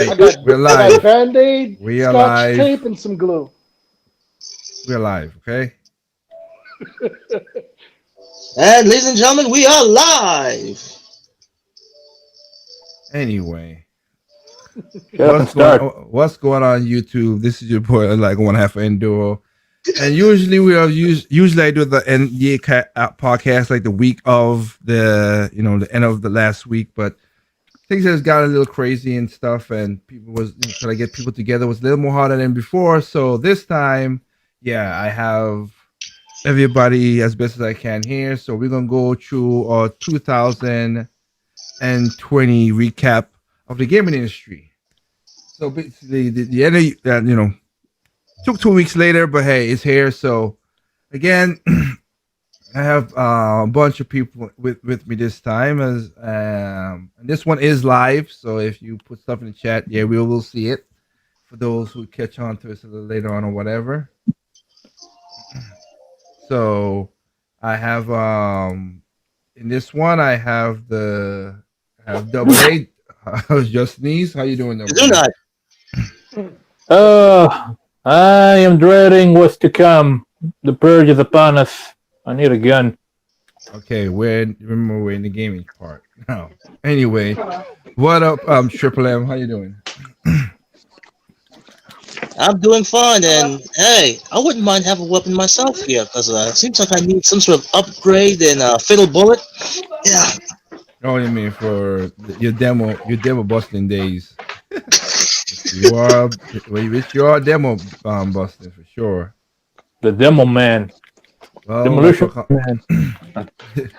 I got We're I got live. Band-Aid, We are Scotch live. tape, and some glue. We're live. Okay. And ladies and gentlemen, we are live. Anyway, Get up and start. what's going on YouTube? This is your boy like one half of Enduro. And usually I do the podcast like the week of the end of the last week, but things has got a little crazy and stuff, and people was trying to get people together was a little more harder than before. So this time, yeah, I have everybody as best as I can here. So we're gonna go through our 2020 recap of the gaming industry. So basically, the end of took 2 weeks later, but hey, it's here. So again, I have a bunch of people with me this time, as and this one is live. So if you put stuff in the chat, yeah, we will see it. For those who catch on to us a little later on or whatever. So I have in this one I have double A. How's your sneeze? How you doing, double Do A? not. I am dreading what's to come. The purge is upon us. I need a gun. Okay, remember we're in the gaming part now. Anyway, what up, Triple M? How you doing? I'm doing fine, and hey, I wouldn't mind having a weapon myself here, because it seems like I need some sort of upgrade in Fatal Bullet. Yeah. Oh, you mean for your demo busting days? You are, well, it's your demo busting for sure. The demo man. Well, that's Demolition what. man.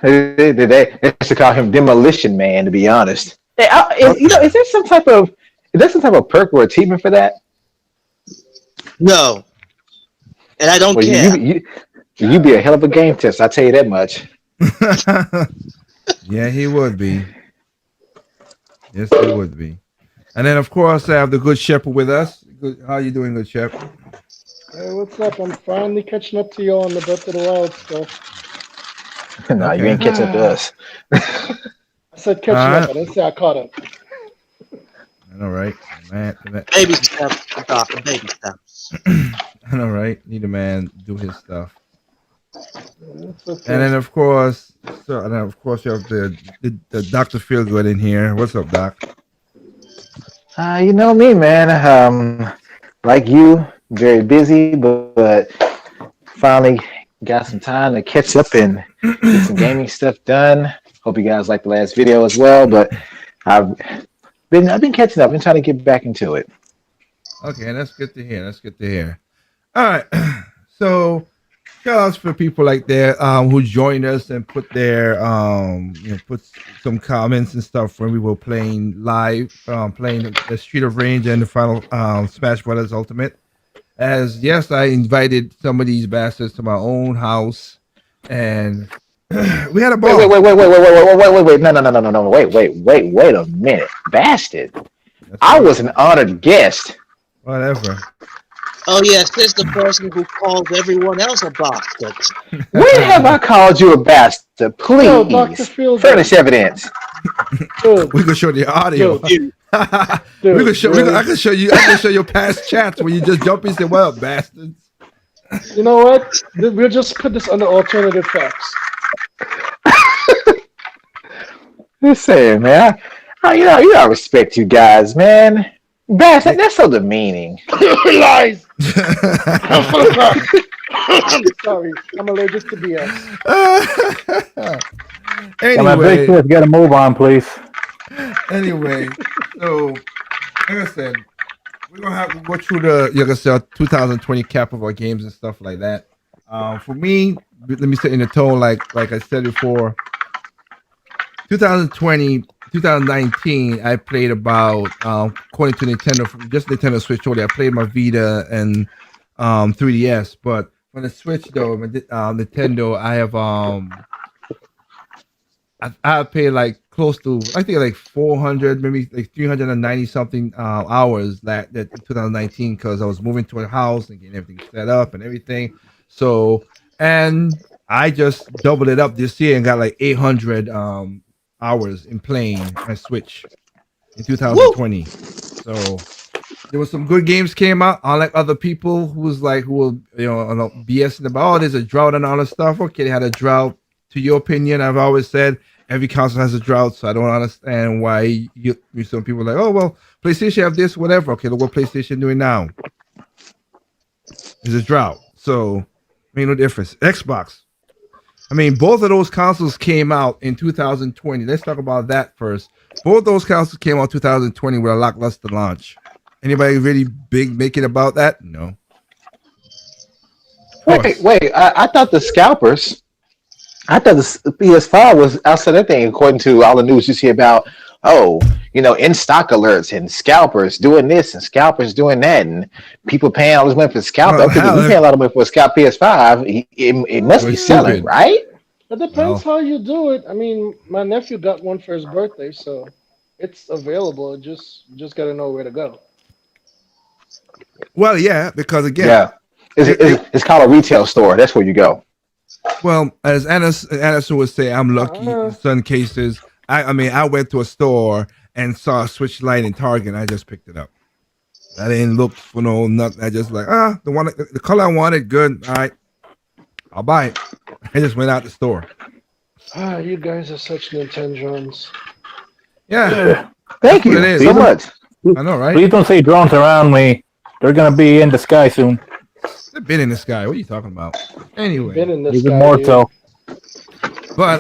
They should call him Demolition Man, to be honest. Hey, is there some type of perk or achievement for that? No, and I don't Well, care. you be a hell of a game test. I tell you that much. Yeah, he would be. Yes, he would be. And then, of course, I have the Good Shepherd with us. Good, how you doing, Good Shepherd? Hey, what's up? I'm finally catching up to y'all on the Breath of the Wild stuff. No, you Okay. ain't catching up to us. I said All catching up. right. I didn't say I caught up. All right, man. Baby steps, Doctor. Baby steps. I know, right? Need a man do his stuff. It's okay. And then, of course, you have the Dr. Feelgood in here. What's up, Doc? You know me, man. Like you, very busy, but finally got some time to catch up and get some gaming stuff done. Hope you guys liked the last video as well. But I've been catching up and trying to get back into it. Okay, that's good to hear. That's good to hear. All right. So shout outs for people like that who joined us and put their put some comments and stuff when we were playing live, playing the Street of Rage and the final Smash Brothers Ultimate. As yes, I invited some of these bastards to my own house, and we had a ball. Wait. No. Wait a minute. Bastard. That's I right. was an honored guest. Whatever. Oh yes, this is the person who calls everyone else a bastard. When have I called you a bastard? Yo, Dr. Please. Fields. Furnish evidence. Dude, We could show the audio. dude, We could show. really? I can show you. I can show your past chats where you just jump in and say, "Well, bastards." You know what? We'll just put this under alternative facts. Just saying, man. You know, I respect you guys, man. Bastard, that's so demeaning. Lies. Sorry, I'm allergic to BS. Come on, big anyway, sis, get a move on, please. anyway, so like I said, we're gonna have to go through the 2020 cap of our games and stuff like that. For me, let me set in the tone like I said before. 2020, 2019, I played about according to Nintendo, just Nintendo Switch only. I played my Vita and 3DS, but for the Switch though, Nintendo, I have paid like close to, I think like 400, maybe like 390 something hours that 2019, because I was moving to a house and getting everything set up and everything. So, and I just doubled it up this year and got like 800 hours in playing my Switch in 2020. So there was some good games came out, unlike other people who were BSing about, oh, there's a drought and all this stuff. Okay, they had a drought. To your opinion, I've always said every console has a drought, so I don't understand why some people are like, oh well, PlayStation have this, whatever. Okay, look what PlayStation doing now. There's a drought, so ain't no difference. Xbox. I mean, both of those consoles came out in 2020. Let's talk about that first. Both those consoles came out 2020 with a lackluster launch. Anybody really big making about that? No. Wait. I thought the scalpers. I thought the PS5 was outside that thing, according to all the news you see about, in stock alerts and scalpers doing this and scalpers doing that, and people paying all this money for scalpers. Well, if you pay a lot of money for a scalp PS5, it must be selling, stupid. right? It depends how you do it. I mean, my nephew got one for his birthday, so it's available. Just gotta know where to go. Well, yeah, because again, Yeah, it's called a retail store. That's where you go. well, as Anderson would say, I'm lucky in some cases. I went to a store and saw a Switch Lite in Target, and I just picked it up. I didn't look for nothing. I just the color I wanted, good. All right, I'll buy it. I just went out the store. You guys are such Nintendrons. Yeah, Thank you it is. so much. I know, right? Please don't say drones around me. They're gonna be in the sky soon. They've been in the sky. What are you talking about? Anyway, Been in this Even guy, more dude. so. but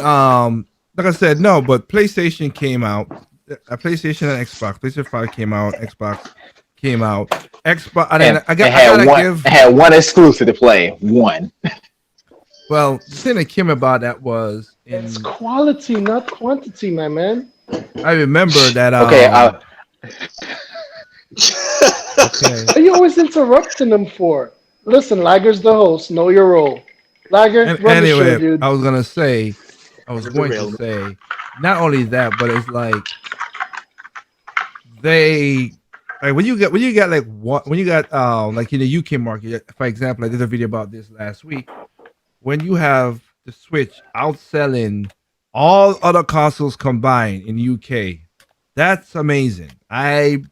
like I said, no. But PlayStation came out. PlayStation and Xbox. PlayStation 5 came out. Xbox came out. Xbox. It had one exclusive to play. One. Well, the thing that came about that was It's quality, not quantity, my man. I remember that. Okay. Okay. What are you always interrupting them for? Listen, Lager's the host. Know your role. Lager, run the show, Anyway, dude. I was going to say, not only that, but it's like when you got in the UK market, for example, I did a video about this last week. When you have the Switch outselling all other consoles combined in the UK, that's amazing. I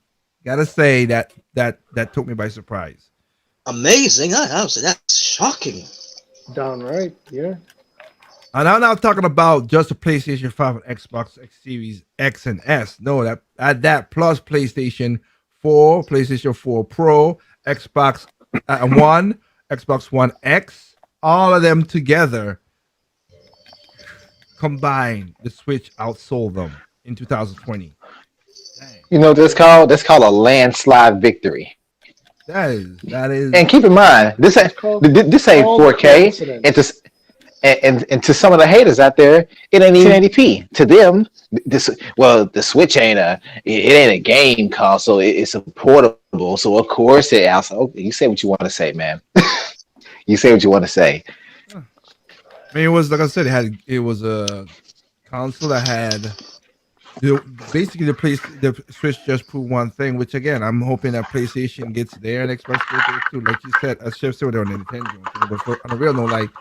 gotta say that took me by surprise. Amazing. I would say that's shocking. Downright, yeah. And I'm not talking about just the PlayStation 5 and Xbox X Series X and S. No, that plus PlayStation 4, PlayStation 4 Pro, Xbox One, Xbox One X, all of them together combined, the Switch outsold them in 2020. Dang. That's called a landslide victory. That is. And keep in mind, this ain't 4K, and to some of the haters out there, it ain't even 80p. To them, the Switch ain't a game console. It's a portable. So of course it also. You say what you want to say, man. You say what you want to say. I mean, it was like I said, it was a console that had basically the Switch just proved one thing, which again, I'm hoping that PlayStation gets there and Xbox gets there too. Like you said, as Chef said, on Nintendo. But on a real note, like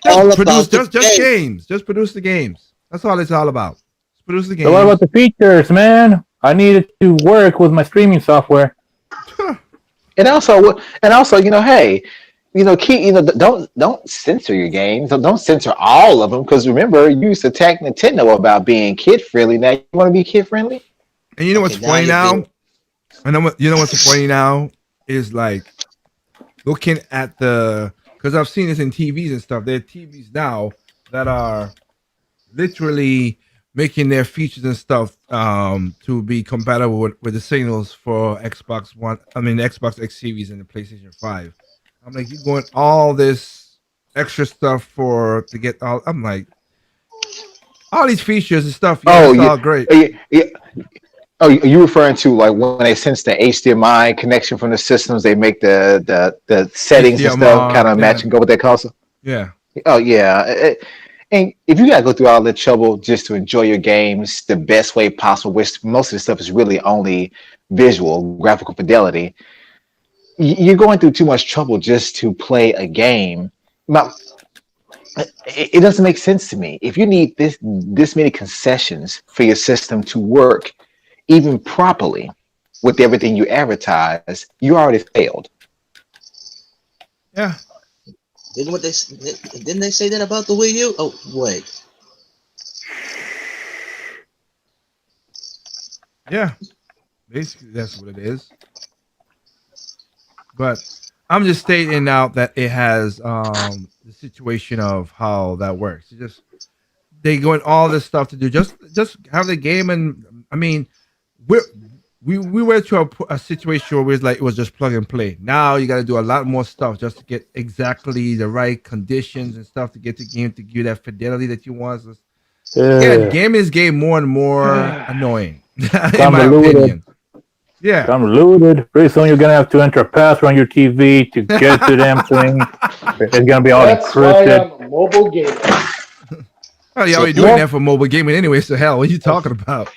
just games. Just produce the games. That's all it's all about. Just produce the games. So what about the features, man? I need it to work with my streaming software. And also, hey, don't censor your games. Don't censor all of them, because remember, you used to attack Nintendo about being kid friendly. Now you want to be kid friendly. And you know what's funny now? You know what's funny now is like looking at because I've seen this in TVs and stuff. There are TVs now that are literally making their features and stuff to be compatible with the signals for Xbox One. I mean, the Xbox X Series and the PlayStation 5. I'm like, you're going all this extra stuff to get all. I'm like, all these features and stuff. Yeah, it's all great. Yeah. Oh, you referring to like when they sense the HDMI connection from the systems, they make the settings and stuff kind of match and go with that console? Yeah. Oh yeah. And if you gotta go through all the trouble just to enjoy your games the best way possible, which most of the stuff is really only visual, graphical fidelity, you're going through too much trouble just to play a game. Now, it doesn't make sense to me. If you need this many concessions for your system to work even properly, with everything you advertise, you already failed. Yeah, Didn't they say that about the Wii U? Oh wait. yeah. Basically, that's what it is. But I'm just stating out that it has the situation of how that works. It just they going all this stuff to do just have the game, and I mean we're we went to a situation where it was just plug and play. Now you got to do a lot more stuff just to get exactly the right conditions and stuff to get the game to give you that fidelity that you want. So, again, game is getting more and more annoying, in my Convoluted. opinion. Yeah. Convoluted. Pretty soon you're gonna have to enter a password on your TV to get to the damn thing. It's gonna be all That's why encrypted. I'm a mobile gamer. Oh, you're So already doing that for mobile gaming anyway. So hell, what are you talking about?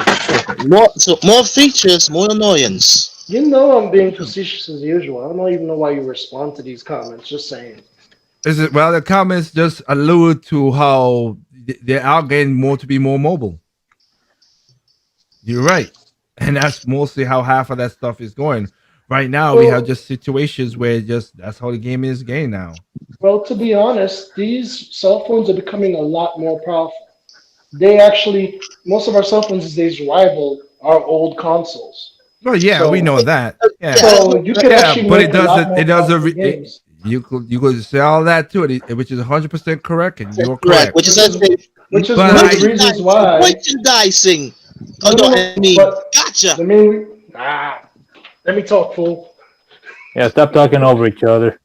More features, more annoyance. You know I'm being facetious as usual. I don't even know why you respond to these comments. Just saying. Is it well? The comments just allude to how they're out getting more to be more mobile. You're right, and that's mostly how half of that stuff is going. Right now, we have just situations where just that's how the game is getting now. Well, to be honest, these cell phones are becoming a lot more powerful. They actually, most of our cell phones these days rival our old consoles. Well, yeah, we So, know that. Yeah, so you can yeah, actually but make it a lot doesn't. more It doesn't. powerful games. You could say all that to it, which is 100% correct, and you're Correct. correct. Which is Which is But one of I- the reasons why. merchandising. Oh No, no, no, I no, mean, but gotcha. let me talk, fool. Yeah, stop talking over each other.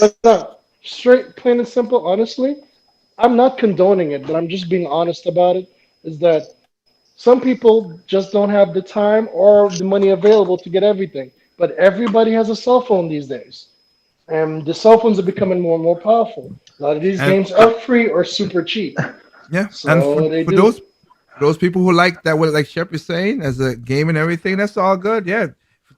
But no, straight, plain and simple, honestly, I'm not condoning it, but I'm just being honest about it. Is that some people just don't have the time or the money available to get everything. But everybody has a cell phone these days. And the cell phones are becoming more and more powerful. A lot of these And- games are free or super cheap. Yeah, So and they for do. those people who like that, what like Shep is saying, as a game and everything, that's all good. Yeah,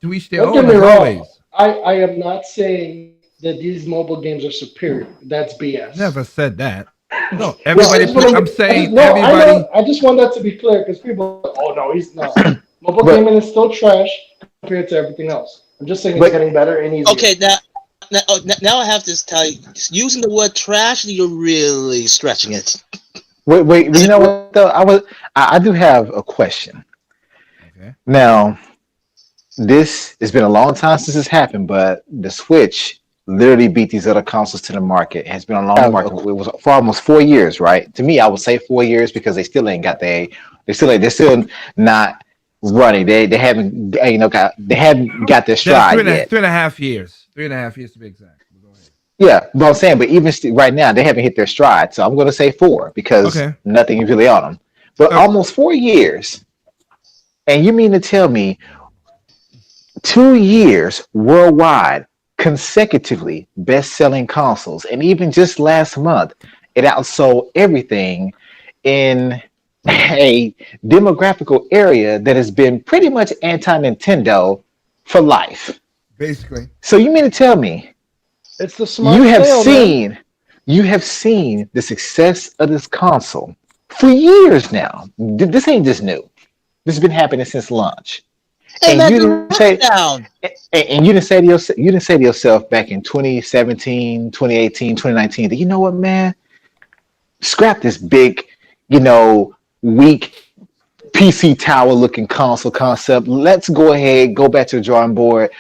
to each their Don't own, get me as wrong. always. I am not saying that these mobile games are superior. That's BS. Never said that. No, Well, everybody. that's what I'm saying no, I everybody. know. I just want that to be clear because people are like, oh no, he's not. Mobile But gaming is still trash compared to everything else. I'm just saying it's but getting better and easier. Okay, now I have to tell you, using the word trash, you're really stretching it. wait, you know what though? I do have a question. Okay. Now, this has been a long time since this happened, but the Switch literally beat these other consoles to the market. It has been on the market. It was for almost 4 years, right? To me, I would say 4 years because they still ain't got they're still not running. They haven't they haven't got their That's stride yet. 3.5 years. 3.5 years to be exact. Go ahead. Yeah, but I'm saying, but even right now, they haven't hit their stride. So I'm going to say 4 because Okay. nothing is really on them. But almost 4 years, and you mean to tell me 2 years worldwide consecutively best-selling consoles, and even just last month, it outsold everything in a demographical area that has been pretty much anti-Nintendo for life. Basically. So you mean to tell me It's the smart you have sale, man. you have seen the success of this console for years now. This ain't just new. This has been happening since launch. And And that you didn't say down. and you didn't say to yourself back in 2017, 2018, 2019 that you know what, man, scrap this big, weak PC tower looking console concept. Let's go ahead, go back to the drawing board,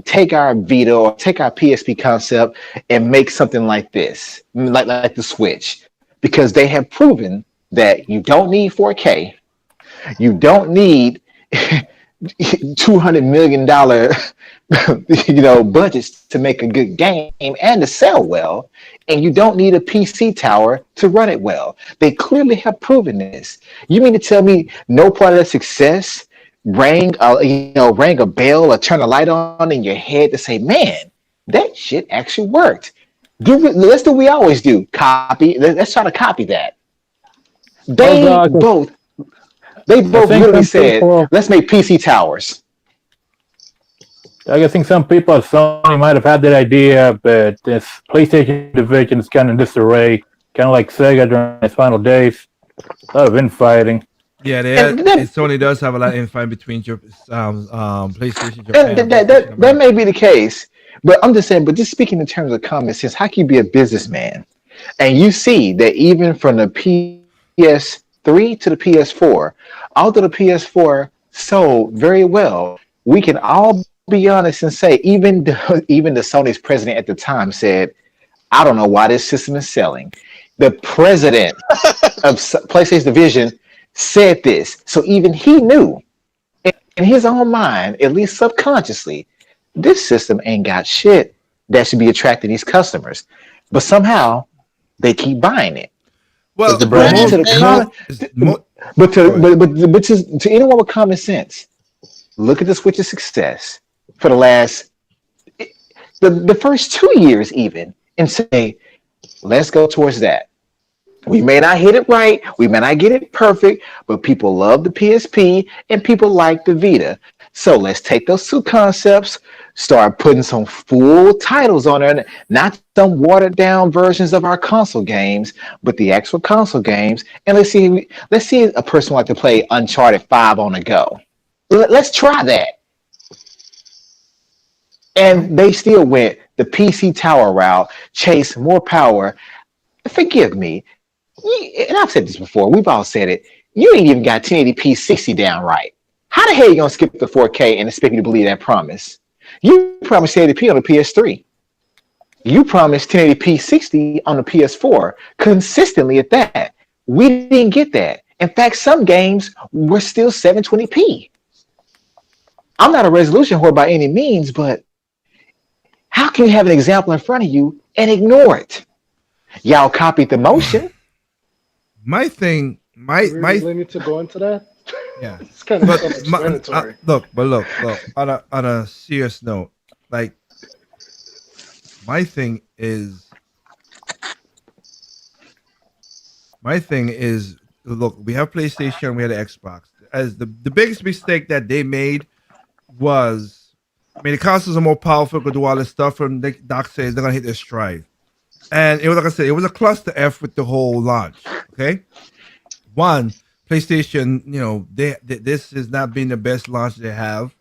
take our Vita or take our PSP concept and make something like this, like the Switch, because they have proven that you don't need 4K, you don't need $200 million budgets to make a good game and to sell well, and you don't need a PC tower to run it well. They clearly have proven this. You mean to tell me no part of that success rang a bell or turn a light on in your head to say, man, that shit actually worked? Let's do what we always do. Copy. Let's try to copy that. They both literally said, let's make PC towers. I think some people at Sony might have had that idea, but this PlayStation division is kind of disarray, kind of like Sega during its final days. A lot of infighting. Yeah, And Sony does have a lot in fight between PlayStation that, Japan that, and that, PlayStation that America. may be the case. But I'm just saying, but just speaking in terms of common sense, how can you be a businessman and you see that even from the PS3 to the PS4, although the PS4 sold very well, we can all be honest and say even the Sony's president at the time said, "I don't know why this system is selling." The president of PlayStation Division said this, so even he knew in his own mind, at least subconsciously, this system ain't got shit that should be attracting these customers. But somehow they keep buying it. Because Well, the But to brand, the baby. common, but Go to ahead. to anyone with common sense, look at the Switch's success for the last the first 2 years even, and say, let's go towards that. We may not hit it right, we may not get it perfect, but people love the PSP and people like the Vita. So let's take those two concepts, start putting some full titles on there, not some watered down versions of our console games, but the actual console games. And let's see a person like to play Uncharted 5 on the go. Let's try that. Well, And they still went the PC Tower route, chase more power. Forgive me, and I've said this before, we've all said it. You ain't even got 1080p 60 down right. How the hell you gonna skip the 4K and expect me to believe that promise? You promised 1080p on the PS3. You promised 1080p 60 on the PS4 consistently at that. We didn't get that. In fact, some games were still 720p. I'm not a resolution whore by any means, but how can you have an example in front of you and ignore it? Y'all copied the motion. my thing, Do we really need to go into that? yeah. It's kind of But self-explanatory. look. On a serious note, like my thing is, my thing is, look, we have PlayStation, we had an Xbox. As the biggest mistake that they made was, I mean, the consoles are more powerful, could do all this stuff, and Doc says they're gonna hit their stride. And it was like I said, it was a cluster F with the whole launch. Okay, one PlayStation, this has not been the best launch they have,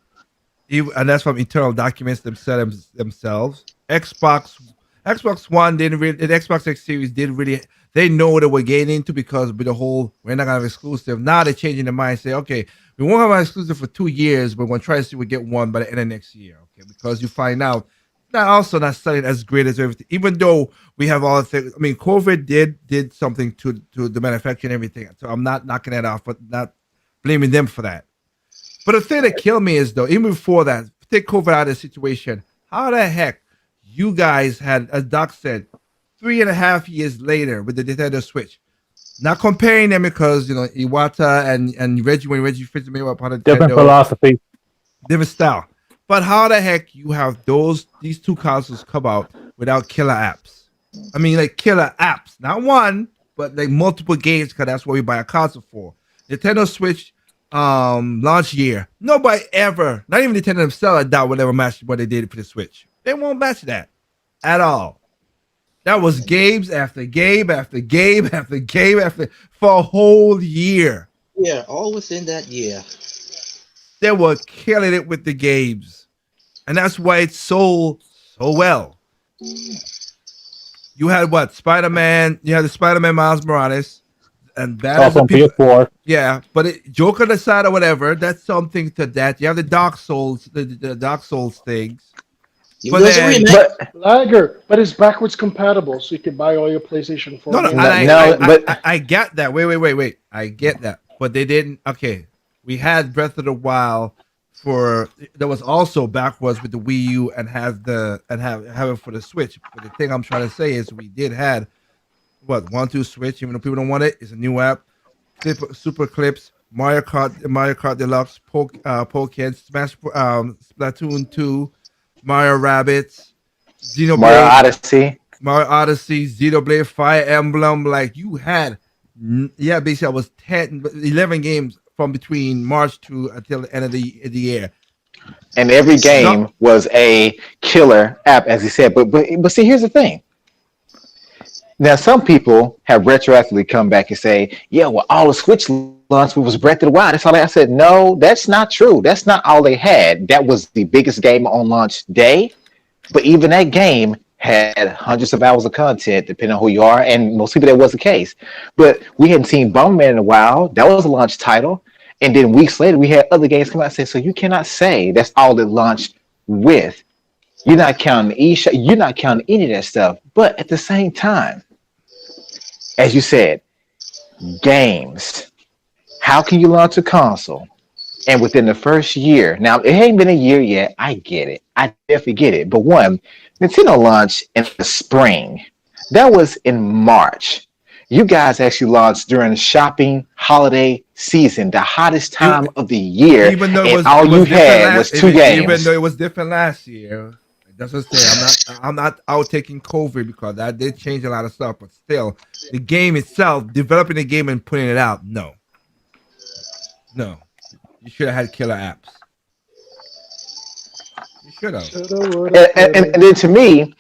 and that's from internal documents themselves. Xbox One didn't really, the Xbox X Series didn't really. They know what they were getting into because with the whole we're not gonna have exclusive. Now they're changing their mind. Say, okay, we won't have an exclusive for 2 years, but we're gonna try to see if we get one by the end of next year. Okay, because you find out not selling as great as everything. Even though we have all the things. I mean, COVID did something to the manufacturing and everything. So I'm not knocking that off, but not blaming them for that. But the thing that killed me is though, even before that, take COVID out of the situation. How the heck you guys had, as Doc said, 3.5 years later with the Nintendo Switch? Not comparing them because Iwata and Reggie, when Reggie fits me up on Different Nintendo, philosophy. different style. But how the heck you have these two consoles come out without killer apps? I mean, like killer apps, not one, but like multiple games, because that's what we buy a console for. Nintendo Switch launch year, nobody ever, not even Nintendo themselves, I doubt will ever match what they did for the Switch. They won't match that at all. That was games after game after game after game after for a whole year. Yeah, all within that year. They were killing it with the games, and that's why it sold so well. You had what, Spider-Man? You had the Spider-Man Miles Morales, and that as Also a on people, PS4. yeah. But Joker the side or whatever, that's something to that. You have the Dark Souls, the Dark Souls things. It But was a then, remake. But Lager, but it's backwards compatible, so you can buy all your PlayStation 4 no, games. and no, but I get that. Wait. I get that, but they didn't. Okay, we had Breath of the Wild for that was also backwards with the Wii U and have it for the Switch. But the thing I'm trying to say is we did had what 1-2 Switch, even though people don't want it. It's a new app. Super Clips, Mario Kart Deluxe, Pokemon, Splatoon 2, Mario Rabbits, Mario Xenoblade, Odyssey. Mario Odyssey, Xenoblade, Fire Emblem. Like you had, basically I was 11 games from between March to until the end of the year. And every No, game was a killer app, as he said. But see, here's the thing. Now, some people have retroactively come back and say, "Yeah, well, all the Switch launch was Breath of the Wild. That's all I said. No, that's not true. That's not all they had. That was the biggest game on launch day. But even that game had hundreds of hours of content, depending on who you are. And most people, that was the case. But we hadn't seen Bomberman in a while. That was a launch title. And then weeks later, we had other games come out and say, so you cannot say that's all it launched with. You're not counting eShop. You're not counting any of that stuff. But at the same time, as you said, games. How can you launch a console? And within the first year, now it ain't been a year yet. I get it. I definitely get it. But one, Nintendo launched in the spring. That was in March. You guys actually launched during the shopping holiday season, the hottest time of the year. Even though and all you had was two games. Even though it was different last year, that's what I'm saying. I'm not out taking COVID because that did change a lot of stuff. But still, the game itself, developing the game and putting it out, no. You should have had killer apps. You should have. And then to me,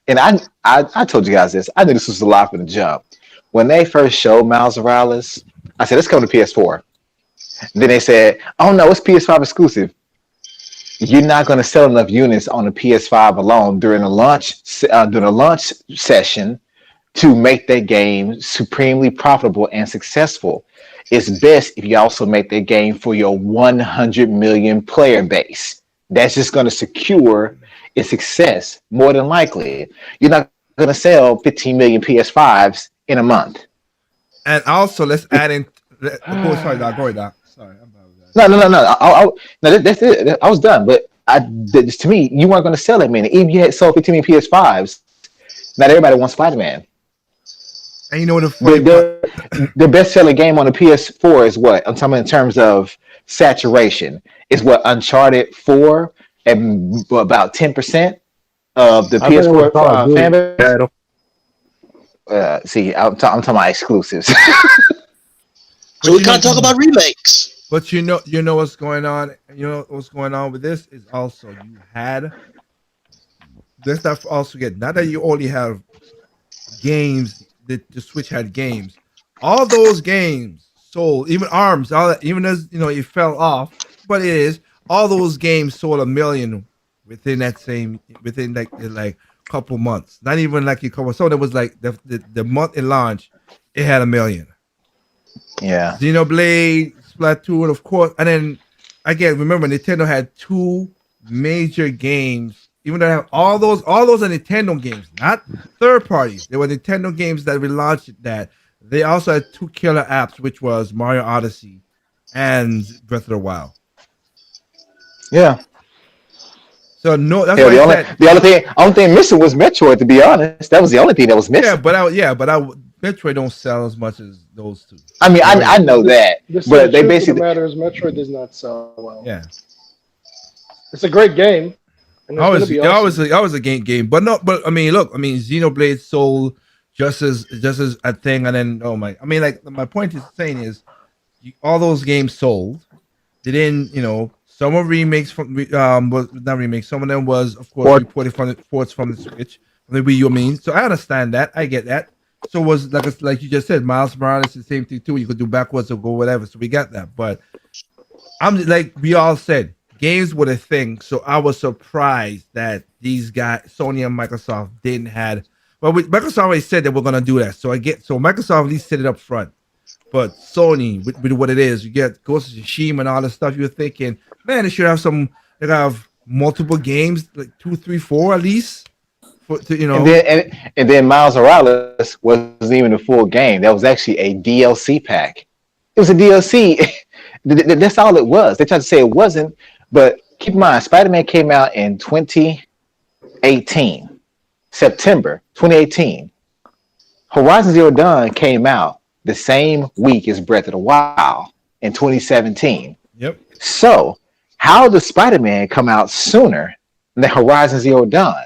and I told you guys this. I knew this was a lot from the jump. When they first showed Miles Morales, I said, let's come to PS4. And then they said, oh no, it's PS5 exclusive. You're not going to sell enough units on the PS5 alone during a launch session to make that game supremely profitable and successful. It's best if you also make that game for your 100 million player base. That's just going to secure its success more than likely. You're not going to sell 15 million PS5s in a month. And also, let's add in. Sorry, Doc. Go ahead, Doc. Sorry, I'm about No. That's it. I was done. But to me, you weren't going to sell that many. Even if you had sold 15 million PS5s, not everybody wants Spider-Man. And you know what the best-selling game on the PS4 is what? I'm talking in terms of saturation. Is what Uncharted 4 and about 10% of the PS4 fan base. See, I'm talking about exclusives. So we can't talk about remakes. But you know what's going on. You know what's going on with this is also you had. Let's not also get not that you only have games. The Switch had games. All those games sold, even ARMS, all that, even as it fell off, but it is all those games sold 1 million within like couple months. Not even like a couple. So that was like the month it launched, it had 1 million. Yeah. Xenoblade, Splatoon, of course, and then again, remember Nintendo had 2 major games. Even though they have all those are Nintendo games, not third parties. They were Nintendo games that relaunched that. They also had 2 killer apps, which was Mario Odyssey and Breath of the Wild. Yeah. So no, that's the only thing missing was Metroid. To be honest, that was the only thing that was missing. Metroid don't sell as much as those 2. I mean, I know that, but they basically the matter is Metroid does not sell well. Yeah. It's a great game. Always a game, but I mean, look, Xenoblade sold just as a thing, and then my point is saying is, all those games sold. They didn't, some were remakes from was not remakes. Some of them was of course reported from ports from the Switch, from the Wii U. So I understand that, I get that. So was like you just said, Miles Morales the same thing too. You could do backwards or go whatever. So we got that, but I'm like we all said. Games were a thing, so I was surprised that these guys, Sony and Microsoft, didn't have. Well, Microsoft already said that we're gonna do that, so Microsoft at least said it up front. But Sony, with what it is, you get Ghost of Tsushima and all this stuff. You're thinking, man, they should have some. They have multiple games, like 2, 3, 4 at least. And then Miles Morales wasn't even a full game. That was actually a DLC pack. It was a DLC. That's all it was. They tried to say it wasn't. But keep in mind, Spider-Man came out in 2018, September 2018. Horizon Zero Dawn came out the same week as Breath of the Wild in 2017. Yep. So how does Spider-Man come out sooner than Horizon Zero Dawn?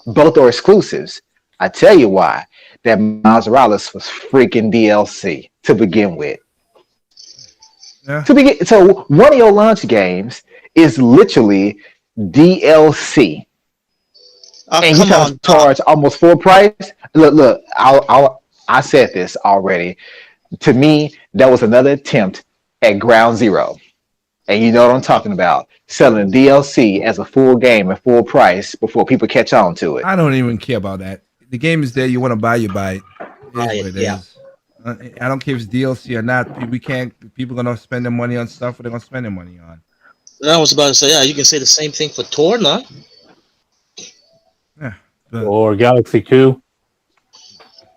Both are exclusives. I tell you why. That Miles Morales was freaking DLC to begin with. Yeah. So one of your launch games is literally DLC, and you charge almost full price. Look! I said this already. to me, that was another attempt at Ground Zero. And you know what I'm talking about. Selling DLC as a full game at full price before people catch on to it. I don't even care about that. The game is there. You want to buy, you buy it. It is what it Yeah. is. I don't care if it's DLC or not. We can't. People gonna spend their money on stuff what they're gonna spend their money on. I was about to say, yeah, you can say the same thing for Tor, no? Yeah, but, Or Galaxy 2.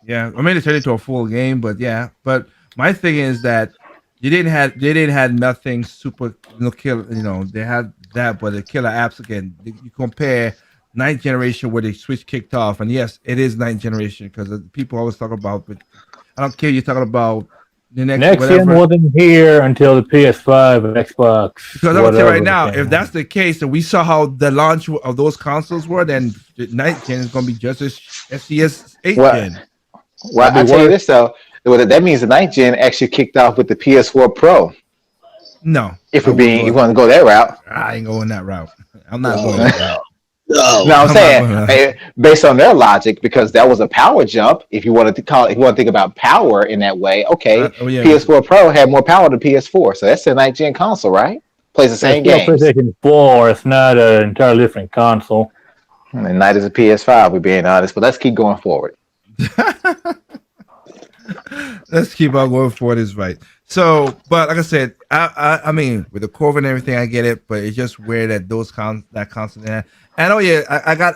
yeah. I mean, they turned it into a full game, but yeah. But my thing is that they didn't have nothing super no kill. You know, they had that, but the killer apps again. You compare ninth generation where the Switch kicked off, and yes, it is ninth generation because people always talk about. But I don't care. You're talking about the next Next gen whatever. wasn't here until the PS5 and Xbox. Because I'm gonna tell you right whatever now, came if out. that's the case, and we saw how the launch of those consoles were, then the ninth gen is gonna be just as SC as eighth Well, gen. well, That'd I be tell you worse. this though, that means the ninth gen actually kicked off with the PS4 Pro. No, If I we're wouldn't being, go. you want to go that route. I ain't going that route. I'm not going No. that route. No. No, I'm I'm not saying going that. based on their logic, because that was a power jump. If you wanted to call, if you want to think about power in that way, okay, Oh yeah, PS4 Pro had more power than PS4, so that's a ninth gen console, right? Plays the But it's same still games. PlayStation 4. It's not an entirely different console. And night is a PS5. We're being honest, but let's keep going forward. let's keep on going forward. Is right. So, but like I said, I mean, with the COVID and everything, I get it, but it's just weird that that constant. And oh yeah,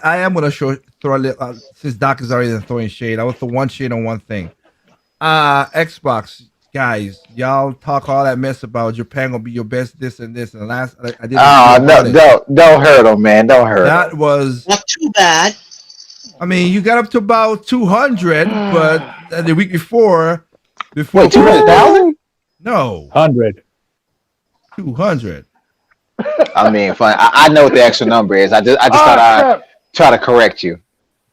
I am gonna throw a little. Since Doc is already throwing shade, I will throw one shade on one thing. Xbox guys, y'all talk all that mess about Japan gonna be your best this and this. And last I did a Oh video about no, it. don't hurt them, man. Don't hurt That them. was, Not too bad. I mean, you got up to about 200, but the week before Wait, 200,000? no, 100. 200. I mean, fine. I know what the actual number is. I just thought I'd Crap! try to correct you.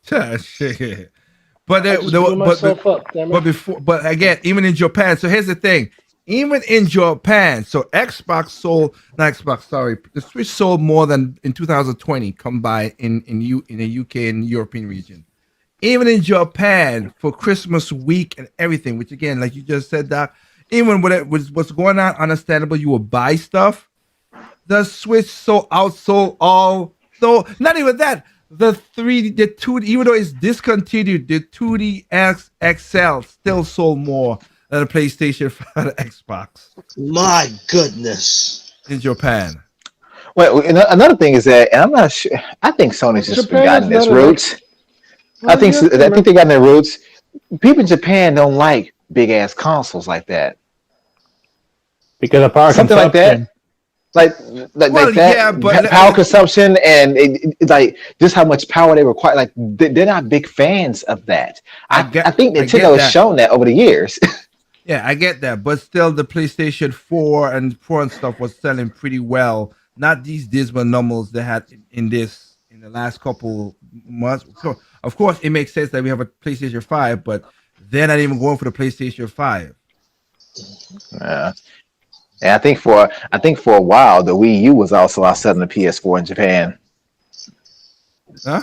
Shit. But I they, just they, blew but, myself up. Damn but it. before, but again, even in Japan. So here's the thing: even in Japan, so Xbox sold, not Xbox, sorry, the Switch sold more than in 2020 combined in the UK and European region. Even in Japan for Christmas week and everything, which again, like you just said, Doc, even when it was what's going on, understandable, you will buy stuff. The Switch outsold all. So not even that. The 3D, the 2D, even though it's discontinued, the 2D XL still sold more than the PlayStation 5 and Xbox My goodness. in Japan. Well, another thing is that, and I'm not sure. I think Sony's just Japan forgotten is its not an roots. Well, you have to I think they got their roots. People in Japan don't like big ass consoles like that. Because of power Something like consumption. that. Like Well, that yeah, but power consumption and like just how much power they require. Like they're not big fans of that. I think I get Nintendo has that. shown that over the years. Yeah, I get that, but still, the PlayStation 4 and stuff was selling pretty well. Not these dismal numbers they had in the last couple months. So, of course, it makes sense that we have a PlayStation 5, but they're not even going for the PlayStation 5. And I think for a while the Wii U was also outselling the PS4 in Japan. Huh?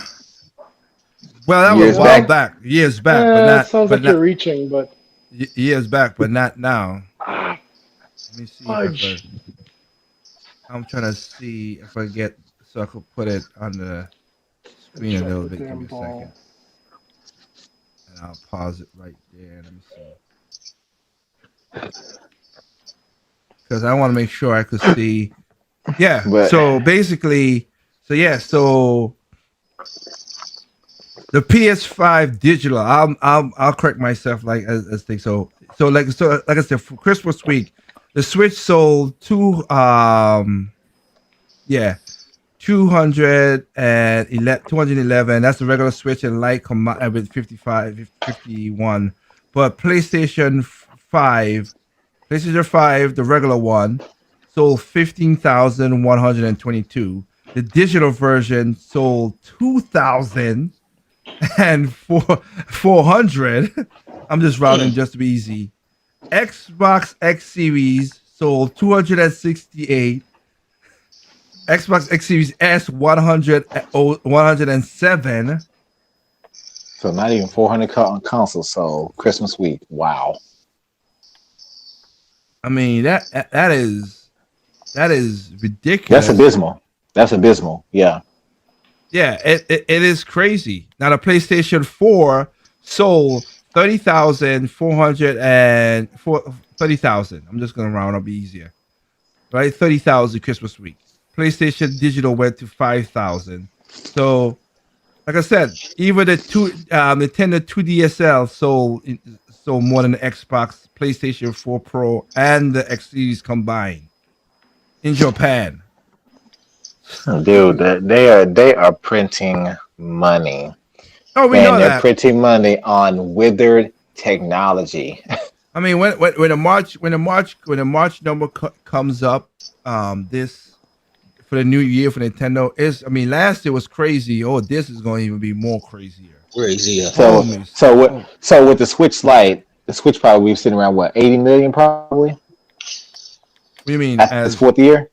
Well, that Years was a while back. back, years back, but It not, sounds but like you're not reaching, but years back, but not now. ah, Let me see fudge. I'm trying to see if I get so I could put it on the screen a Drop little the bit. Give damn me a ball. second, and I'll pause it right there. Let me see, because I want to make sure I could see. Yeah. But- So basically, so the PS5 digital. I'll correct myself like as thing. So like I said, for Christmas week, the Switch sold 211. That's the regular Switch and Lite combined with 51. But PlayStation 5, the regular one, sold 15,122. The digital version sold 2,400. I'm just rounding just to be easy. Xbox X Series sold 268. Xbox X Series S 107. So not even 400 consoles sold Christmas week. Wow. I mean that is That's ridiculous. abysmal. That's abysmal. Yeah. Yeah, it is crazy. Now the PlayStation 4 sold 30,400 and 30,000. I'm just gonna round up easier. Right? 30,000 Christmas week. PlayStation Digital went to 5,000. So like I said, even the Nintendo 2DSL sold more than the Xbox, PlayStation 4 Pro, and the X Series combined in Japan. Dude, they are printing money. Oh, we And know they're that. printing money on withered technology. I mean, when the March number comes up, this for the new year for Nintendo is. I mean, last year was crazy. Oh, this is going to even be more crazier. Crazy. So Holy, so what oh, so with the Switch Lite, the Switch probably we've sitting around what 80 million probably what do you mean? at this fourth year.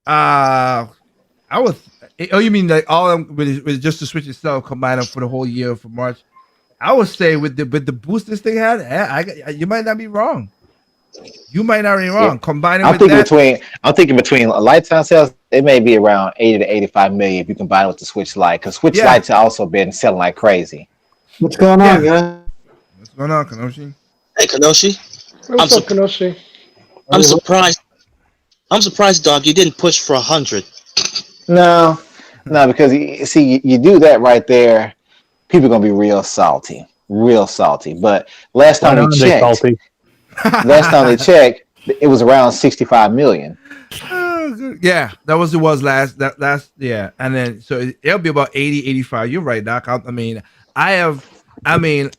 Uh I was. Oh, you mean like all of them with just the Switch itself combined up for the whole year for March? I would say with the boost this thing had, you might not be wrong. You might not be Yeah. wrong. Combining I'm with thinking that, between I'm thinking between lifetime sales, it may be around 80 to 85 million if you combine it with the Switch Lite. Because Switch yeah, Lites have also been selling like crazy. What's going on, yeah. guys? What's going on, Kanoshi? Hey, Kanoshi. Hey, I'm what's up, sup- Kanoshi? I'm surprised. I'm surprised, dog. You didn't push for 100. No, no, because see, you do that right there, people are gonna be real salty, real salty. But last Why time we aren't they checked, salty? last time they checked, it was around 65 million. Oh, good. Yeah, that was it was last yeah, and then so it'll be about 80, 85. You're right, Doc. I mean, I have, I mean,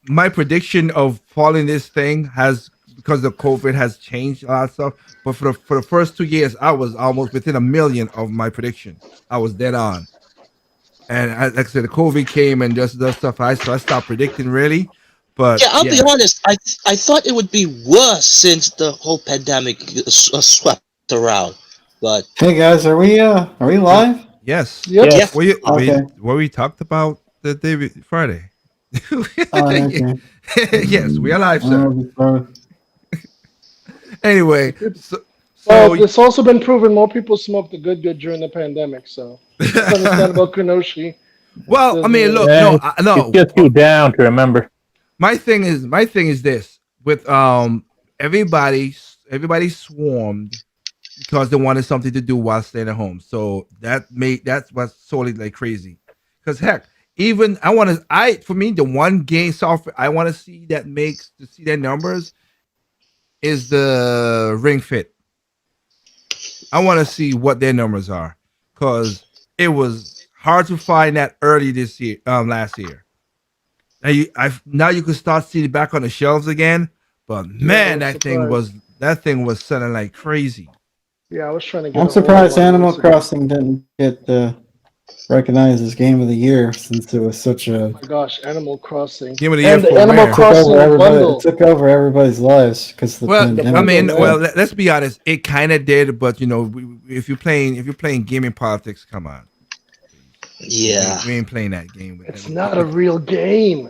my prediction of falling this thing has because of COVID has changed a lot of stuff. But for the first 2 years, I was almost within a million of my prediction. I was dead on, and like I said, the COVID came and just the stuff. So I stopped predicting really, but Yeah, I'll be yeah, honest. I thought it would be worse since the whole pandemic swept around. But Hey guys, are we yeah, live? yes. Yep. yeah, Yes. Okay. What we talked about the day Friday. Oh, okay. Yes, we are live, sir. Sorry. Anyway, so But it's also been proven more people smoked the good during the pandemic, so it's understandable. Kanoshi. well, I mean, look, Yeah, no, it no. gets you down to remember. My thing is this with everybody swarmed because they wanted something to do while staying at home. So that's what's solely like crazy. Because heck, even for me the one game software I want to see that makes to see their numbers is the Ring Fit. I want to see what their numbers are because it was hard to find that early this year, last year. Now you can start seeing it back on the shelves again. But Yeah, I man, was surprised. that thing was selling like crazy. Yeah, I was trying to get I'm a hold of surprised one Animal years ago. Crossing didn't get recognized as Game of the Year since it was such Oh a my gosh, Animal Crossing Game of the year and the for Animal where? took over Crossing everybody. It bundle. took over everybody's lives because of the Well, The I pandemic. bundle, mean, man. let's be honest. It kind of did, but if you're playing gaming politics, come on, yeah. we ain't playing that game with It's them. not a real game.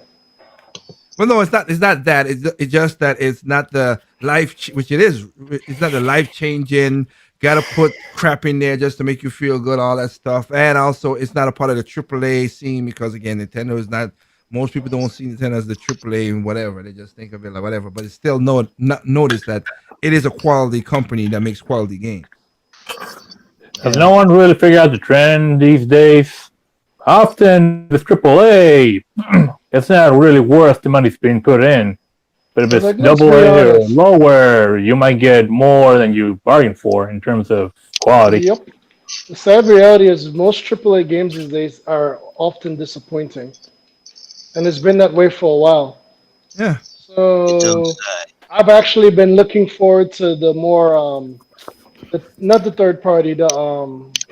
Well, no, it's not. It's not that. It's just that it's not the which it is. It's not the life changing. Got to put crap in there just to make you feel good, all that stuff. And also, it's not a part of the AAA scene because again, Nintendo is not. Most people don't see Nintendo as the AAA and whatever. They just think of it like whatever. But it's still not notice that it is a quality company that makes quality games. Has no one really figured out the trend these days? Often with AAA, it's not really worth the money's being put in. But if it's Like, let's double be A or honest. lower, you might get more than you bargained for in terms of quality. Yep. The sad reality is most AAA games these days are often disappointing, and it's been that way for a while. Yeah. You don't So say. I've actually been looking forward to the more not the third party,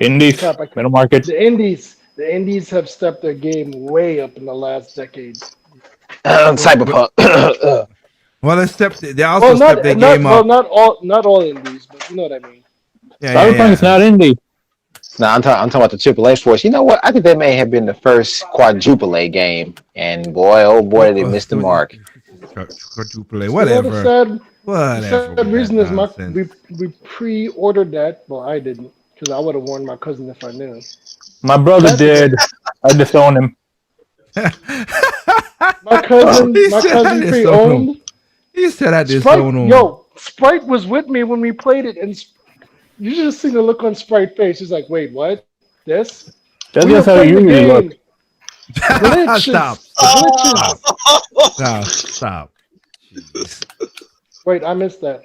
Indies, crap, middle market. the indies. The indies have stepped their game way up in the last decade. Cyberpunk. Well, they also Well, stepped their game up. not all indies, but you know what I mean. Yeah, Cyberpunk's not indie. No, I'm talking about the AAA force. You know what? I think that may have been the first quadruple A game, and boy, oh boy, did they miss the mark. Quadruple A, You know, whatever. The Whatever sad with that reason is nonsense. we pre-ordered that. Well, I didn't because I would have warned my cousin if I knew. My brother That's did. I disowned him. He My said I cousin disown him. pre-owned He said I Sprite. disown him. Yo, Sprite was with me when we played it, and you should have seen the look on Sprite's face. He's like, "Wait, what? This? That's We were just how playing you the usually look. game. Glitches, Stop. glitches." Stop. Jeez. Wait, I missed that.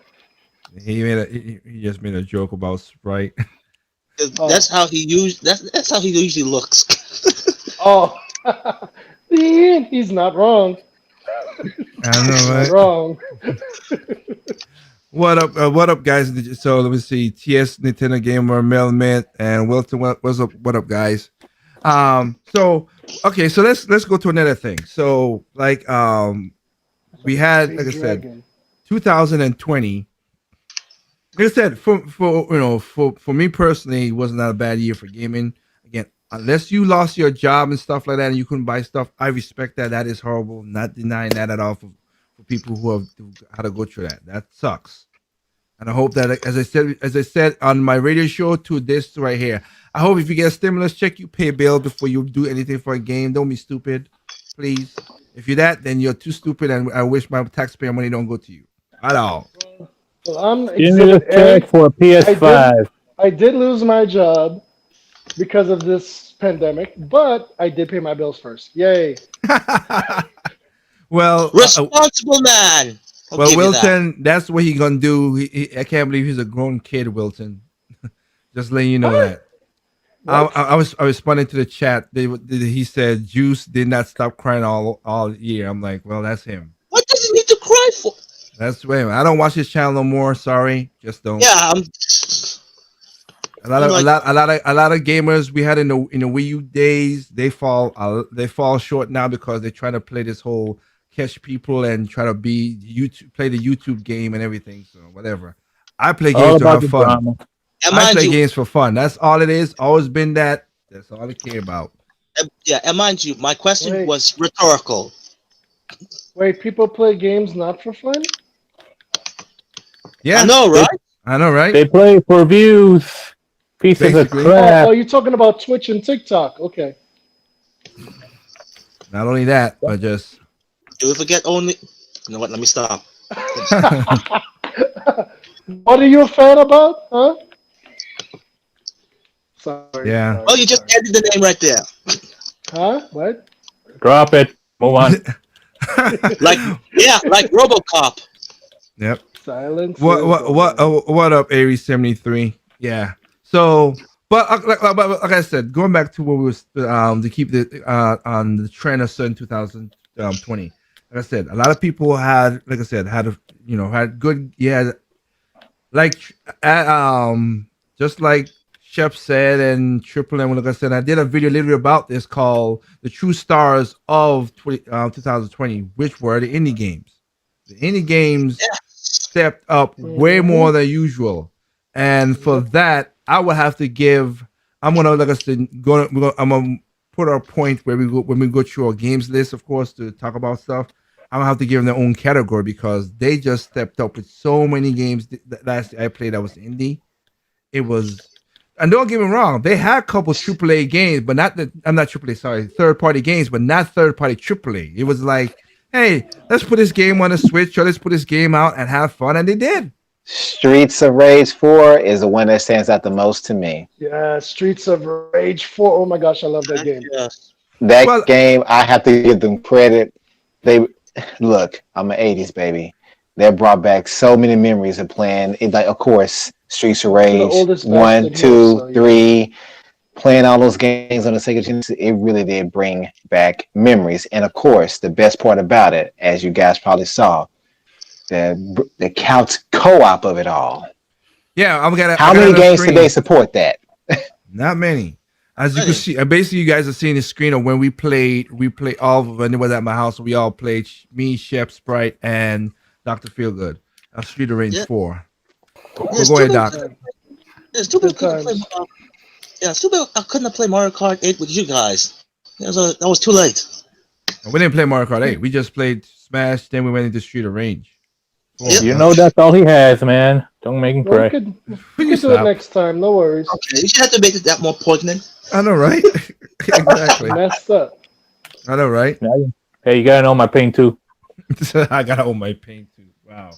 He just made a joke about Sprite. That's how he that's how he usually looks. Oh, he's not wrong. I don't He's know, not right? wrong. What up, guys? So let me see. TS Nintendo Gamer, Melman, and Wilton. What's up? What up, guys? So okay, so let's go to another thing. So like we had, Big like I said, dragon. 2020. Like I said, for me personally, it was not a bad year for gaming. Again, unless you lost your job and stuff like that, and you couldn't buy stuff, I respect that. That is horrible. Not denying that at all for people who have had to go through that. That sucks. And I hope that, as I said on my radio show to this right here, I hope if you get a stimulus check, you pay a bill before you do anything for a game. Don't be stupid, please. If you're that, then you're too stupid, and I wish my taxpayer money don't go to you at all. Well, I'm Give me a Exhibit check A. for a PS5. I did lose my job because of this pandemic, but I did pay my bills first. Yay! Well, Responsible man. I'll well, give you that. Wilton, that's what he gonna do. I can't believe he's a grown kid, Wilton. Just letting you know What? that. What? I responded to the chat. He said Juice did not stop crying all year. I'm like, well, that's him. What does he need to cry for? That's him. I don't watch his channel no more. Sorry, just don't. Yeah, A lot of gamers we had in the Wii U days, they fall short now because they're trying to play this whole catch people and try to play the YouTube game and everything. So whatever. I play All games to about have the fun. drama. and I mind play you, games for fun. That's all it is. Always been that. That's all I care about. and mind you, my question Wait. was rhetorical. Wait, people play games not for fun? Yeah, I know, right? I know, right? They play for views. Pieces of Basically. crap. Oh, you're talking about Twitch and TikTok. Okay. Not only that, but just Do we forget only? You know what? Let me stop. What are you a fan about? Huh? Sorry. Yeah. sorry, Oh, you just sorry. ended the name right there. Huh? What? Drop it. Move on. Like RoboCop. Yep. Silence. What up, Aries 73? Yeah. So, but like I said, going back to what we was to keep the on the trend of certain 2020. Like I said, a lot of people had, like I said, had good, like just like Shep said and Triple M. Like I said, I did a video literally about this called "The True Stars of 2020," which were the indie games. The indie games stepped up way more than usual, and for that, I would have to give. I'm gonna, like I said, I'm gonna put our point where we go when we go through our games list, of course, to talk about stuff. I'm gonna have to give them their own category because they just stepped up with so many games. Last I played, that was indie. It was, and don't get me wrong, they had a couple AAA games, but I'm not AAA, sorry, third party games, but not third party AAA. It was like, hey, let's put this game on the Switch or let's put this game out and have fun, and they did. Streets of Rage 4 is the one that stands out the most to me. Yeah, Streets of Rage 4. Oh my gosh, I love that game. Yes. That game, I have to give them credit. They look, I'm an 80s baby. They brought back so many memories of playing it, like, of course, Streets of Rage oldest 1, bastard 2, here, so, yeah. 3, playing all those games on the Sega Genesis. It really did bring back memories. And of course, the best part about it, as you guys probably saw, the couch co-op of it all. Yeah, How many games today support that? Not many. As you can see, basically, you guys are seeing the screen of when we played all of when it was at my house. We all played, me, Shep, Sprite, and Dr. Feelgood. Street of Rage 4. Yes, Go ahead, Doc. It's too bad I couldn't have played Mario Kart 8 with you guys. That was too late. We didn't play Mario Kart 8. We just played Smash, then we went into Street of Rage. Yep. You know that's all he has, man. Don't make him Well, cry. we Will you could do it stop? next time. No worries. Okay, you should have to make it that more poignant. I know, right? Exactly. Messed up. I know, right? Hey, you gotta know my pain too. I gotta hold my pain too. Wow.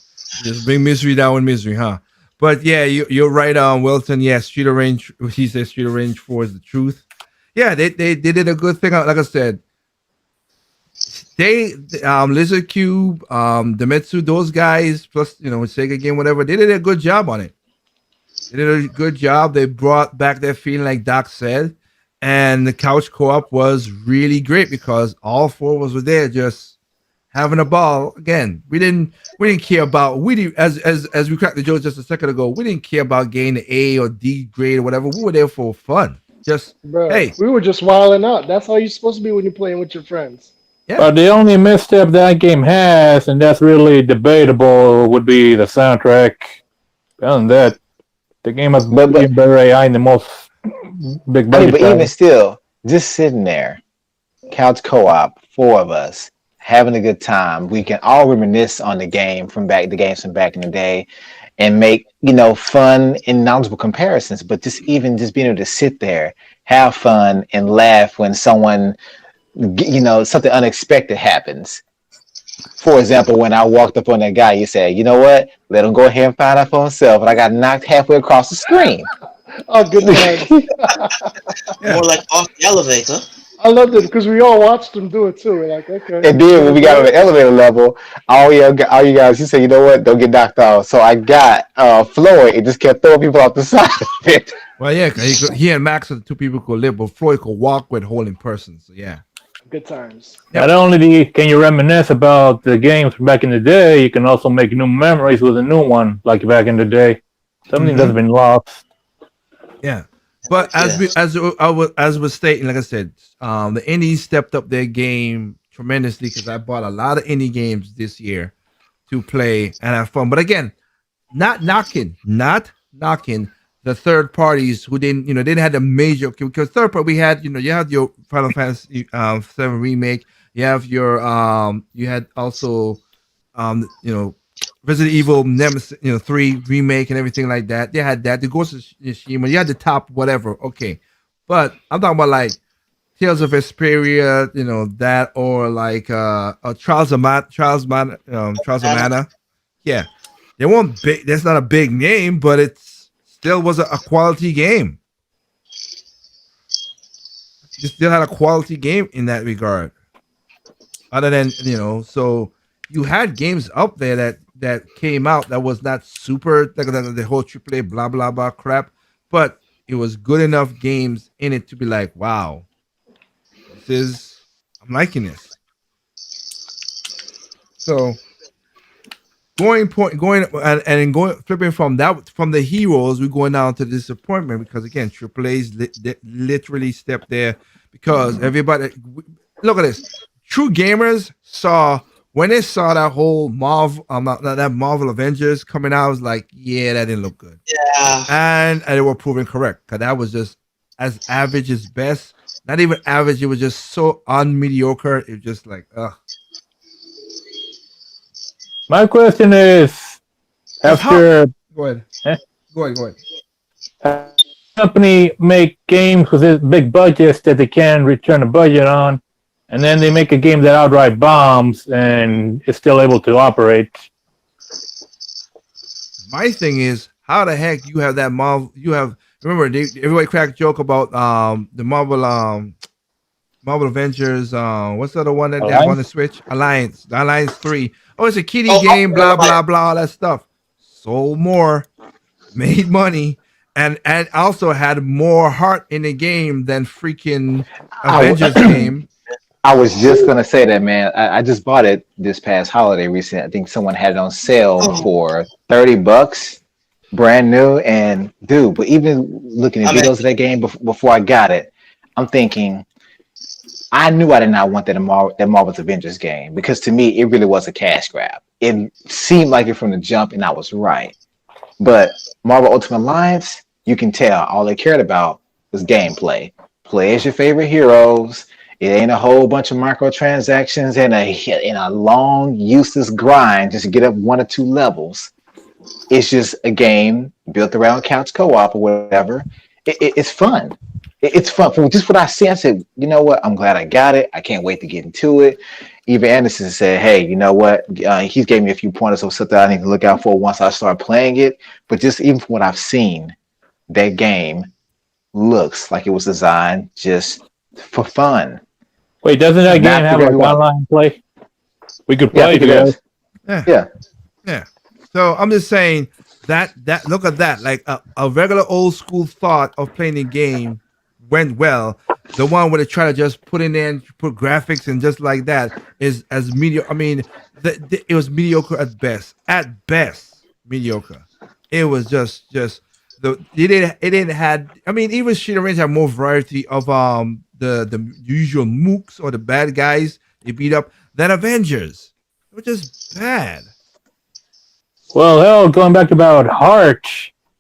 Just bring misery down with misery, huh? But yeah, you're right on Wilton. Yeah, Street of Rage. He says Street of Rage 4 is the truth. Yeah, they did a good thing. Like I said, they Lizard Cube, Demetsu, those guys, plus Sega game, whatever, they did a good job on it. They did a good job. They brought back that feeling, like Doc said, and the couch co-op was really great because all four of us were there, just having a ball. Again, we didn't care about as we cracked the joke just a second ago. We didn't care about getting the A or D grade or whatever. We were there for fun. Just Bro, hey, we were just wilding out. That's how you're supposed to be when you're playing with your friends. yeah. But the only misstep that game has, and that's really debatable, would be the soundtrack. Other than that, the game has But better AI in the most big I mean, budget but even titles. still, just sitting there, couch co-op, four of us having a good time. We can all reminisce on the games from back in the day, and make fun and knowledgeable comparisons. But just being able to sit there, have fun, and laugh when someone something unexpected happens. For example, when I walked up on that guy, you said, "You know what? Let him go ahead and find out for himself." And I got knocked halfway across the screen. Oh, good times. Yeah. More like off the elevator. I loved it because we all watched him do it too. We're like, okay. And then when we got on the elevator level, all you guys, you said, "You know what? Don't get knocked off." So I got Floyd and just kept throwing people off the side of it. Well, yeah, 'cause he and Max are the two people who could live, but Floyd could walk with holding person. So yeah. Good times. Not only can you reminisce about the games from back in the day, you can also make new memories with a new one, like back in the day. Something that's been lost. Yeah, but as was stating, like I said, the indies stepped up their game tremendously because I bought a lot of indie games this year to play and have fun. But again, not knocking the third parties who didn't have the major, because third part we had you have your Final Fantasy 7 remake, you have your you had also Resident Evil Nemesis 3 remake and everything like that. They had that. The Ghost of Tsushima, you had the top whatever. Okay, but I'm talking about like Tales of Vesperia, that, or like Trials of Mana. Yeah, they weren't big. That's not a big name, but it's still was a quality game. You still had a quality game in that regard. Other than so you had games up there that came out that was not super like the whole AAA blah blah blah crap, but it was good enough games in it to be like, wow, I'm liking this. So going flipping from the heroes, we're going down to disappointment because again, AAA's literally stepped there because everybody look at this. True gamers saw when they saw that whole that Marvel Avengers coming out, I was like, yeah, that didn't look good. Yeah. And they were proven correct because that was just as average as best. Not even average. It was just so unmediocre. It was just like, ugh. My question is, after Go ahead. Eh? Go ahead. company make games with this big budgets that they can return a budget on, and then they make a game that outright bombs and is still able to operate. My thing is, how the heck you have that Marvel? You have remember everybody cracked joke about the Marvel Avengers. What's the other one that they have on the Switch? Alliance 3. Oh, it's a kiddie game. Blah blah blah. All that stuff. Sold more, made money, and also had more heart in the game than freaking Avengers game. I was just gonna say that, man. I just bought it this past holiday recently. I think someone had it on sale for $30, brand new. And dude, but even looking at videos of that game before I got it, I'm thinking, I knew I did not want that Marvel's Avengers game because to me it really was a cash grab. It seemed like it from the jump, and I was right. But Marvel Ultimate Alliance, you can tell all they cared about was gameplay. Play as your favorite heroes It ain't a whole bunch of microtransactions and a long useless grind just to get up 1 or 2 levels. It's just a game built around couch co-op or whatever. It's fun. It's fun. From just what I see, I said, you know what? I'm glad I got it. I can't wait to get into it. Eva Anderson said, hey, you know what? He's gave me a few pointers of something I need to look out for once I start playing it. But just even from what I've seen, that game looks like it was designed just for fun. Wait, doesn't that Not game have for like everyone. online play? We could Yeah, I play think it together. is. Yeah. Yeah. Yeah. So I'm just saying that look at that. Like a regular old school thought of playing the game went well. The one where they try to just put in there and put graphics and just like that is as mediocre. I mean, it was mediocre at best. At best, mediocre. It was just it didn't had. I mean, even Street Range had more variety of the usual mooks or the bad guys they beat up than Avengers. It was just bad. Well, hell, going back about heart,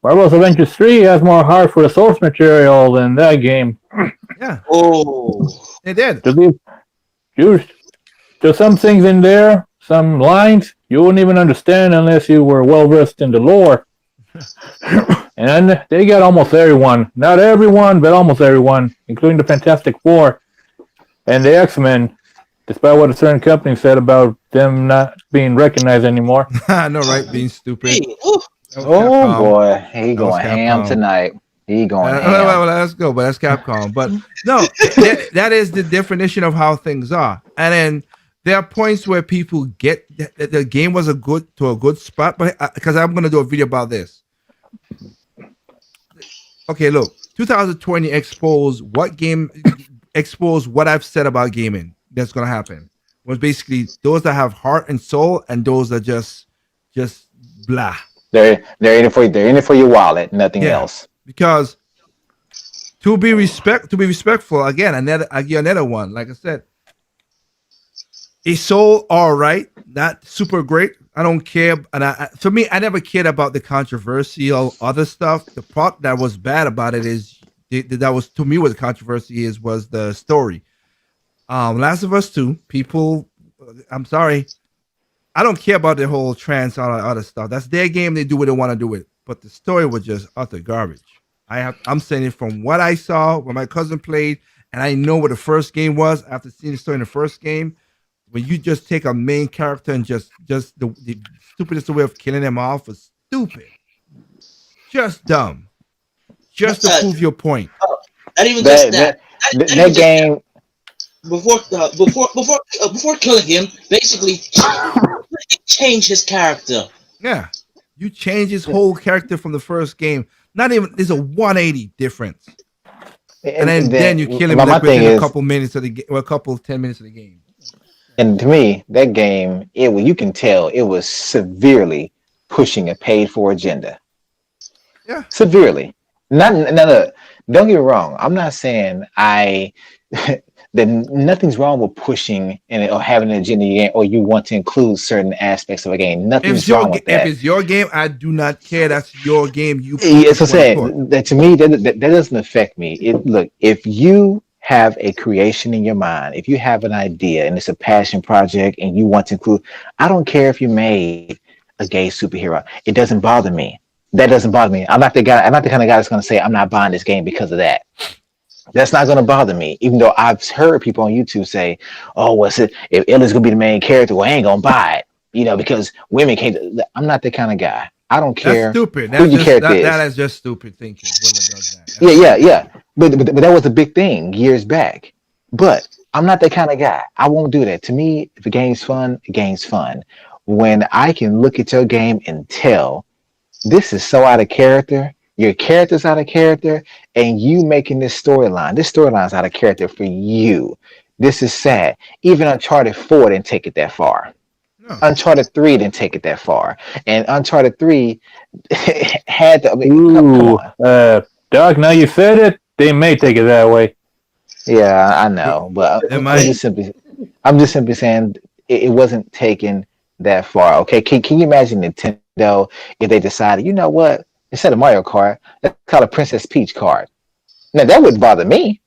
Marvel's Avengers 3 has more heart for the source material than that game. Yeah, Oh, it did. There's some things in there, some lines you wouldn't even understand unless you were well versed in the lore. And they got almost everyone. Not everyone, but almost everyone, including the Fantastic Four and the X-Men, despite what a certain company said about them not being recognized anymore. I know, right? Being stupid. hey, ooh. That was Oh Capcom. boy, he That was going ham Capcom. tonight. He going Well, ham. let's go, but that's Capcom. But no, that is the definition of how things are. And then there are points where people get the game was a good spot, but because I'm gonna do a video about this. Okay, look, 2020 exposed what I've said about gaming. That's gonna happen. Was basically those that have heart and soul, and those that just blah. They're in it for your wallet, nothing Yeah. else. Because to be respectful, again, another one. Like I said, a soul all right, not super great. I don't care, and for me, I never cared about the controversial other stuff. The part that was bad about it is that was to me what the controversy was the story. Last of Us 2, people, I'm sorry, I don't care about the whole trans all that other stuff. That's their game. They do what they want to do with. But the story was just utter garbage. I'm saying it from what I saw when my cousin played, and I know what the first game was after seeing the story in the first game. When you just take a main character and just the stupidest way of killing them off was stupid, just dumb, just to prove your point. Not even just That that. that, that game. Before killing him, basically change his character. Yeah, you change his whole character from the first game. Not even there's a 180 difference, and then you kill him my like thing within a is, couple minutes of the game, or a couple 10 minutes of the game. and to me, that game, you can tell it was severely pushing a paid for agenda. Yeah. Severely. Not no, don't get me wrong. I'm not saying that nothing's wrong with pushing or having an agenda in your game, or you want to include certain aspects of a game. Nothing's wrong with that. If it's your game, I do not care. That's your game. You. Yes, I said that to me that doesn't affect me. Look, if you have a creation in your mind, if you have an idea and it's a passion project and you want to include, I don't care if you made a gay superhero. It doesn't bother me. That doesn't bother me. I'm not the guy. I'm not the kind of guy that's going to say I'm not buying this game because of that. That's not going to bother me. Even though I've heard people on YouTube say, "Oh, what's it? If Illa's going to be the main character, well, I ain't going to buy it." Because women can't. I'm not that kind of guy. I don't care. That's stupid. Who your character is. That is just stupid thinking. Whoever does that. Yeah. But that was a big thing years back. But I'm not that kind of guy. I won't do that. To me, if a game's fun, the game's fun. When I can look at your game and tell this is so out of character, your character's out of character, and you making this storyline's out of character for you. This is sad. Even Uncharted 4 didn't take it that far. No. Uncharted 3 didn't take it that far. And Uncharted 3 had to, come on. Doc, now you said it, they may take it that way. Yeah, I know, but I'm just simply saying it wasn't taken that far. Okay, can you imagine Nintendo if they decided, you know what, instead of Mario Kart, let's call it Princess Peach card? Now that wouldn't bother me.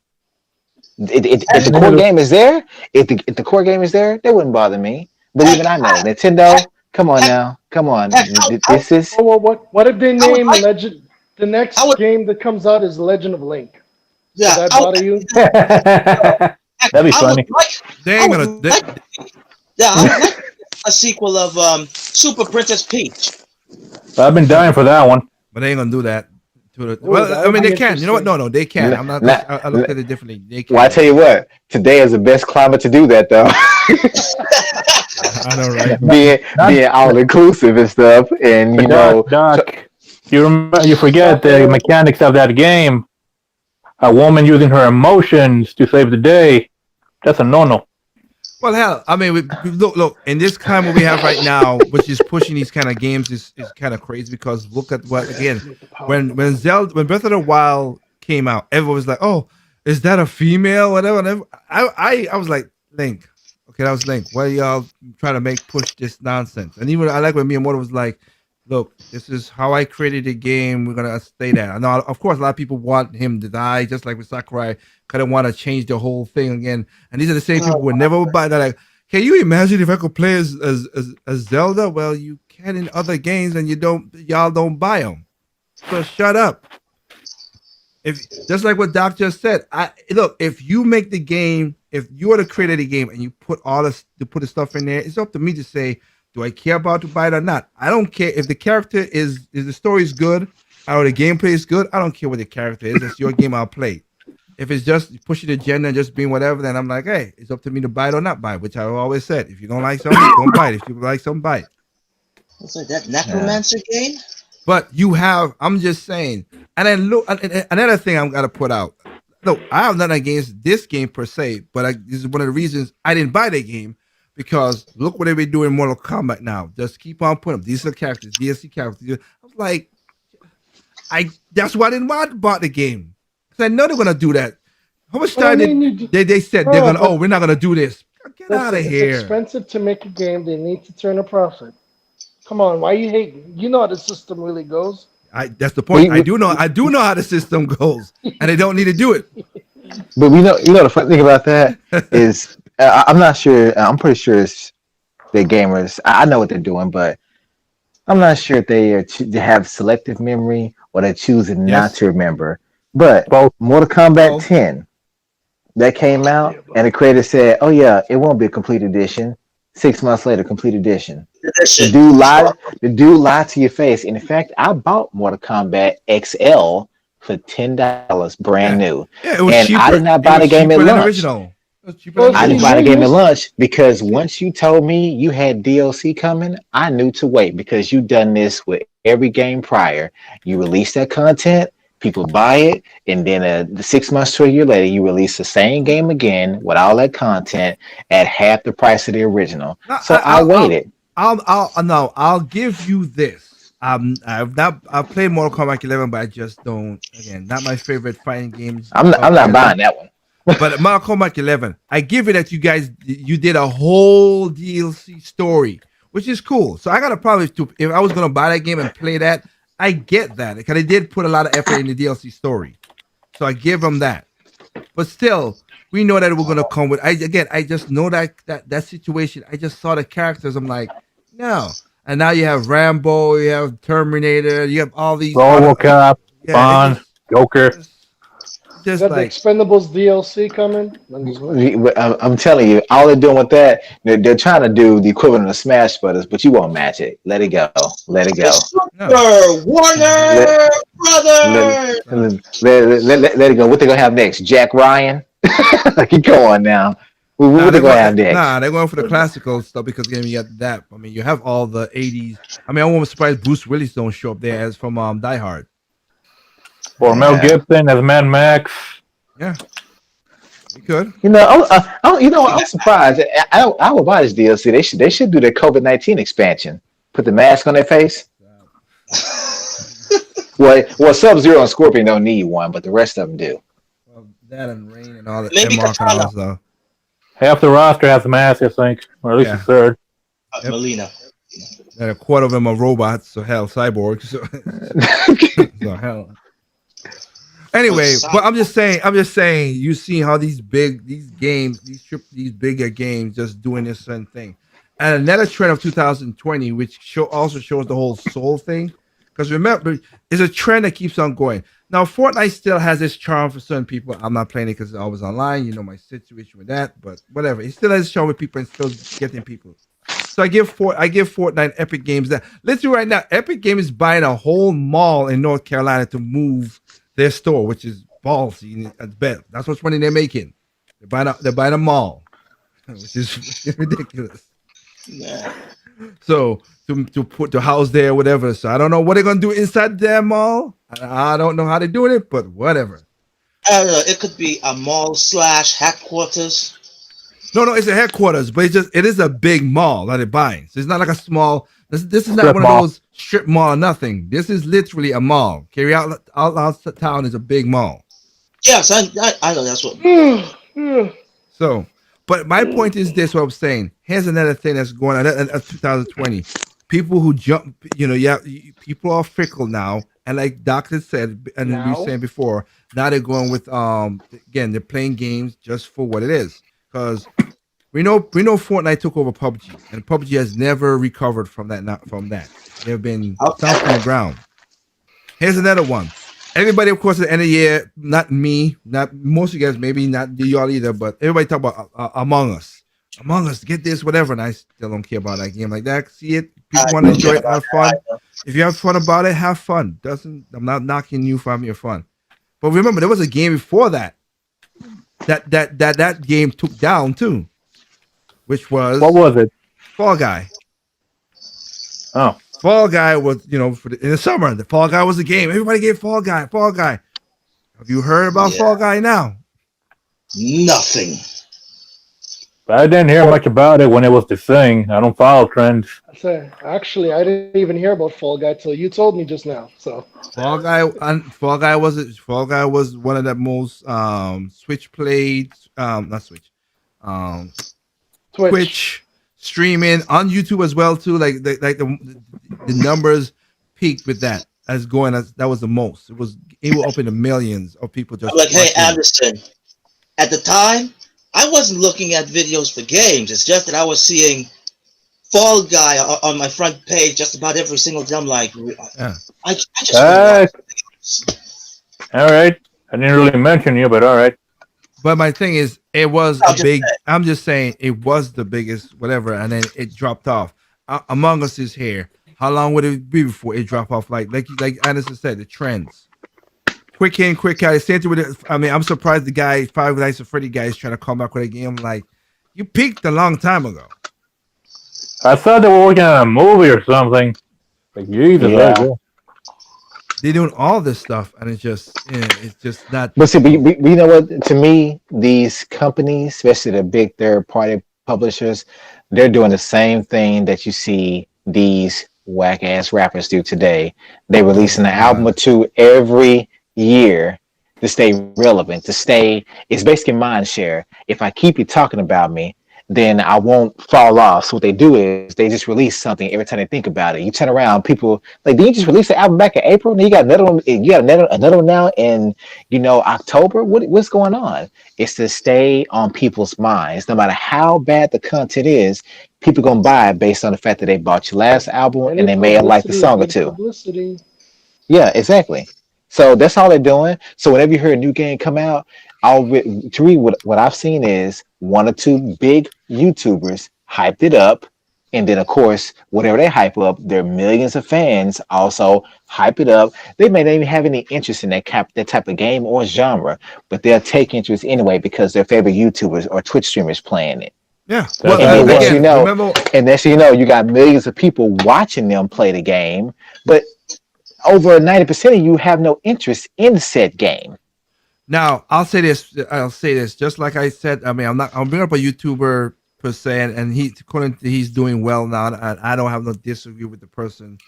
If the core game is there, if the core game is there, that wouldn't bother me. But Heck, even I know heck, Nintendo. Come on heck, now, come on. heck, This is Oh, well, what if they I would name like, Legend? The I next would, game that comes out is Legend of Link. Would yeah, that I would, bother you? heck, That'd be funny. They I ain't would gonna. like, yeah, I would like a sequel of Super Princess Peach. I've been dying for that one. But they ain't gonna do that. Oh, Well, that I would mean, be they can. You know what? interesting. No, they can. I'm not. not. I looked at it differently. They Well, I tell can. you what, today is the best climate to do that though. I know, right? Being all inclusive and stuff, and But Doc, you forget the mechanics of that game. A woman using her emotions to save the day. That's a no-no. Well, hell, I mean, look. In this climate we have right now, which is pushing these kind of games, is kind of crazy because look at what again when Breath of the Wild came out, everyone was like, "Oh, is that a female?" Whatever. I was like, Link. Okay, that was Link. Why are y'all trying to push this nonsense? And even I like when Miyamoto was like, "Look, this is how I created the game. We're gonna stay there." I know, of course, a lot of people want him to die, just like with Sakurai. Kind of want to change the whole thing again. And these are the same people who never would buy. They're like, "Can you imagine if I could play as Zelda?" Well, you can in other games, and y'all don't buy them. So shut up. If just like what Doc just said, look, if you make the game, if you are the creator of the game and you put the stuff in there, it's up to me to say, do I care about to buy it or not? I don't care if the character is the story is good or the gameplay is good. I don't care what the character is. It's your game. I'll play. If it's just pushing the agenda and just being whatever, then I'm like, hey, it's up to me to buy it or not buy it, which I've always said. If you don't like something, don't buy it. If you like something, buy it. What's that Necromancer game? But I'm just saying. And then look, another thing I'm gonna put out. Look, I have nothing against this game per se, but this is one of the reasons I didn't buy the game because look what they've been doing in Mortal Kombat now. Just keep on putting them. These are characters, DLC characters. I was like, that's why I didn't want to buy the game. Because I know they're gonna do that. How much time they said they're gonna, we're not gonna do this. Get out of here. It's expensive to make a game. They need to turn a profit. Come on, why you hating? You know how the system really goes. That's the point. I do know how the system goes, and they don't need to do it. But the funny thing about that is, I'm not sure. I'm pretty sure it's the gamers. I know what they're doing, but I'm not sure if they have selective memory or they're choosing not to remember. But Mortal Kombat 10 that came out, and the creator said, "Oh yeah, it won't be a complete edition." 6 months later, complete edition. The dude lied to your face. And in fact, I bought Mortal Kombat XL for $10 brand new. Yeah, it was and cheaper. I did not buy the game at launch. Original. I didn't buy the game at launch because once you told me you had DLC coming, I knew to wait because you done this with every game prior. You release that content, people buy it, and then 6 months to a year later, you release the same game again with all that content at half the price of the original. So I waited. I'll give you this. I've played Mortal Kombat 11, but I just don't. Again, not my favorite fighting games. I'm not buying that one. But Mortal Kombat 11, I give it that you did a whole DLC story, which is cool. So I got a problem if I was gonna buy that game and play that. I get that because they did put a lot of effort in the DLC story, so I give them that. But still, we know that we're gonna come with. I just know that situation. I just saw the characters. I'm like, no. And now you have Rambo, you have Terminator, you have all these. RoboCop, Bond, Joker. Is that like, the Expendables DLC coming? I'm telling you, all they're doing with that, they're trying to do the equivalent of Smash Brothers, but you won't match it. Let it go. Let it go. Warner Brothers. Let it go. What they gonna have next? Jack Ryan? Keep going now. What they gonna have next? Nah, they're going for the classical stuff because again, you got that. I mean, you have all the '80s. I mean, I won't be surprised Bruce Willis don't show up there as from Die Hard. Or Mel Gibson as Mad Max. Yeah, you could. I'm surprised. I would buy this DLC. They should do their COVID-19 expansion. Put the mask on their face. well, Sub-Zero and Scorpion don't need one, but the rest of them do. Well, that and Rain and all that. Maybe Katana. Stuff. Half the roster has a mask, I think, or at least a third. Melina. And a quarter of them are robots, so hell, cyborgs. So hell. Anyway, but I'm just saying, you see how these games, these bigger games, just doing this certain thing, and another trend of 2020, which also shows the whole soul thing. Because remember, it's a trend that keeps on going. Now, Fortnite still has its charm for certain people. I'm not playing it because it's always online. You know my situation with that, but whatever. It still has its charm with people and still getting people. So I give Fortnite Epic Games that. Literally right now, Epic Games is buying a whole mall in North Carolina to move their store, which is ballsy. That's what's money they're making. They're buying a mall, which is ridiculous. Yeah. So to house there, whatever. So I don't know what they're gonna do inside their mall. I don't know how they're doing it, but whatever. I don't know. It could be a mall slash headquarters. No, it's a headquarters, but it is a big mall that they're buying. So it's not like a small. This is not Strip one mall. of those strip mall or nothing. This is literally a mall. Carry out town is a big mall. Yes, I know that's what. So, but my point is this: what I'm saying. Here's another thing that's going on. 2020. People who jump, people are fickle now, and like Doctor said, and we were Now? saying before, now they're going with again, they're playing games just for what it is, because we know Fortnite took over PUBG, and PUBG has never recovered from that. Not from that, they've been stomped on the ground. Here's another one. Everybody, of course, at the end of the year, not me, not most of you guys, maybe not y'all either, but everybody talk about Among Us. Among Us, get this, whatever, and I still don't care about that game like that. See it, people want to enjoy it, have fun. If you have fun about it, have fun. I'm not knocking you for having your fun, but remember, there was a game before that game took down too, which was What was it? Fall Guy. Oh, Fall Guy was, in the summer, the Fall Guy was the game. Everybody gave Fall Guy. Fall Guy. Have you heard about Fall Guy now? Nothing. but I didn't hear much about it when it was the thing. I don't follow trends. I say, actually, I didn't even hear about Fall Guy till you told me just now. So Fall Guy was one of the most Switch played, not Switch, Twitch streaming on YouTube as well too. Like the numbers peaked with that that was the most. It will open to millions of people just Like, hey, watching it. Anderson. At the time, I wasn't looking at videos for games. It's just that I was seeing Fall Guy on my front page just about every single day. I'm like, Yeah. I just want to watch. All right. I didn't really mention you, but all right. But my thing is, it was I'm a just big. saying. I'm just saying it was the biggest, whatever, and then it dropped off. Among Us is here. How long would it be before it drop off? Like Anderson said, the trends. Quick in, quick out. Same thing with it. I mean, I'm surprised the guy, Five Nights at Freddy guy, is trying to come back with a game. Like, you peaked a long time ago. I thought they were working on a movie or something. Like, Jesus. Yeah. They're doing all this stuff, and it's just not. But see, but you know what? To me, these companies, especially the big third-party publishers, they're doing the same thing that you see these whack-ass rappers do today. They releasing an album or two every year to stay relevant, to stay. It's basically mind share. If I keep you talking about me, then I won't fall off. So what they do is they just release something every time they think about it. You turn around, people like, did you just release the album back in April? And you got another one. You got another one now in October. What's going on? It's to stay on people's minds. No matter how bad the content is, people gonna buy it based on the fact that they bought your last album and they may have liked the song or two. Publicity. Yeah, exactly. So that's all they're doing. So whenever you hear a new game come out, what I've seen is one or two big YouTubers hyped it up, and then of course whatever they hype up, their millions of fans also hype it up. They may not even have any interest in that type of game or genre, but they'll take interest anyway because their favorite YouTubers or Twitch streamers playing it. Yeah. And then next Again, you know, remember, you got millions of people watching them play the game, but over 90% of you have no interest in said game. now I'll say this. Just like I said. I mean, I'm bringing up a YouTuber per se, and he's doing well now. And I don't have no disagree with the person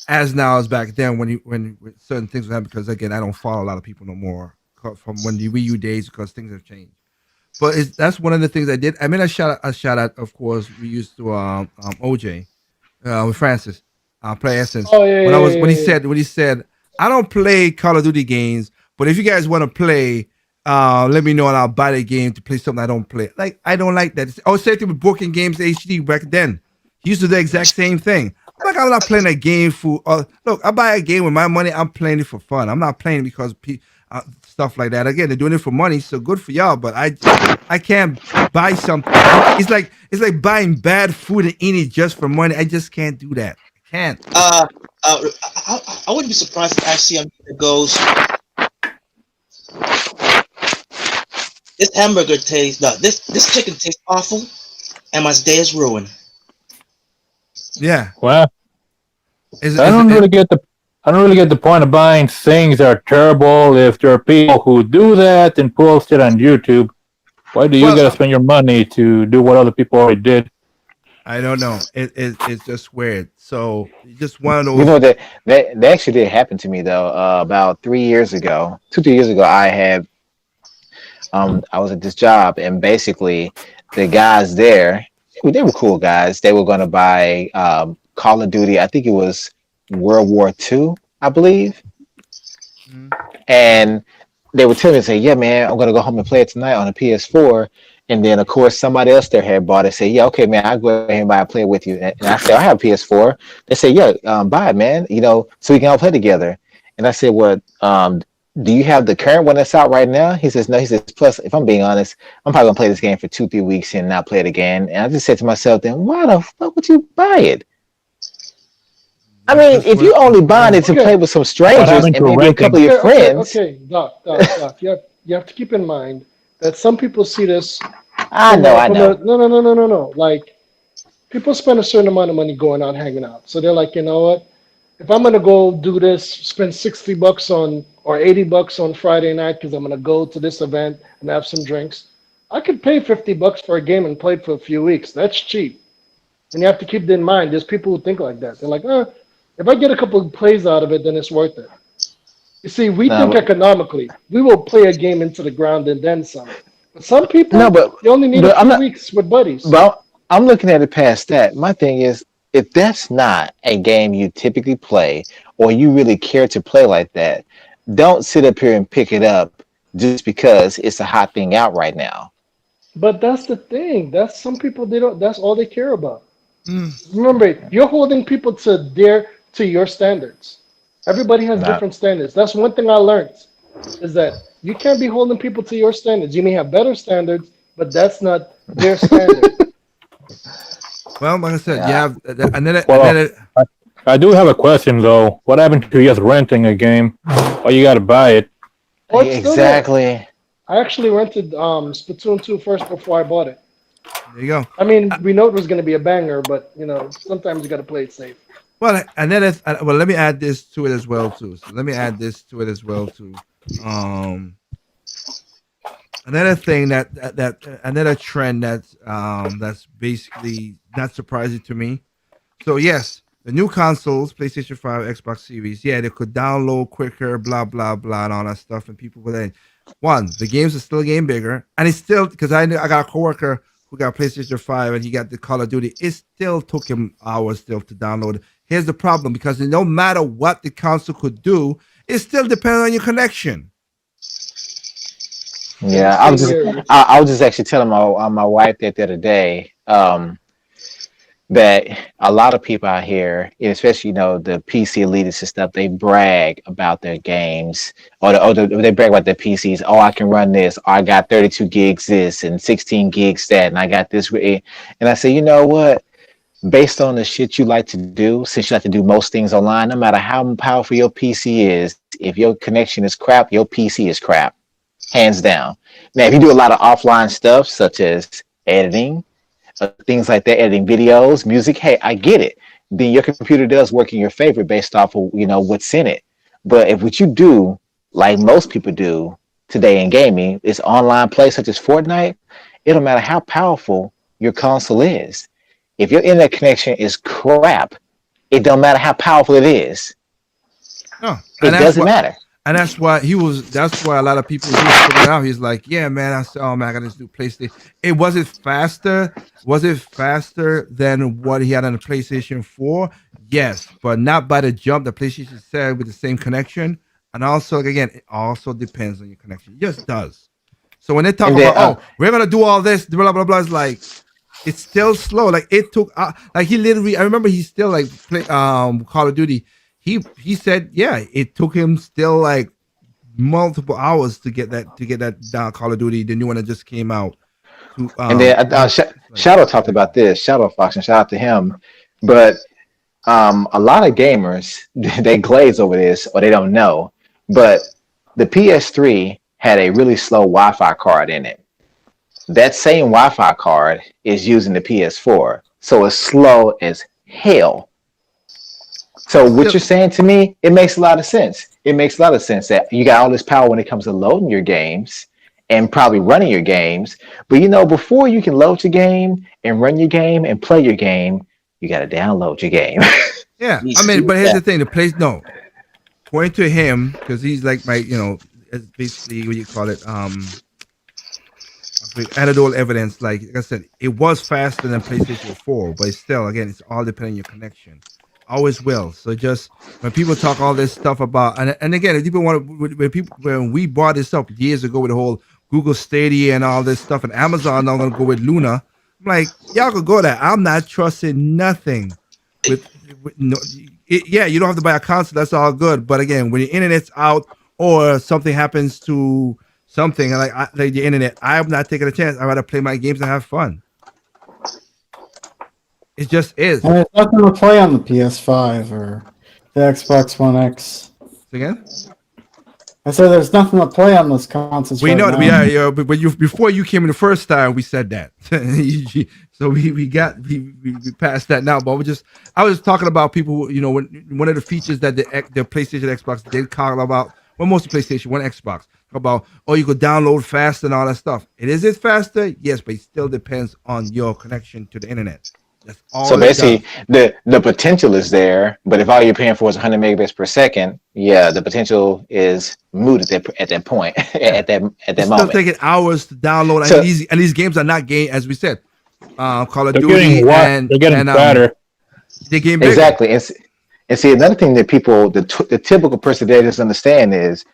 as now as back then when certain things would happen. Because again, I don't follow a lot of people no more from when the Wii U days because things have changed. But that's one of the things I did. I mean, a shout out. Of course, we used to OJ with Francis play Essence. Oh yeah. When he said I don't play Call of Duty games, But if you guys want to play, let me know and I'll buy the game to play something I don't play. Like I don't like that. I was saying with Broken Games HD back then. He used to do the exact same thing. I'm not playing a game for. Look, I buy a game with my money. I'm playing it for fun. I'm not playing it because stuff like that. Again, they're doing it for money, so good for y'all. But I can't buy something. It's like buying bad food and eating it just for money. I just can't do that. I can't. I wouldn't be surprised if ICM goes. This hamburger tastes no. This chicken tastes awful, and my day is ruined. Yeah. Well, I don't really get the point of buying things that are terrible if there are people who do that and post it on YouTube. Why do you gotta spend your money to do what other people already did? I don't know. It's just weird. So just one of those. You know that actually did happen to me though. About 3 years ago, 2 3 years ago, I was at this job, and basically the guys there, they were cool guys. They were going to buy Call of Duty. I think it was World War II, I believe. Mm-hmm. And they would tell me, say, "Yeah, man, I'm going to go home and play it tonight on a PS4." And then, of course, somebody else there had bought it. Say, "Yeah, okay, man, I'll go ahead and buy and play it with you." And I said, "I have a PS4." They say, "Yeah, buy it, man. So we can all play together." And I said, "What? Do you have the current one that's out right now?" He says, "No." He says, "Plus, if I'm being honest, I'm probably gonna play this game for 2 3 weeks and not play it again." And I just said to myself, "Then why the fuck would you buy it?" I mean, if you only buying it to play with some strangers and maybe a couple of your friends. Okay, Doc. You have to keep in mind that some people see this. I know. No. Like, people spend a certain amount of money going out hanging out, so they're like, you know what? If I'm gonna go do this, spend $60 on or $80 on Friday night because I'm gonna go to this event and have some drinks, I could pay $50 for a game and play it for a few weeks. That's cheap. And you have to keep that in mind. There's people who think like that. They're like, if I get a couple of plays out of it, then it's worth it. You see, we think economically. We will play a game into the ground and then some. But some people, you only need a few weeks with buddies. Well, I'm looking at it past that. My thing is, if that's not a game you typically play or you really care to play like that, don't sit up here and pick it up just because it's a hot thing out right now. But that's the thing. That's some people that's all they care about. Mm. Remember, you're holding people to your standards. Everybody has different standards. That's one thing I learned is that you can't be holding people to your standards. You may have better standards, but that's not their standard. Well, like I said, I do have a question though. What happened to just renting a game? Or you got to buy it? Exactly. I actually rented Splatoon 2 first before I bought it. There you go. I mean, we know it was going to be a banger, but sometimes you got to play it safe. Well, and then let me add this to it as well too. Another thing another trend that's basically not surprising to me. So yes, the new consoles, PlayStation 5, Xbox Series, they could download quicker, blah blah blah, and all that stuff, and people would then the games are still getting bigger, and it's still because I got a coworker who got PlayStation 5 and he got the Call of Duty. It still took him hours still to download. Here's the problem, because no matter what the console could do, it still depends on your connection. Yeah, I was just actually telling my wife that the other day that a lot of people out here, especially the PC elitists and stuff, they brag about their games or they brag about their PCs. Oh, I can run this. Or I got 32 gigs this and 16 gigs that, and I got this. And I say, you know what? Based on the shit you like to do, since you like to do most things online, no matter how powerful your PC is, if your connection is crap, your PC is crap. Hands down. Now, if you do a lot of offline stuff, such as editing, things like that, editing videos, music, hey, I get it. Then your computer does work in your favor based off of what's in it. But if what you do, like most people do today in gaming, is online play such as Fortnite, it don't matter how powerful your console is. If your internet connection is crap, it don't matter how powerful it is. No, it doesn't matter. And that's why a lot of people just put it out. He's like, yeah, man, I said, oh man, I got this new PlayStation. It wasn't faster. Was it faster than what he had on the PlayStation 4? Yes, but not by the jump the PlayStation said with the same connection. And also, again, it also depends on your connection. It just does. So when they talk And then about, oh, we're gonna do all this, blah blah blah, it's like it's still slow. Like it took, like he literally. I remember he still like play Call of Duty. He said, yeah, it took him still like multiple hours to get that down. Call of Duty, the new one that just came out. To and then like, Shadow talked about this. Shadow Fox, and shout out to him. But a lot of gamers they glaze over this or they don't know. But the PS3 had a really slow Wi-Fi card in it. That same Wi-Fi card is using the PS4, so it's slow as hell. So what still, you're saying to me, it makes a lot of sense. It makes a lot of sense that you got all this power when it comes to loading your games and probably running your games. But before you can load your game and run your game and play your game, you got to download your game. yeah. I mean, but here's Yeah. the thing: the place, no, according to him, because he's like my, it's basically what you call it, anecdotal evidence. Like I said, it was faster than PlayStation 4, but it's still, again, it's all depending on your connection. Always will. So just when people talk all this stuff about, and again, if people want to, when we brought this up years ago with the whole Google Stadia and all this stuff, and Amazon now gonna go with Luna, I'm like, y'all could go there. I'm not trusting nothing with no. Yeah, you don't have to buy a console. That's all good. But again, when your internet's out or something happens to something like the internet, I'm not taking a chance. I'd rather play my games and have fun. It just is. And there's nothing to play on the PS5 or the Xbox One X. Again, I said there's nothing to play on those consoles. we right know. now. Yeah, but you before you came in the first time, we said that. So we passed that now. But I was talking about people. When one of the features that the PlayStation Xbox did call about, well, mostly PlayStation, one Xbox, about, oh, you could download fast and all that stuff. Is it faster? Yes, but it still depends on your connection to the internet. That's all. So basically, the potential is there, but if all you're paying for is 100 megabits per second, yeah, the potential is moot at that point, at that it's moment. still taking hours to download, So- and these games are not game, as we said. Call of They're Duty getting what? and They're getting and, fatter. they're getting bigger. Exactly, and see another thing that people, the typical person today doesn't understand is,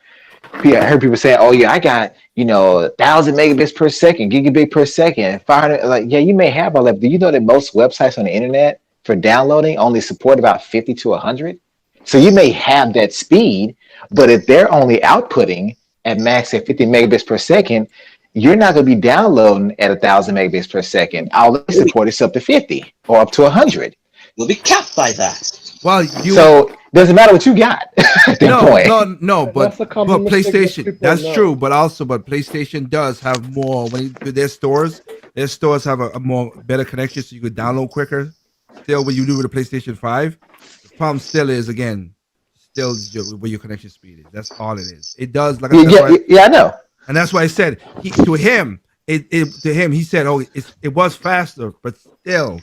I heard people say, "Oh yeah, I got 1,000 megabits per second, gigabit per second, 500." Like, yeah, you may have all that. But do you know that most websites on the internet for downloading only support about 50 to 100? So you may have that speed, but if they're only outputting at max at 50 megabits per second, you're not going to be downloading at 1,000 megabits per second. All they support is up to 50 or up to 100. We'll be capped by that. Well, So doesn't matter what you got at that point. no, That's the but common mistake that PlayStation, people that's know. true. But PlayStation does have more when you do their stores. Their stores have a more better connection, so you could download quicker. Still, when you do with a PlayStation 5, the problem still is, again, still where your connection speed is. That's all it is. It does, like I said, Yeah, I know. and that's why I said to him, he said, oh, it was faster, but still,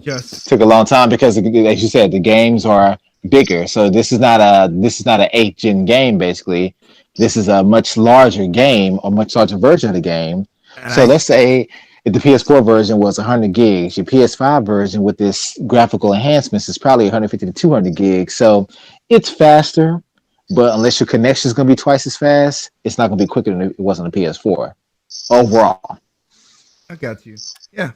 just Took a long time because, as you said, the games are bigger. So this is not an 8th gen game. Basically, this is a much larger game or much larger version of the game. So let's say if the PS4 version was 100 gigs, your PS5 version with this graphical enhancements is probably 150 to 200 gigs. So it's faster, but unless your connection is going to be twice as fast, it's not going to be quicker than it was on the PS4 overall. I got you. Yeah.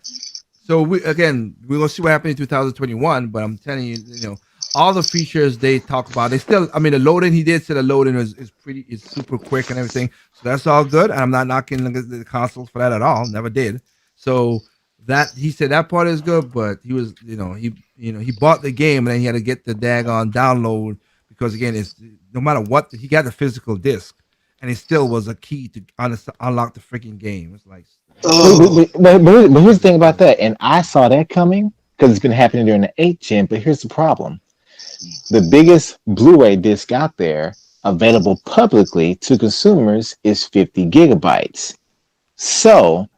So we're gonna see what happens in 2021. But I'm telling you, all the features they talk about, they still. I mean, the loading, he did say the loading is super quick and everything. So that's all good. And I'm not knocking the consoles for that at all. Never did. So that he said that part is good, but he was, he bought the game and then he had to get the daggone download because again, it's no matter what, he got the physical disc, and it still was a key to unlock the freaking game. It's like. Oh, But here's the thing about that, and I saw that coming because it's been happening during the 8th gen. But here's the problem: the biggest Blu-ray disc out there available publicly to consumers is 50 gigabytes. So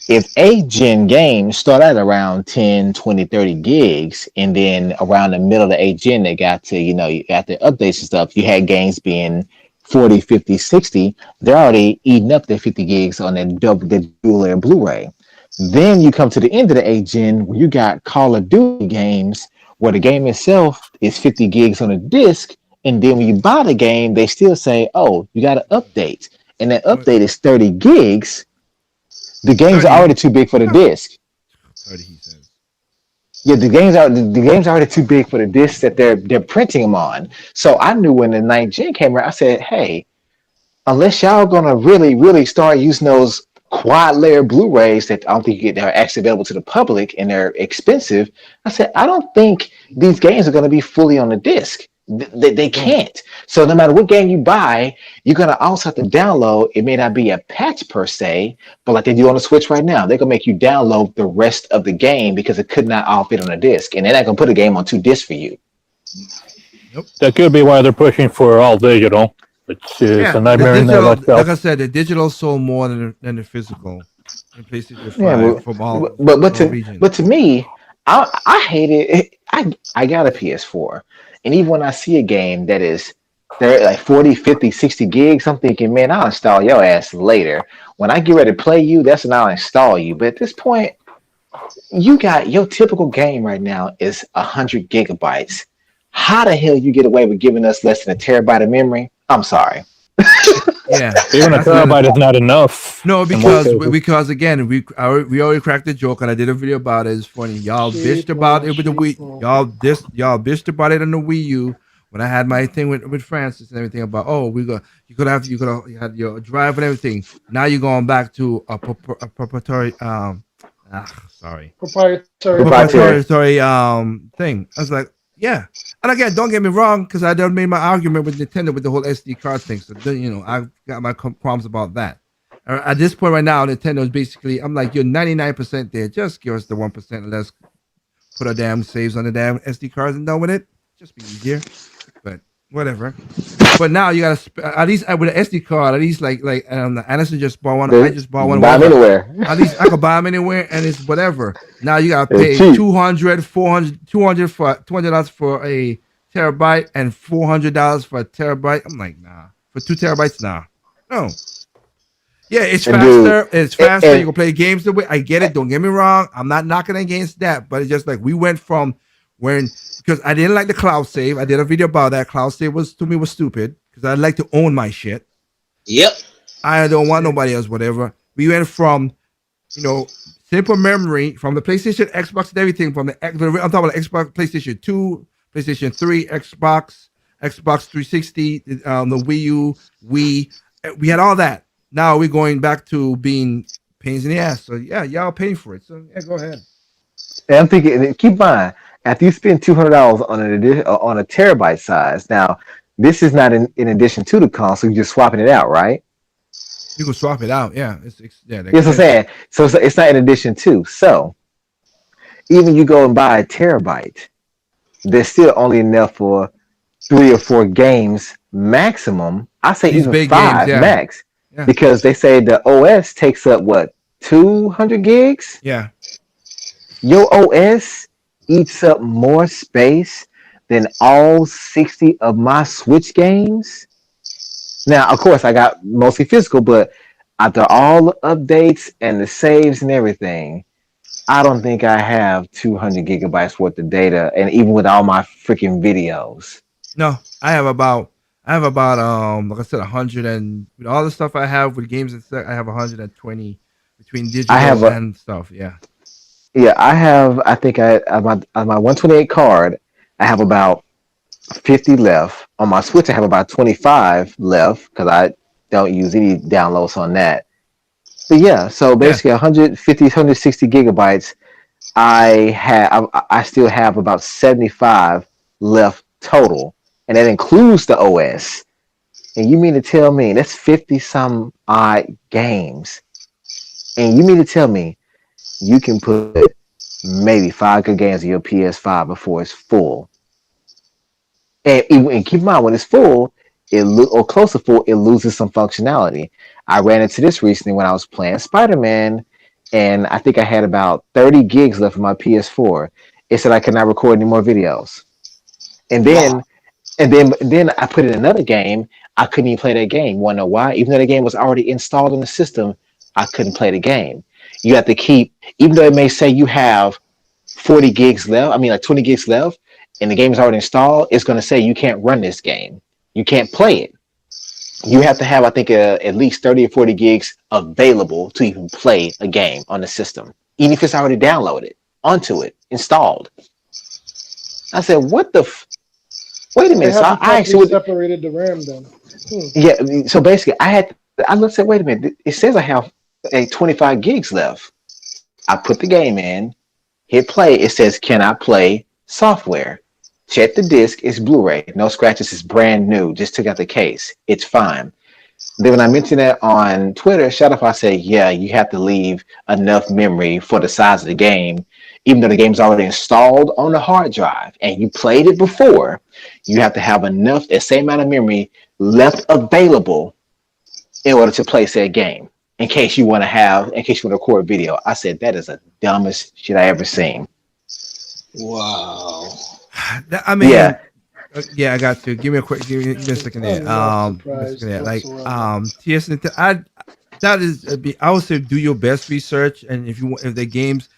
if 8th gen games start at around 10, 20, 30 gigs, and then around the middle of the 8th gen, they got to, you got the updates and stuff, you had games being 40, 50, 60, they're already eating up their 50 gigs on that dual layer Blu-ray. Then you come to the end of the 8th gen where you got Call of Duty games where the game itself is 50 gigs on a disc And then when you buy the game, they still say, "Oh, you got to update," and that What? update is 30 gigs. The games are 30. already too big for the disc. 30, he says. Yeah, the games are already too big for the discs that they're printing them on. So I knew when the 9th gen came around, I said, "Hey, unless y'all gonna really start using those quad layer Blu-rays that I don't think they're actually available to the public and they're expensive," I said, "I don't think these games are gonna be fully on the disc. They No. can't. So no matter what game you buy, you're gonna also have to download. It may not be a patch per se, but like they do on the Switch right now, they're gonna make you download the rest of the game because it could not all fit on a disc, and they're not gonna put a game on 2 discs for you." Nope. That could be why they're pushing for all digital, which is Yeah, a the nightmare in and digital, of like itself. I said, the digital sold more than the physical in PlayStation Yeah, 5 well, from all but all to regions. but to me, I hate it. I got a PS4, and even when I see a game that is they're like 40, 50, 60 gigs, I'm thinking, man, I'll install your ass later. When I get ready to play you, that's when I'll install you. But at this point, you got your typical game right now is 100 gigabytes. How the hell you get away with giving us less than a terabyte of memory? I'm sorry. Yeah, Even a that's another. terabyte is not enough No, in most because cases. again, we already cracked the joke, and I did a video about it. It's funny, y'all bitched Sheep, about man, it with the sheep, Wii. man. Y'all bitched about it on the Wii U when I had my thing with Francis and everything about. Oh, you could have you had your drive and everything. Now you're going back to a proprietary sorry, Proprietary hardware. Proprietary. proprietary thing. I was like, yeah. And again, don't get me wrong, because I done made my argument with Nintendo with the whole SD card thing. So I got my problems about that. At this point right now, Nintendo is basically, I'm like, you're 99% there. Just give us the 1% and let's put our damn saves on the damn SD cards and done with it. Just be easier. But whatever. But now you gotta at least with an SD card. At least like Anderson just bought one. I just You bought can one. buy them Whatever. anywhere. At least I could buy them anywhere, and it's whatever. Now you gotta It's pay cheap. 200, 400, 200 for $200 for a terabyte and $400 for a terabyte. I'm like, nah. For 2 terabytes, nah. No. Yeah, it's And dude, faster. It's and, faster. You and can play games the way. I get it. Don't get me wrong. I'm not knocking against that, but it's just like we went from when because I didn't like the cloud save. I did a video about that. Cloud save was to me was stupid because I like to own my shit. Yep. I don't want nobody else. Whatever. We went from simple memory from the PlayStation, Xbox, and everything. I'm talking about Xbox, PlayStation 2, PlayStation 3, Xbox 360, the Wii U, Wii. We had all that. Now we're going back to being pains in the ass. So yeah, y'all paying for it. So yeah, go ahead. I'm thinking, and keep in mind, after you spend $200 on a terabyte size, now this is not in addition to the console. You're just swapping it out, right? You can swap it out. Yeah, the Yes, I'm extension. saying. So it's not in addition to. So even you go and buy a terabyte, there's still only enough for 3 or 4 games maximum. I say These even big games. 5 Yeah, max, yeah, because they say the OS takes up what 200 gigs. yeah. Your OS eats up more space than all 60 of my Switch games. Now, of course, I got mostly physical, but after all the updates and the saves and everything, I don't think I have 200 gigabytes worth of data, and even with all my freaking videos. No, I have about like I said, 100 and with all the stuff I have with games and stuff, I have 120 between I digital have a and stuff. Yeah. Yeah, I have. I think on my 128 card, I have about 50 left. On my Switch, I have about 25 left because I don't use any downloads on that. But yeah, so Yeah. basically 150, 160 gigabytes. I still have about 75 left total, and that includes the OS. And you mean to tell me that's 50 some odd games? And you mean to tell me you can put maybe 5 good games on your PS5 before it's full? And keep in mind, when it's full, or close to full, it loses some functionality. I ran into this recently when I was playing Spider-Man, and I think I had about 30 gigs left on my PS4. It said I could not record any more videos. And Wow. then I put in another game. I couldn't even play that game. Want to know why? Even though the game was already installed in the system, I couldn't play the game. You have to keep, even though it may say you have 40 gigs left, I mean like 20 gigs left, and the game is already installed, it's going to say you can't run this game. You can't play it. You have to have, I think, at least 30 or 40 gigs available to even play a game on the system, even if it's already downloaded onto it, installed. I said, what the? Wait a They minute. So haven't I properly actually, separated the RAM then. yeah. So basically, I looked at, wait a minute. It says I have a 25 gigs left. I put the game in, hit play. It says, can I play software? Check the disc. It's Blu-ray. No scratches. It's brand new. Just took out the case. It's fine. Then when I mentioned that on Twitter, shut up, I say, yeah, you have to leave enough memory for the size of the game. Even though the game's already installed on the hard drive and you played it before, you have to have enough, the same amount of memory left available in order to play said game. In case you want to record video. I said, that is the dumbest shit I ever seen. Wow. I mean, Yeah. yeah, I got to give me a second there. I'm not Give me a surprised second there. Like, whatsoever. TS, that is, I would say, do your best research, and if the games,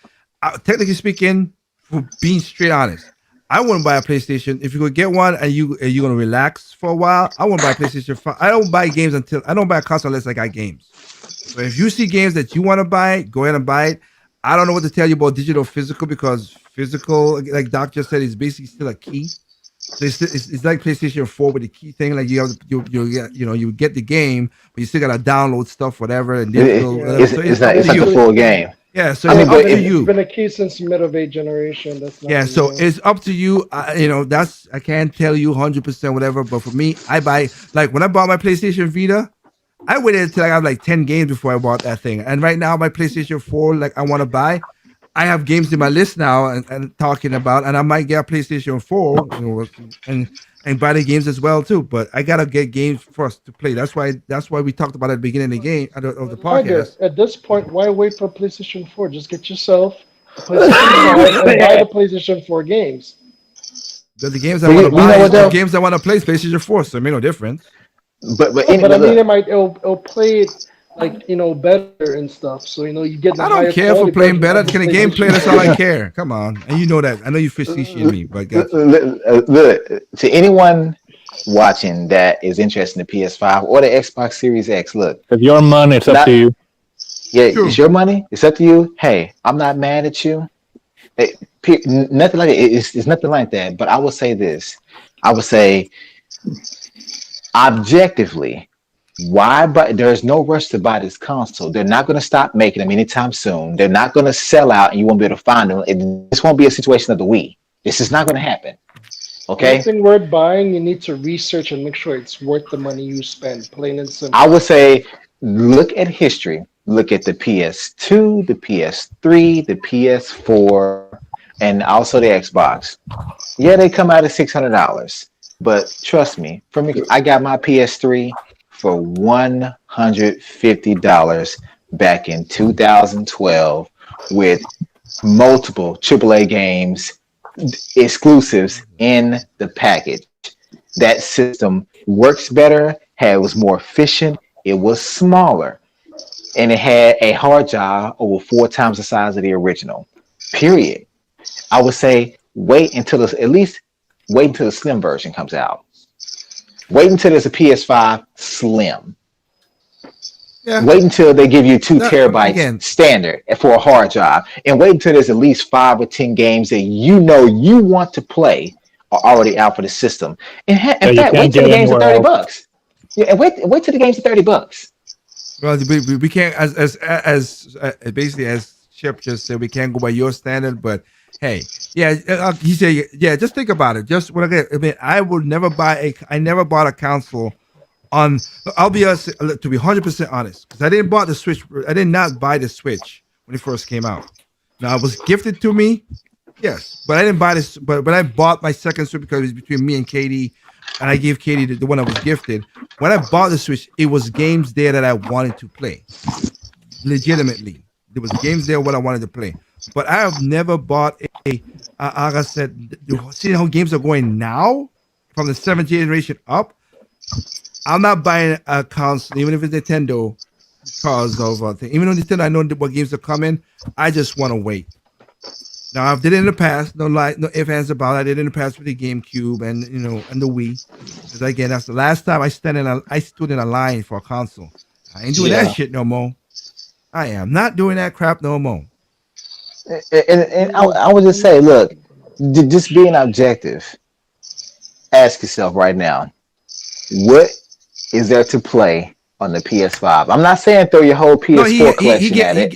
technically speaking, for being straight honest, I wouldn't buy a PlayStation if you could get one and you're gonna relax for a while. I wouldn't buy a PlayStation 5. I don't buy games until I don't buy a console unless I got games. So if you see games that you want to buy, go ahead and buy it. I don't know what to tell you about digital physical because physical, like Doc just said, is basically still a key. So it's like PlayStation 4 with the key thing. Like you get the game, but you still gotta download stuff, whatever, and digital. Yeah. Whatever. So It's not up to the you. full game. Yeah, so I mean, it's but up to It's you. been a key since mid of age generation. That's not Yeah, so new. it's up to you. That's I can't tell you 100% whatever, but for me, I buy like when I bought my PlayStation Vita, I waited until I got like 10 games before I bought that thing. And right now, my PlayStation 4, like I want to buy, I have games in my list now and talking about, and I might get a PlayStation 4, and buy the games as well too. But I gotta get games first to play. That's why we talked about at the beginning of the game of the I guess podcast. at this point, why wait for PlayStation 4? Just get yourself a PlayStation 5 and buy the PlayStation 4 games. But the games I But want to you know buy, what the though? games I want to play, is PlayStation 4, so it made no difference. But No, but I mean, look, it'll play it like better and stuff. So you get the I don't higher care for quality playing version better. of the Can the game play? PlayStation That's all I 4. care. Come on, and you know that. I know you facetious me, but got you. look, to anyone watching that is interested in the PS5 or the Xbox Series X, look, It's your money. It's up not, to you. yeah, True. it's your money. It's up to you. Hey, I'm not mad at you. Nothing like it. It's nothing like that. But I will say this. I would say objectively, why? But there's no rush to buy this console. They're not going to stop making them anytime soon. They're not going to sell out, and you won't be able to find them. This won't be a situation of the Wii. This is not going to happen. Okay. Anything worth buying, you need to research and make sure it's worth the money you spend. Plain and simple. I would say look at history. Look at the PS2, the PS3, the PS4, and also the Xbox. Yeah, they come out at $600, but trust me, for me, I got my PS3 for $150 back in 2012 with multiple AAA games exclusives in the package. That system works better, was more efficient, it was smaller, and it had a hard drive over 4 times the size of the original. Period. I would say wait until the slim version comes out. Wait until there's a PS5 Slim. Yeah. Wait until they give you 2 No, terabytes again. standard for a hard drive, and wait until there's at least 5 or 10 games that you want to play are already out for the system. In So you fact, wait can't till get the game's at anywhere else. $30. Yeah, and wait till the game's at $30. Well, we can't as basically as Chip just said, we can't go by your standard. But hey, yeah, he said, yeah, just think about it. Just what I mean, I never bought a console on. I'll be honest, to be 100% honest, because I didn't buy the Switch. I did not buy the Switch when it first came out. Now it was gifted to me, yes, but I didn't buy this. But I bought my second Switch because it was between me and Katie, and I gave Katie the one that was gifted. When I bought the Switch, it was games there that I wanted to play. Legitimately, there was games there what I wanted to play. But I have never bought like I said, you see how games are going now from the 7th generation up. I'm not buying a console, even if it's Nintendo, because of thing. Even though Nintendo, I know what games are coming. I just want to wait. Now I've did it in the past. No lie, no ifs ands about it. I did it in the past with the GameCube and and the Wii. Because again, that's the last time I stood in a line for a console. I ain't doing that Yeah. shit no more. I am not doing that crap no more. And Look, I would just I'm say, not look, talking about just being objective, ask yourself right now, what is there to play on the PS5? I'm not saying throw your whole No, PS4 collection at it.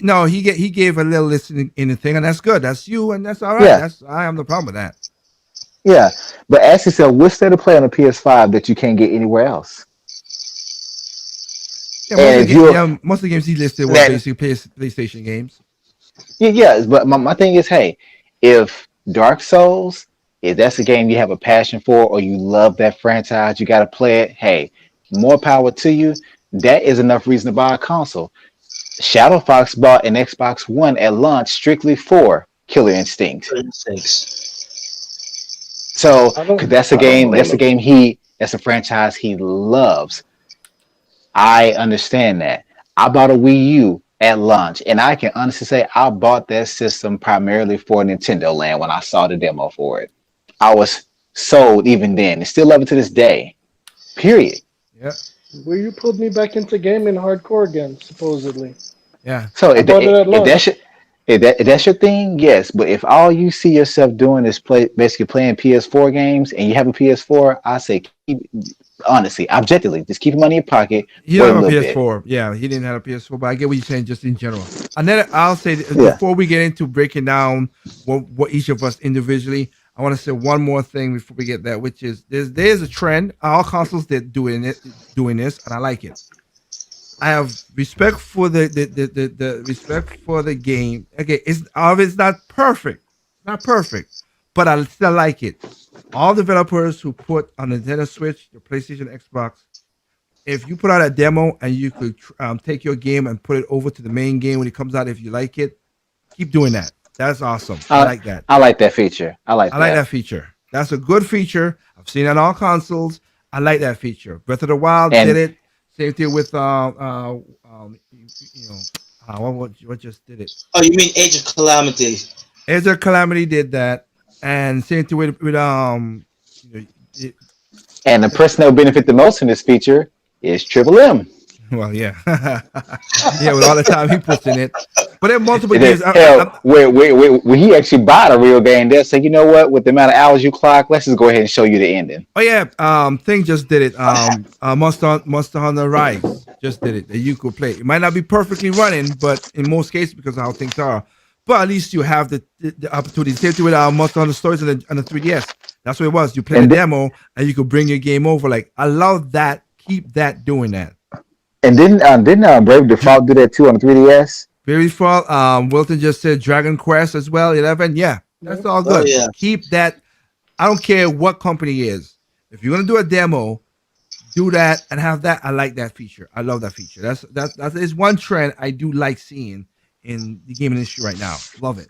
he gave a little list in the thing, and that's good. That's you, and that's all right. Yeah, That's I have no problem with that. yeah. But ask yourself, what's there to play on the PS5 that you can't get anywhere else? Yeah, And if you're most of the games he listed were that, basically PlayStation games. yeah, yeah. But my thing is, hey, if Dark Souls, if that's a game you have a passion for or you love that franchise, you got to play it. Hey, more power to you. That is enough reason to buy a console. Shadow Fox bought an Xbox One at launch strictly for Killer Instinct. For instance. So, cause I don't blame that's a him. game that's a franchise he loves. I understand that. I bought a Wii U at launch, and I can honestly say I bought that system primarily for Nintendo Land when I saw the demo for it. I was sold even then, and still love it to this day. Period. Yeah, Where you pulled me back into gaming hardcore again, supposedly. yeah. So I bought it at if that's launch. if that's your thing, yes. But if all you see yourself doing is basically playing PS4 games, and you have a PS4, I say honestly, objectively, just keep them money in your pocket, He wait don't a have a little bit. PS4. Yeah, he didn't have a PS4, but I get what you're saying just in general. And then I'll say Yeah. before we get into breaking down what each of us individually, I want to say one more thing before we get that, which is there's a trend. All consoles that doing this, and I like it. I have respect for the respect for the game. Okay, it's not perfect, not perfect, but I still like it. All developers who put on Nintendo Switch, the PlayStation, Xbox, if you put out a demo and you could take your game and put it over to the main game when it comes out, if you like it, keep doing that. That's awesome. I I like that. I like that feature. I like I like that. that feature. That's a good feature. I've seen it on all consoles. I like that feature. Breath of the Wild did And it. Same thing with you know what just did it. Oh, you mean Age of Calamity? Ezra Calamity did that, and same thing with you know, it, and the person that will benefit the most from this feature is Triple M. well yeah yeah with all the time he puts in it. But there are multiple And then, games. hell, where he actually bought a real game, they'll say, you know what, with the amount of hours you clock, let's just go ahead and show you the ending. Oh yeah, Thing just did it. Monster Hunter Rise just did it. That you could play. It might not be perfectly running, but in most cases because of how things are, but at least you have the opportunity. Same thing with Monster Hunter Stories on the 3DS. That's what it was. You play the And th- demo and you could bring your game over. Like I love that. Keep that doing that. and didn't Brave Default do that too on the 3DS? Very fun. Wilton just said Dragon Quest as well. 11. Yeah, that's all Oh good. yeah. Keep that. I don't care what company it is. If you're gonna do a demo, do that and have that. I like that feature. I love that feature. That is one trend I do like seeing in the gaming industry right now. Love it.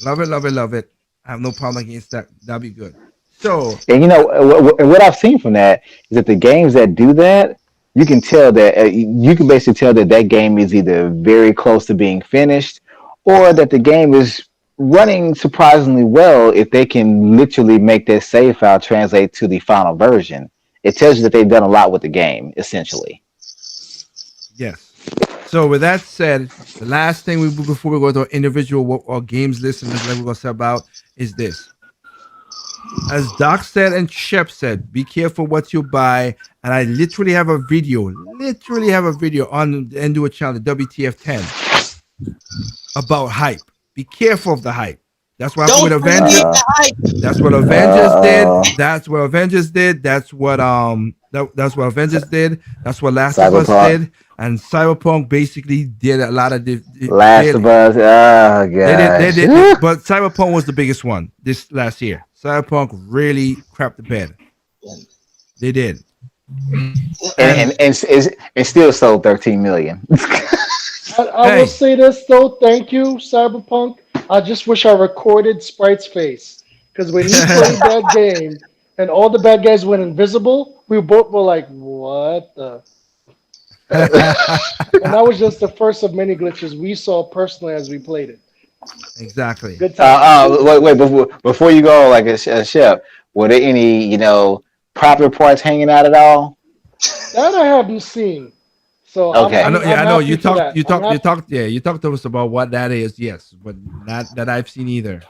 Love it. Love it. Love it. I have no problem against that. That'd be good. So And you know what I've seen from that is that the games that do that, you can tell that you can basically tell that that game is either very close to being finished, or that the game is running surprisingly well if they can literally make that save file translate to the final version. It tells you that they've done a lot with the game, essentially. yes. So with that said, the last thing we before we go to our individual or games listeners that we're gonna say about is this. As Doc said and Shep said, be careful what you buy. And I literally have a video on the Enduro channel, the WTF10, about hype. Be careful of the hype. That's what happened with Don't believe Avengers. the hype. That's what Avengers did. Uh, That's what Avengers did. That's what Avengers did. That's what Last of Us Cyberpunk, did. And Cyberpunk basically did a lot of Last of Us. Oh gosh. but Cyberpunk was the biggest one this last year. Cyberpunk really crapped the bed. They did. And And still sold 13 million. I will hey, say this though. Thank you, Cyberpunk. I just wish I recorded Sprite's face because when he played that game and all the bad guys went invisible, we both were like, "What the?" And that was just the first of many glitches we saw personally as we played it. Exactly. Good times. Wait, before you go, like a chef, were there any, proper parts hanging out at all? That I haven't seen. So I'm I Okay. know. I'm Yeah, I'm I know. happy for that. I'm happy. Yeah, you talked to us about what that is. Yes, but not that I've seen either.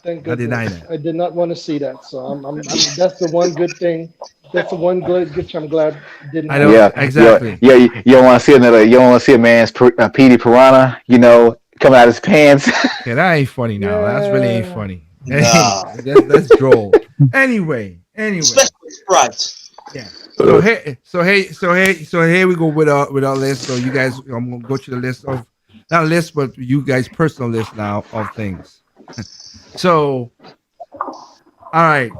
Thank I deny goodness. that. I did not want to see that. So I'm that's the one good thing. That's the one good thing I'm glad didn't I know happen. Yeah, yeah, exactly. yeah. You don't want to see another. You don't want to see a man's PD piranha, coming out of his pants. Okay, that ain't funny now. That's really ain't Yeah. funny. Hey, No, that's droll. Anyway, especially Sprite. yeah. So here we go with our list. So you guys, I'm gonna go to the list of not list, but you guys' personal list now of things. So, all right,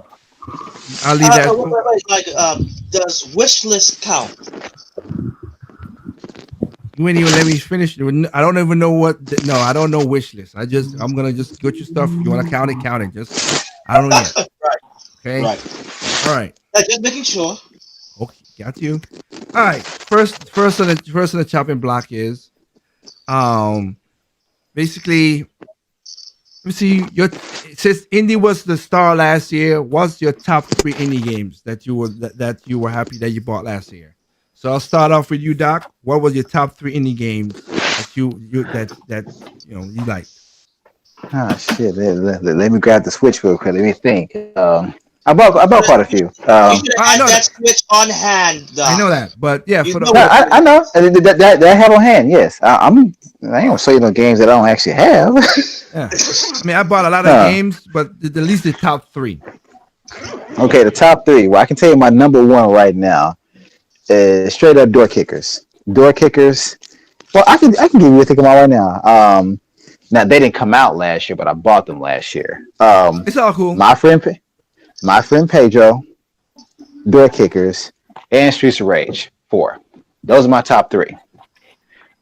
I'll leave that. Like, does wish list count? You ain't even let me finish. I don't even know what. No, I don't know wish list. I'm gonna just get your stuff. You wanna count it? Count it. Just I don't know yet. Right, Okay. right. All right. Just making sure. Okay. Got you. All right. First on the chopping block is um basically. Let me see. Since indie was the star last year, what's your top three indie games that you were happy that you bought last year? So I'll start off with you, Doc. What was your top three indie games that you liked? Ah, shit. Let me grab the switch real quick. Let me think. I bought quite a few. You should I have had know that that. switch on hand, I know Doc. that. But yeah, You for the know No, what but it I is. know that I have on hand. Yes, I ain't gonna show you no games that I don't actually have. yeah. I mean, I bought a lot of Huh. games, but at least the top three. Okay, the top three. Well, I can tell you my number one right now is straight up door kickers. Door kickers. Well, I can give you a think of them all right now. Now they didn't come out last year, but I bought them last year. It's all cool. My friend Pedro, door kickers, and Streets of Rage. Four. Those are my top three.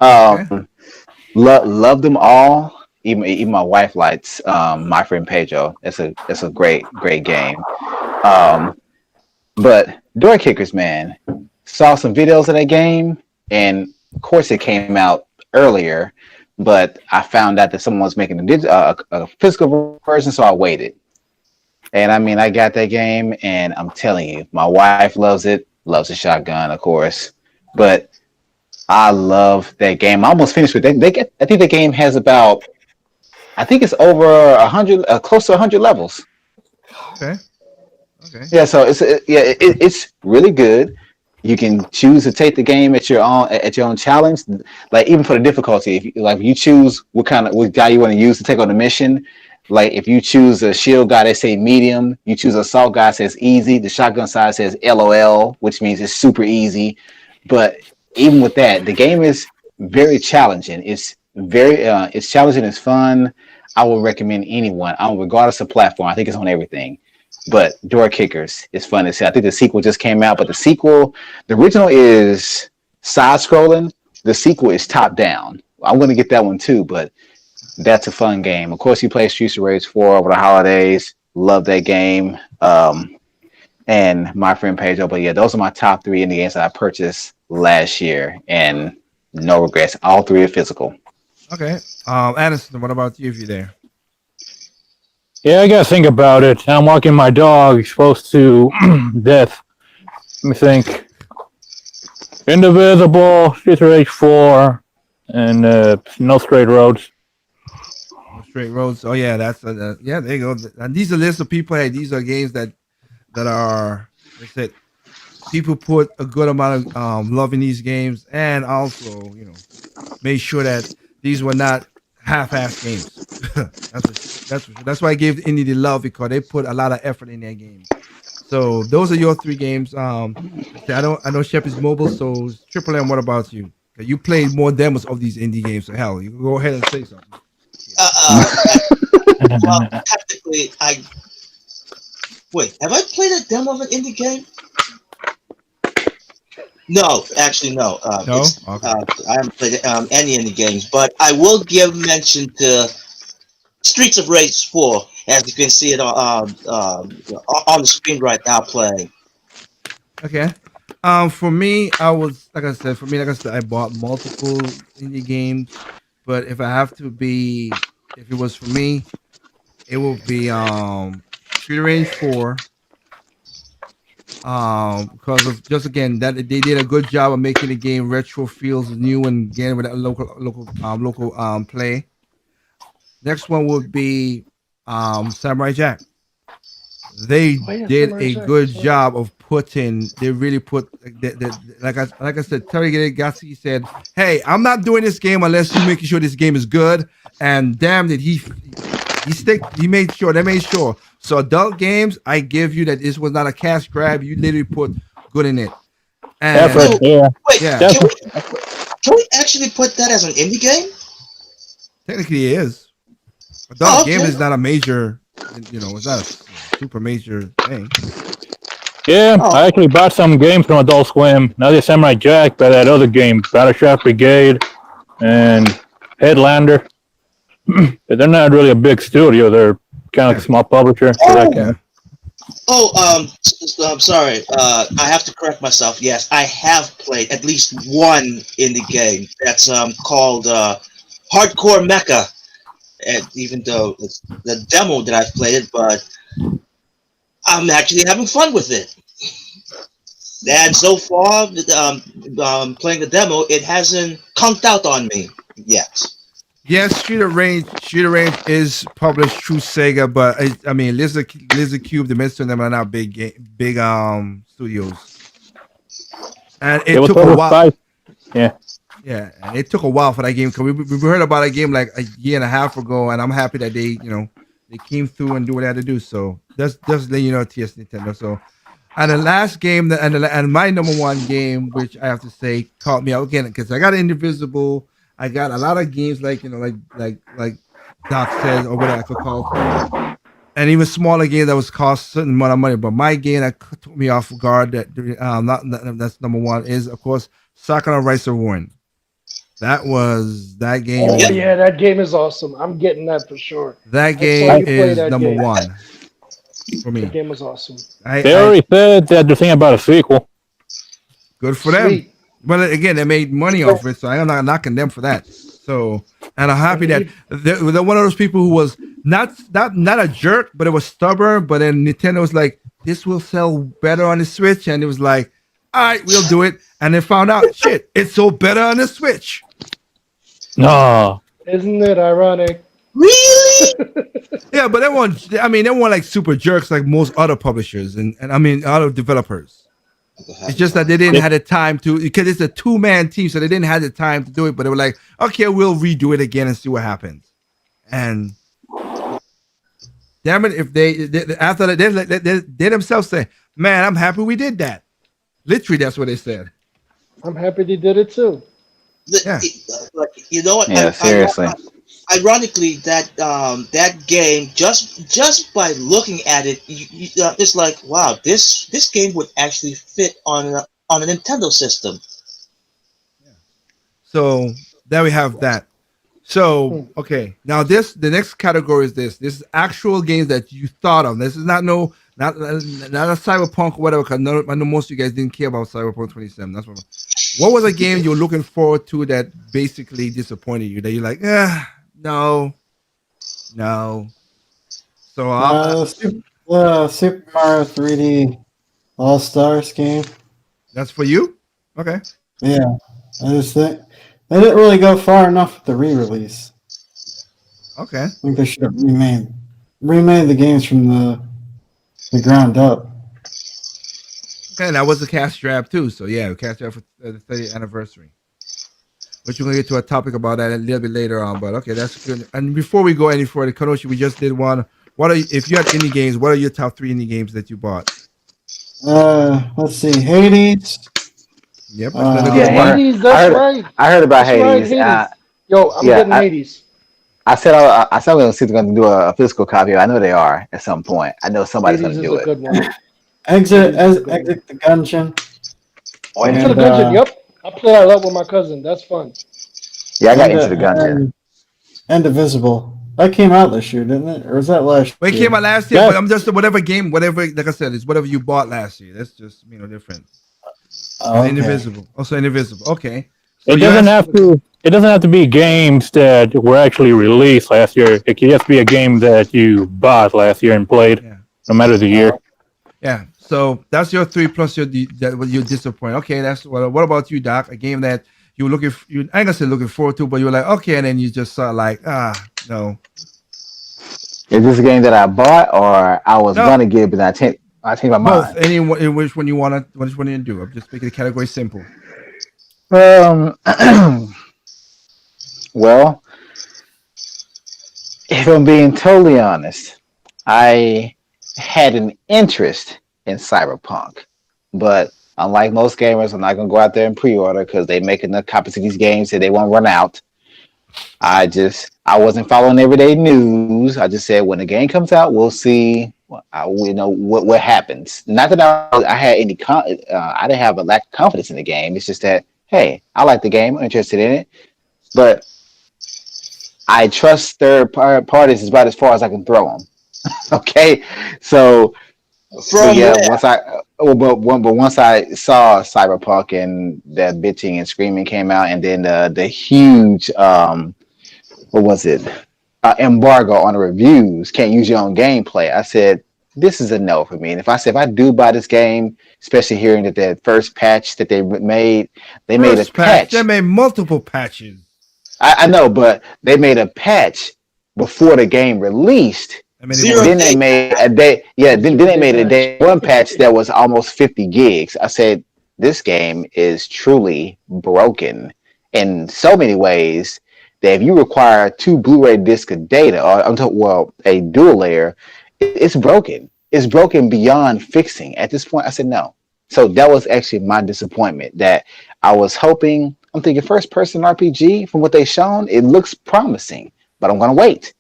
Okay. Um, love them all. Even my wife likes my friend Pedro. It's a great game. Um, but door kickers, man, saw some videos of that game, and of course it came out earlier, but I found out that someone was making a physical version, so I waited. And I mean, I got that game, and I'm telling you, my wife loves it. Loves the shotgun, of course, but I love that game. I almost finished with it. I think the game has about, I think it's over 100, close to 100 levels. Okay. Okay. Yeah, so it's really good. You can choose to take the game at your own challenge. Like even for the difficulty, if you choose what guy you want to use to take on the mission. Like if you choose a shield guy that say medium, you choose a assault guy that says easy. The shotgun side says LOL, which means it's super easy. But even with that, the game is very challenging. It's challenging. It's fun. I would recommend anyone, regardless of platform. I think it's on everything. But Door Kickers is fun to see. I think the sequel just came out, but the original is side scrolling. The sequel is top down. I'm going to get that one too, but that's a fun game. Of course, you play Streets of Rage 4 over the holidays. Love that game. And my friend Pedro. But yeah, those are my top three indie games that I purchased last year, and no regrets. All three are physical. Okay. Addison, what about you if you're there? Yeah, I gotta think about it. I'm walking my dog, exposed to death. Let me think. Indivisible, Streets of Rage 4, and No Straight Roads. No Straight Roads. Oh yeah, that's yeah. There you go. And these are lists of people. Hey, these are games that are. They said people put a good amount of love in these games, and also made sure that these were not half-ass games. That's why I gave Indie the love because they put a lot of effort in their games. So those are your three games. I know Shep is mobile, so Triple M. What about you? 'Cause you played more demos of these indie games. So hell, you can go ahead and say something. Uh, well, technically, wait. Have I played a demo of an indie game? No, actually, no. No. Okay. I haven't played any indie games, but I will give mention to Streets of Rage 4, as you can see it on the screen right now playing. Okay. For me, I was like I said. For me, like I said, I bought multiple indie games, but if I have to be, if it was for me, it would be Street Range 4. Because of just again that they did a good job of making the game retro feels new and again with that local play. Next one would be Samurai Jack. They Oh, yeah, did Samurai a Jack, good that's right. job of putting. They really put like I said. Terry Gassi said, "Hey, I'm not doing this game unless you making sure this game is good." And damn it, he made sure. They made sure. So adult games, I give you that this was not a cash grab. You literally put good in it. And Effort, So, yeah. wait, yeah, can we actually put that as an indie game? technically it is. Oh, Adult game okay. is not a major. It's not a super major thing. Yeah, Oh, I actually bought some games from Adult Swim. Not the Samurai Jack, but that other game, Battleship Brigade and Headlander. But they're not really a big studio. They're kind of like a small publisher. So that Yeah. I'm sorry. I have to correct myself. Yes, I have played at least one indie game that's called Hardcore Mecha. And even though it's the demo that I've played it, but I'm actually having fun with it. And so far, playing the demo, it hasn't conked out on me yet. Yes, Shooter Range is published through Sega, but I mean, Lizard Cube, the Midst of them are not big studios, and it it was took a over while. five. Yeah. Yeah, and it took a while for that game because we heard about that game like a year and a half ago, and I'm happy that they came through and do what they had to do. So that's just letting you know, TS Nintendo. So, and the last game and my number one game, which I have to say caught me out again because I got Indivisible. I got a lot of games like like Doc says or whatever I could call too, and even smaller games that was cost a certain amount of money. But my game that took me off guard that's number one is of course Sakura Rice of Warren. That game. Oh Yeah. yeah, that game is awesome. I'm getting that for sure. That I saw game you play is that number game. one for The me. game was awesome. They already said that they're thinking about a sequel. Good for them. Sweet. But again, they made money off it, so I'm not knocking them for that. So, and I'm happy that they're one of those people who was not a jerk, but it was stubborn. But then Nintendo was like, "This will sell better on the Switch," and it was like, "All right, we'll do it." And they found out, shit, it sold better on the Switch. No. Isn't it ironic? Really? Yeah, but they weren't. I mean, they weren't like super jerks like most other publishers, and I mean other developers. It's just that they didn't have the time to because it's a 2-man team, so they didn't have the time to do it. But they were like, okay, we'll redo it again and see what happens. And damn it, if they after that they themselves say, "Man, I'm happy we did that." Literally, that's what they said. I'm happy they did it too. Yeah. Like, you know what? Yeah, seriously. Ironically, that game just by looking at it, it's like, wow, this game would actually fit on a Nintendo system. So there we have that. So okay, now the next category is this. This is actual games that you thought of. This is not a Cyberpunk or whatever. Because I know most of you guys didn't care about Cyberpunk 27. That's what was a game you were looking forward to that basically disappointed you? That you're like, no. So Super Mario 3D All Stars game. that's for you. Okay. Yeah, I just think they didn't really go far enough with the re-release. Okay. I think they should have remade the games from the ground up. Okay, and that was a cash grab too. So yeah, cash grab for the 30th anniversary. But you're gonna get to a topic about that a little bit later on. But okay, that's good. And before we go any further, Kanoshi, we just did one. If you had indie games, what are your top 3 indie games that you bought? Let's see, Hades. Yep. Yeah, Hades. That's right. I heard about That's right, Hades. Hades. Yo, I'm yeah, getting Hades. I said we're going to do a physical copy. I know they are at some point. I know somebody's going Hades to is do a good it. one. Exit the Gungeon. Into the Gungeon. Yep. I play that a lot with my cousin. That's fun. Yeah, I got Into the Gungeon. And Divisible. That came out this year, didn't it? Or was that last Well, it year? came out last year, but I'm just whatever game, whatever. Like I said, it's whatever you bought last year. That's just different. Oh, okay. Indivisible. Also Indivisible. Okay. So It it doesn't have to be games that were actually released last year. It can just be a game that you bought last year and played, Yeah. no matter the year. Yeah. So that's your three plus that you're disappointed. Okay, that's what about you, Doc? A game that you were looking you I ain't gonna say looking forward to, but you were like, okay, and then you just saw like, no. Is this a game that I bought or I was No, gonna get, but I changed my both. mind? Any in which one you wanna which one you do. I'm just making the category simple. Um, well, if I'm being totally honest, I had an interest in Cyberpunk, but unlike most gamers, I'm not gonna go out there and pre-order because they make enough copies of these games that they won't run out. I wasn't following everyday news. I just said when the game comes out, we'll see. We know what happens. Not that I had I didn't have a lack of confidence in the game. It's just that hey, I like the game. I'm interested in it, but I trust parties is about as far as I can throw them. Okay, so but From yeah, where? but once I saw Cyberpunk and that bitching and screaming came out, and then the huge what was it embargo on the reviews, can't use your own gameplay. I said this is a no for me. And if I do buy this game, especially hearing that the first patch that they made a First patch. They patch. made multiple patches. I know, but they made a patch before the game released. I mean, And Zero then they day. made a day, yeah. Then they made a Patch. day one patch that was almost 50 gigs. I said, this game is truly broken in so many ways that if you require two Blu-ray discs of data, or a dual layer, it's broken. It's broken beyond fixing. At this point, I said no. So that was actually my disappointment. That I was hoping. I'm thinking first-person RPG. From what they've shown, it looks promising, but I'm gonna wait.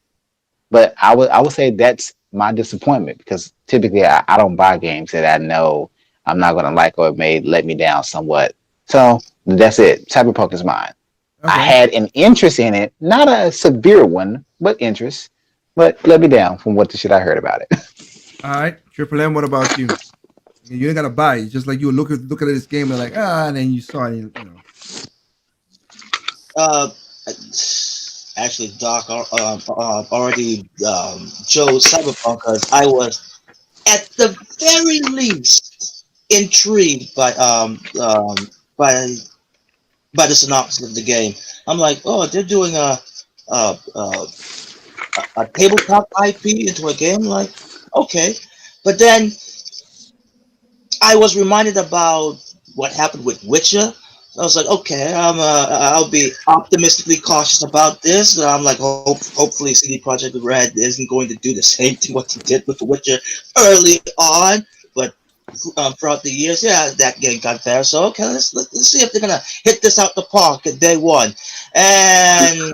But I would say that's my disappointment because typically I don't buy games that I know I'm not gonna like or it may let me down somewhat. So that's it. Cyberpunk is mine. I okay. had an interest in it, not a severe one, but interest. But let me down from what the shit I heard about it. All right. Triple M, what about you? You ain't gotta buy it. Just like you look at this game and like, and then you saw it, Uh, actually, Doc already chose Cyberpunk because I was at the very least intrigued by by the synopsis of the game. I'm like, oh, they're doing a, a, a tabletop IP into a game. Like, okay, but then I was reminded about what happened with Witcher. I was like, okay, I'll be optimistically cautious about this. I'm like, hopefully, CD Projekt Red isn't going to do the same thing what they did with The Witcher early on. But throughout the years, yeah, that game got better. So okay, let's see if they're gonna hit this out the park at day one. And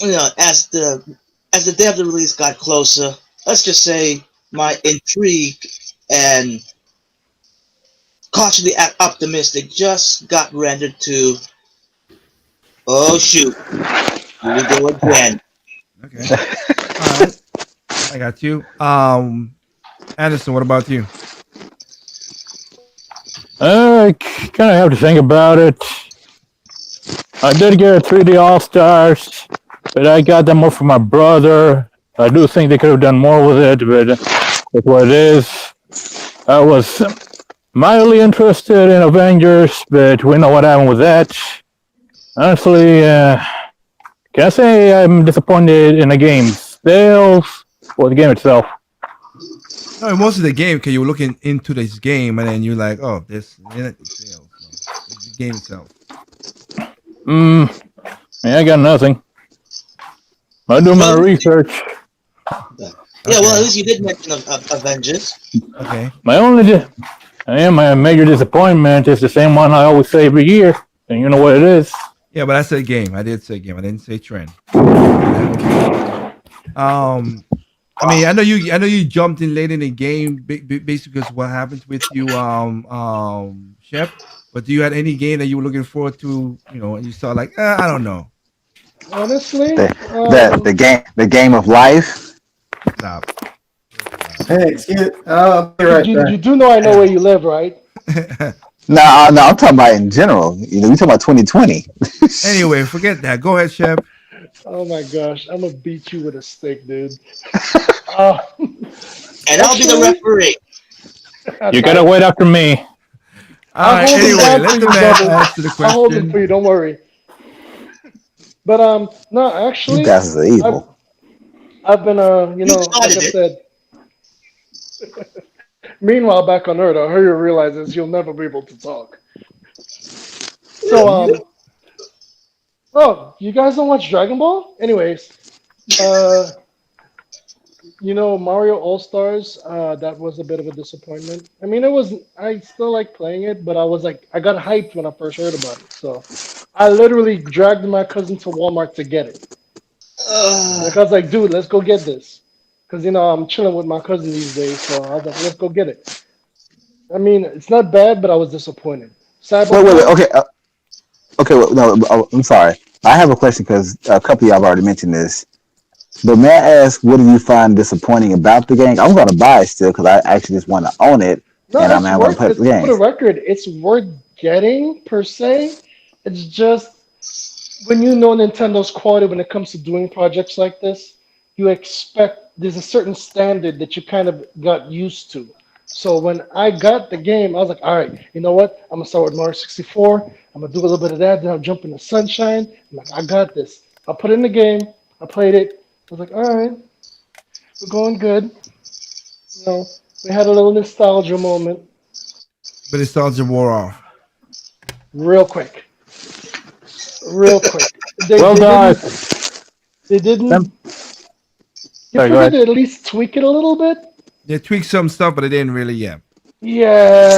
as the day of the release got closer, let's just say my intrigue and cautiously optimistic just got rendered to, oh shoot, here we go again. Okay. All right. I got you. Anderson, what about you? I kind of have to think about it. I did get a 3D All Stars, but I got them more for my brother. I do think they could have done more with it, but with what it is, I was mildly interested in Avengers, but we know what happened with that. Honestly, can I say I'm disappointed in the game sales or the game itself? No, most of the game, because you're looking into this game and then you're like, oh, this it's the game itself. I got nothing. I do my Well, research. yeah, Okay. well, at least you did mention Avengers. Okay. My major disappointment is the same one I always say every year, and you know what it is. Yeah, but I said game. I did say game. I didn't say trend. I mean, I know you jumped in late in the game, basically because what happened with you, Chef. But do you had any game that you were looking forward to, and you saw like, I don't know, Honestly, The game of life. stop. Hey, excuse. I'll be right you back. do know I know where you live, right? No, no, I'm talking about in general. You know, we talking about 2020. Anyway, forget that. Go ahead, Shep. Oh my gosh, I'm gonna beat you with a stick, dude. Uh, And I'll be the actually, referee. You gotta nice. wait after me. All I'll right. hold him Anyway, down let for the you, man brother. answer the I'll hold him for question. you. Don't worry. But no, You actually, bastards are I've evil. I've been You like started I it. said. Meanwhile, back on Earth, I heard you realizes you'll never be able to talk. So oh, you guys don't watch Dragon Ball? Anyways, uh, Mario All Stars, that was a bit of a disappointment. I mean, it was. I still like playing it, but I was like, I got hyped when I first heard about it. So I literally dragged my cousin to Walmart to get it. Like I was like, dude, let's go get this, because I'm chilling with my cousin these days. So I was like, let's go get it. I mean, it's not bad, but I was disappointed. Wait. Cyberpunk, Okay, okay. Well, no, I'm sorry. I have a question because a couple of y'all have already mentioned this. But may I ask, what do you find disappointing about the game? I'm going to buy it still because I actually just want to own it, no, and it's I'm going to worth play it. the For the games. record, it's worth getting per se. It's just when you know Nintendo's quality when it comes to doing projects like this, you expect there's a certain standard that you kind of got used to. So when I got the game, I was like, all right, you know what? I'm gonna start with Mario 64. I'm gonna do a little bit of that, then I'll jump into Sunshine. I'm like, I got this. I put in the game. I played it. I was like, all right, we're going good. You know, we had a little nostalgia moment, But nostalgia wore off. real quick, real quick. They Well they done. didn't they Them, didn't. You sorry, go figured ahead. they at least tweak it a little bit. They tweaked some stuff, but they didn't really. Yeah. Yeah,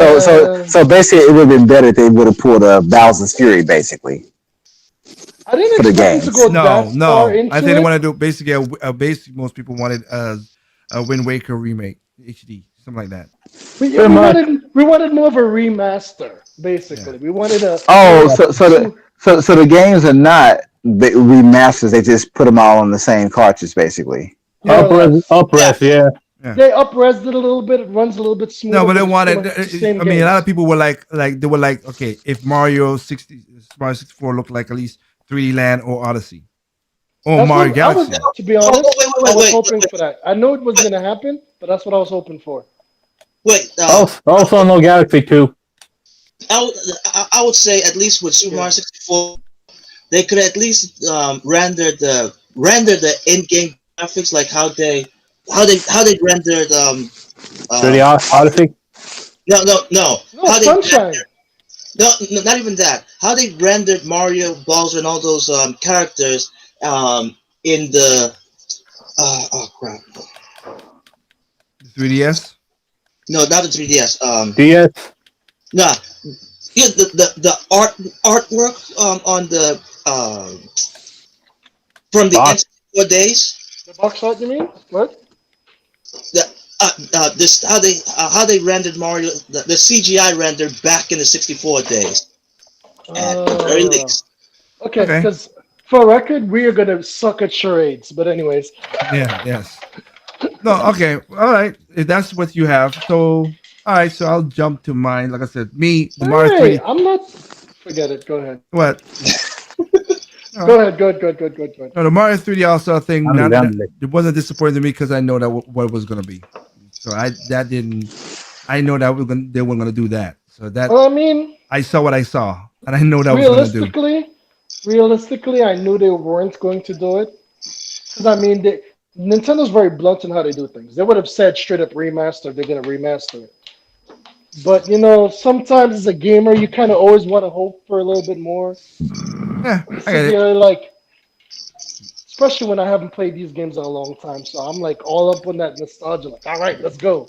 So basically, it would have been better if they would have pulled a Bowser's Fury, basically, I didn't for the expect them to games. go No, that far no. I into think they it. want to do basically basic. Most people wanted a Wind Waker remake, HD, something like that. We, Pretty we much. wanted we wanted more of a remaster, Yeah. basically. We wanted a Oh, more Yeah. smooth. so the games are not remasters. They just put them all on the same cartridge, basically. More or less. Yeah. Upres, yeah. Yeah. They upres it a little bit. It runs a little bit No, smoother, but they but it's pretty wanted. much the same I mean, a lot of games. people were like they were like, okay, if Mario 64 looked like at least 3D Land or Odyssey or That's Mario what I was. Galaxy. To be Oh, honest, I was wait, hoping for that. I know it wasn't gonna happen, but that's what I was hoping for. wait. Also no Galaxy 2. I would say at least with Super Mario Yeah. 64, they could at least render the in-game graphics like how they rendered 3D Odyssey. Odyssey. No, No, how they Sunshine. no, not even that. How they rendered Mario, Bowser, and all those characters in the oh crap, The 3DS. no, not the 3DS. DS. Nah, yeah, the artwork on the from the Box. N64 days. The box art, you mean? What? The this how they rendered Mario the CGI render back in the 64 days at the very Uh, least. okay, Okay. because for record, we are gonna suck at charades. But anyways, Yeah. Yes. No. Okay. All right. If that's what you have, so all right. So I'll jump to mine. Like I said, me the Mario hey, 3D. I'm not. Forget it. Go ahead. What? No, Go ahead. Good. Good. Good. Good. Good. no, the Mario 3D also thing. Ándale, Not that ándale. it wasn't disappointing to me because I know that what it was gonna be. So I that didn't. I know that they were gonna do that. So that Well, I mean, I saw what I saw, and I know that was gonna do. realistically, I knew they weren't going to do it. Because I mean, Nintendo's very blunt in how they do things. They would have said straight up remaster if they're gonna remaster it. But sometimes as a gamer, you kind of always want to hope for a little bit more. Yeah, You I sit get it. there like, especially when I haven't played these games in a long time, so I'm like all up on that nostalgia. Like, all right, let's go.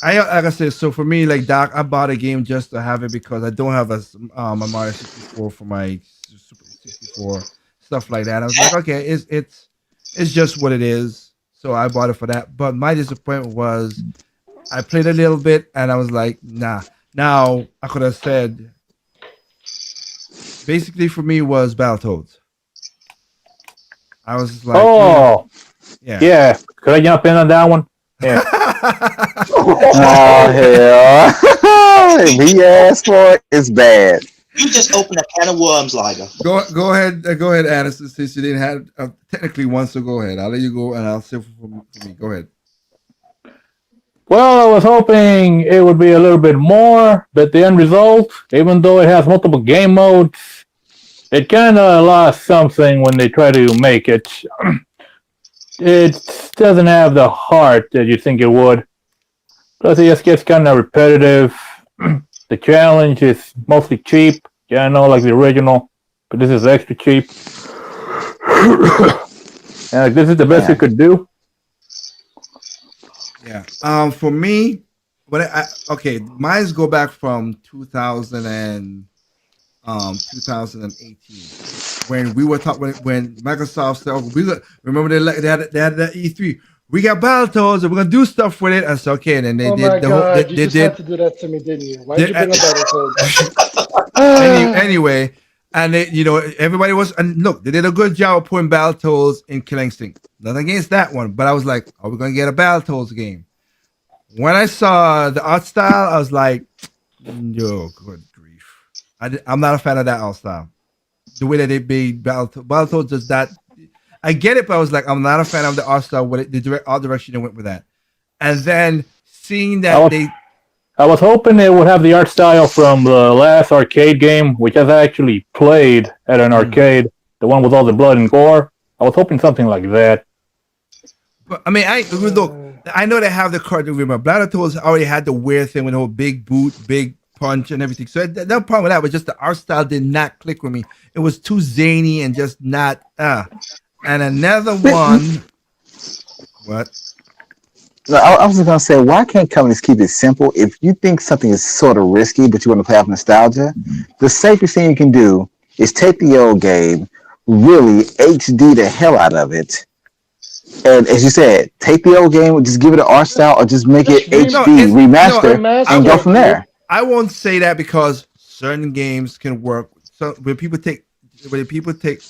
I like I said. So for me, like Doc, I bought a game just to have it because I don't have a Mario 64 for my Super 64 stuff like that. I was like, okay, it's just what it is. So I bought it for that. But my disappointment was I played a little bit and I was like, nah. Now I could have said basically for me was Battletoads. I was like, Oh, yeah. yeah. Could I jump in on that one? Yeah. Oh hell! If he asked for it, it's bad. You just opened a can of worms, Liger. go ahead, Addison. Since you didn't have technically one, so go ahead. I'll let you go, and I'll say for me. Go ahead. Well, I was hoping it would be a little bit more, but the end result, even though it has multiple game modes, it kind of lost something when they try to make it. It doesn't have the heart that you think it would. Plus, it just gets kind of repetitive. The challenge is mostly cheap. Yeah, I know, like the original, but this is extra cheap. And like, this is the best Yeah. it could do. Yeah. For me, okay, mine's go back from 2018 when we were talking when Microsoft said, "Oh, remember they had that E3. We got Battletoads and we're gonna do stuff with it." I said, "Okay," and then they Oh did my the whole. god, you They just did. had to do that to me, didn't you? Why'd They, you bring up Battletoads? anyway, and they, everybody was, and look, they did a good job of putting Battletoads in Killing Instinct. Nothing against that one, but I was like, "Are we gonna get a Battletoads game?" When I saw the art style, I was like, "Yo, good grief!" I'm not a fan of that art style. The way that they made Battletoads does that. I get it, but I was like, I'm not a fan of the art style. The art direction they went with that, and then seeing that I was hoping it would have the art style from the last arcade game, which I've actually played at an arcade, the one with all the blood and gore. I was hoping something like that. But I mean, look. I know they have the card to remember. Battletoads already had the weird thing with the whole big boot, big punch, and everything. So no problem with that. But just the art style did not click with me. It was too zany and just not. And another one. What? No, I was just gonna say, why can't companies keep it simple? If you think something is sort of risky, but you want to play off nostalgia, the safest thing you can do is take the old game, really HD the hell out of it, and as you said, take the old game, just give it an art style, or just make it HD, remaster, and go from there. I won't say that because certain games can work. So when people take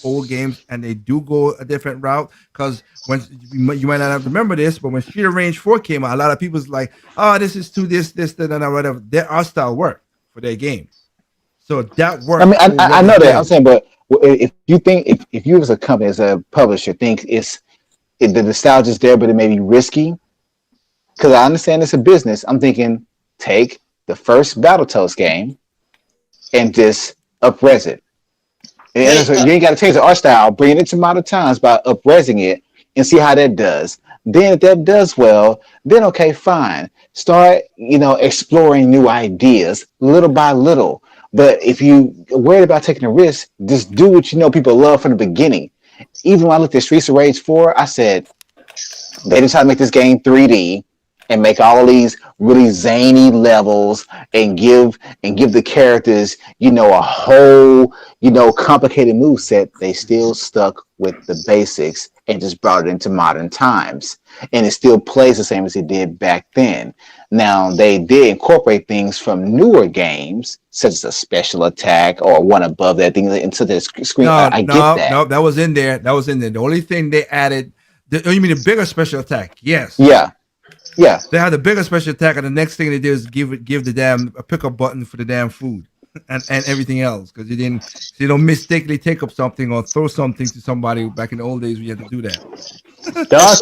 old games and they do go a different route, because when you might not remember this, but when Street of Rage 4 came out, a lot of people's like, "Oh, this is too this, that, and whatever." Their art style worked for their game, so that worked. I mean, I know that. I'm saying, but if you think if you as a company, as a publisher, think the nostalgia is there, but it may be risky, because I understand it's a business. I'm thinking, take the first Battletoads game and just up-res it. And you ain't got to change the art style. Bring it to modern times by up-resing it and see how that does. Then if that does well, then okay, fine. Start, exploring new ideas little by little. But if you worried about taking a risk, just do what you know people love from the beginning. Even when I looked at Streets of Rage 4, I said, they didn't try to make this game 3D and make all these really zany levels and give the characters, a whole, complicated move set. They still stuck with the basics and just brought it into modern times. And it still plays the same as it did back then. Now, they did incorporate things from newer games, such as a special attack or one above that thing into the screen. I get that. No, that was in there. The only thing they added, you mean the bigger special attack? Yes. Yeah. They had the bigger special attack, and the next thing they did is give the damn a pickup button for the damn food and everything else, because you don't mistakenly take up something or throw something to somebody. Back in the old days, we had to do that. Doc,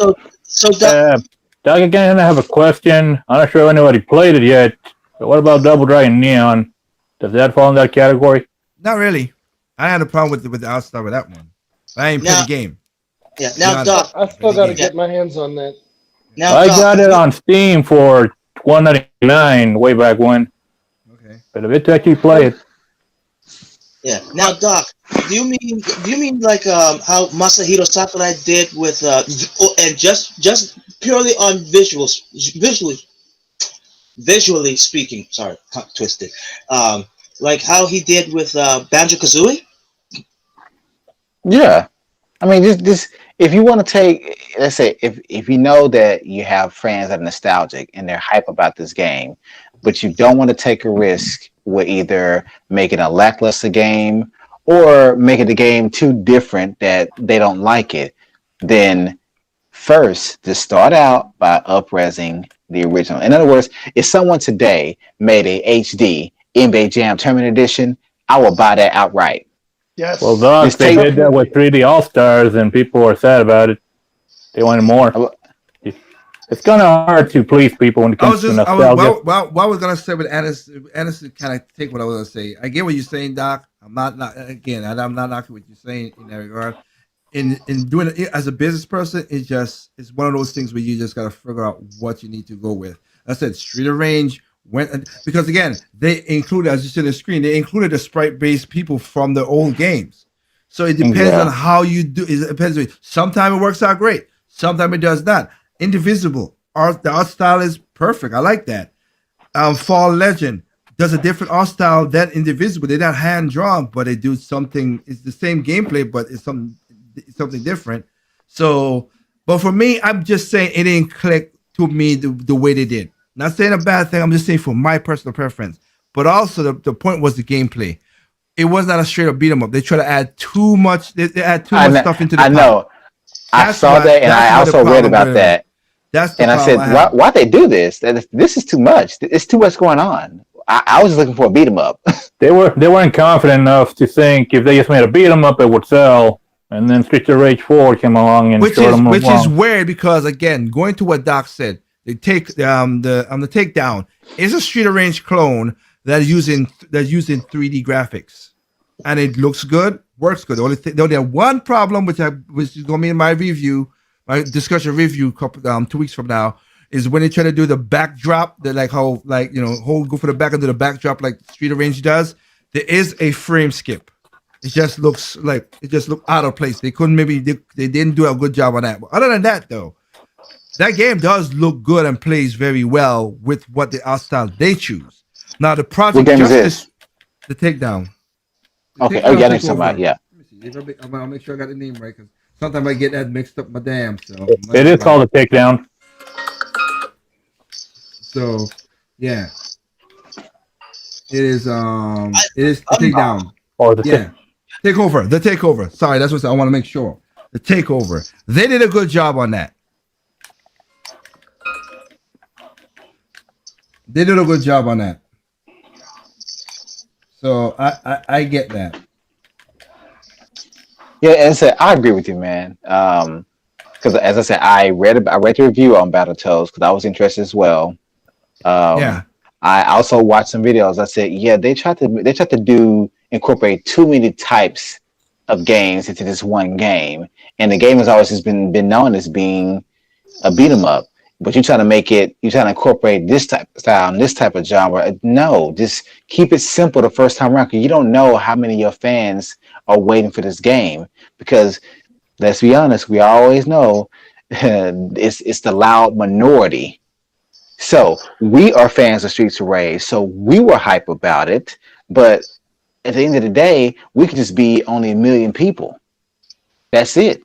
Doc, again, I have a question. I'm not sure if anybody played it yet, but what about Double Dragon Neon? Does that fall in that category? Not really. I had a problem with the outside with that one. I ain't played the game. Yeah. Now, Doc, I still got to get my hands on that. Now, I Doc, got it on Steam for $1.99 way back when. Okay. But a bit to actually play it. Yeah. Now, Doc, do you mean like how Masahiro Sakurai did with and just purely on visually speaking? Sorry, twisted. Like how he did with Banjo-Kazooie? Yeah. I mean, just if you want to take, let's say, if you know that you have friends that are nostalgic and they're hype about this game, but you don't want to take a risk with either making a lackluster game or making the game too different that they don't like it, then first to start out by upresing the original. In other words, if someone today made a HD NBA Jam Tournament Edition, I will buy that outright. Yes. Well, Doc, Just they take. did that with 3D All Stars, and people were sad about it. They wanted more. It's kind of hard to please people when it comes to nostalgia. What I was gonna say with Anderson kind of take what I was gonna say. I get what you're saying, Doc. I'm not I'm not knocking what you're saying in that regard. In doing it as a business person, it's one of those things where you just gotta figure out what you need to go with. I said Street of Rage went because again they included, as you see on the screen, they included the sprite based people from the old games. So it depends on how you do. It depends. Sometimes it works out great. Sometimes it does not. Indivisible the art style is perfect. I like that. Fall Legend does a different art style than Indivisible. They're not hand drawn, but they do something. It's the same gameplay, but it's something different. So, but for me, I'm just saying it didn't click to me the way they did. Not saying a bad thing. I'm just saying for my personal preference. But also the point was the gameplay. It was not a straight up beat 'em up. They try to add too much. They add too much stuff into the. I know. I saw that, and I also read about that. And I said, why they do this? This is too much. It's too much going on. I was looking for a beat 'em up. They weren't confident enough to think if they just made a beat 'em up, it would sell. And then Streets of Rage 4 came along and which is weird because again, going to what Doc said, they take the takedown is a Street of Rage clone that's using 3D graphics, and it looks good, works good. The only one problem, which is going to be in my review, my discussion review, couple 2 weeks from now, is when they try to do the backdrop, go for the back and do the backdrop like Street of Rage does. There is a frame skip. It just looks out of place. They didn't do a good job on that. But other than that, though, that game does look good and plays very well with what the art style they choose. Now the Project Justice, is this? The Takedown. Okay. Oh, yeah, next time. Yeah. I'll make sure I got the name right because sometimes I get that mixed up. My damn. So it is called a Takedown. So yeah, it is. It is the Takedown. Or the Takeover. The Takeover. Sorry, that's what I want to make sure. The Takeover. They did a good job on that. They did a good job on that. So I get that. Yeah, and I said I agree with you, man. Because as I said, I read the review on Battletoads because I was interested as well. I also watched some videos. I said, yeah, they tried to incorporate too many types of games into this one game, and the game has always just been known as being a beat 'em up. But you're trying to incorporate this type of style and this type of genre. No, just keep it simple the first time around, because you don't know how many of your fans are waiting for this game. Because let's be honest, we always know it's the loud minority. So we are fans of Streets of Rage, so we were hype about it. But at the end of the day, we could just be only 1 million people. That's it.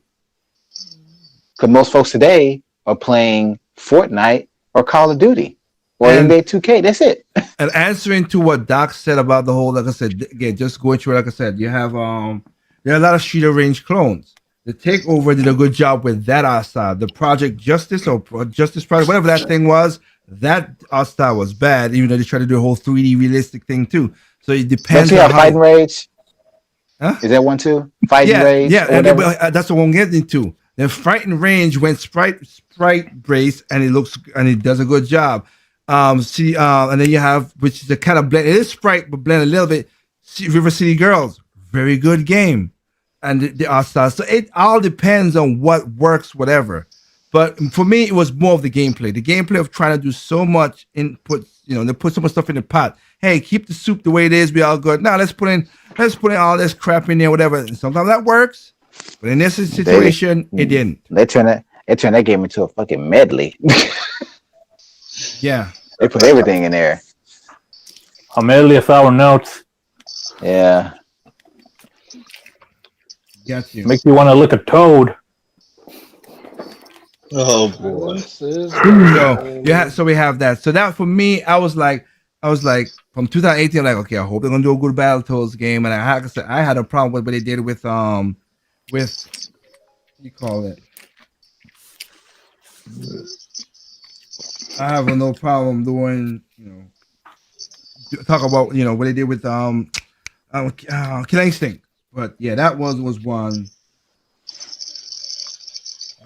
Because most folks today are playing Fortnite or Call of Duty or NBA 2K. That's it. And answering to what Doc said about the whole, like I said, again, just going through, like I said, you have there are a lot of Street of Rage clones. The Takeover did a good job with that art style. The Project Justice or Justice Project, whatever that thing was, that art style was bad, even though they tried to do a whole 3D realistic thing too. So it depends. Don't you have Fighting Rage? Huh? Is that one too? Fighting Rage? Yeah, that's what I'm getting into. The Frightened Range went sprite brace, and it does a good job. And then you have, which is the kind of blend. It is sprite, but blend a little bit. River City Girls, very good game, and the art style. So it all depends on what works, whatever. But for me, it was more of the gameplay. The gameplay of trying to do so much input. They put so much stuff in the pot. Hey, keep the soup the way it is. Be all good. Now let's put in all this crap in there, whatever. And sometimes that works. But in this situation, it didn't. They turned that game into a fucking medley. Yeah. They put everything in there. A medley of sour notes. Yeah. Got you. Makes you want to look at Toad. Oh boy. So we have that. So that for me, I was like from 2018, I'm like, okay, I hope they're gonna do a good Battletoads game. And I had a problem with what they did with what you call it? I have no problem doing, talk about what they did with Killing Instinct. But yeah, that was one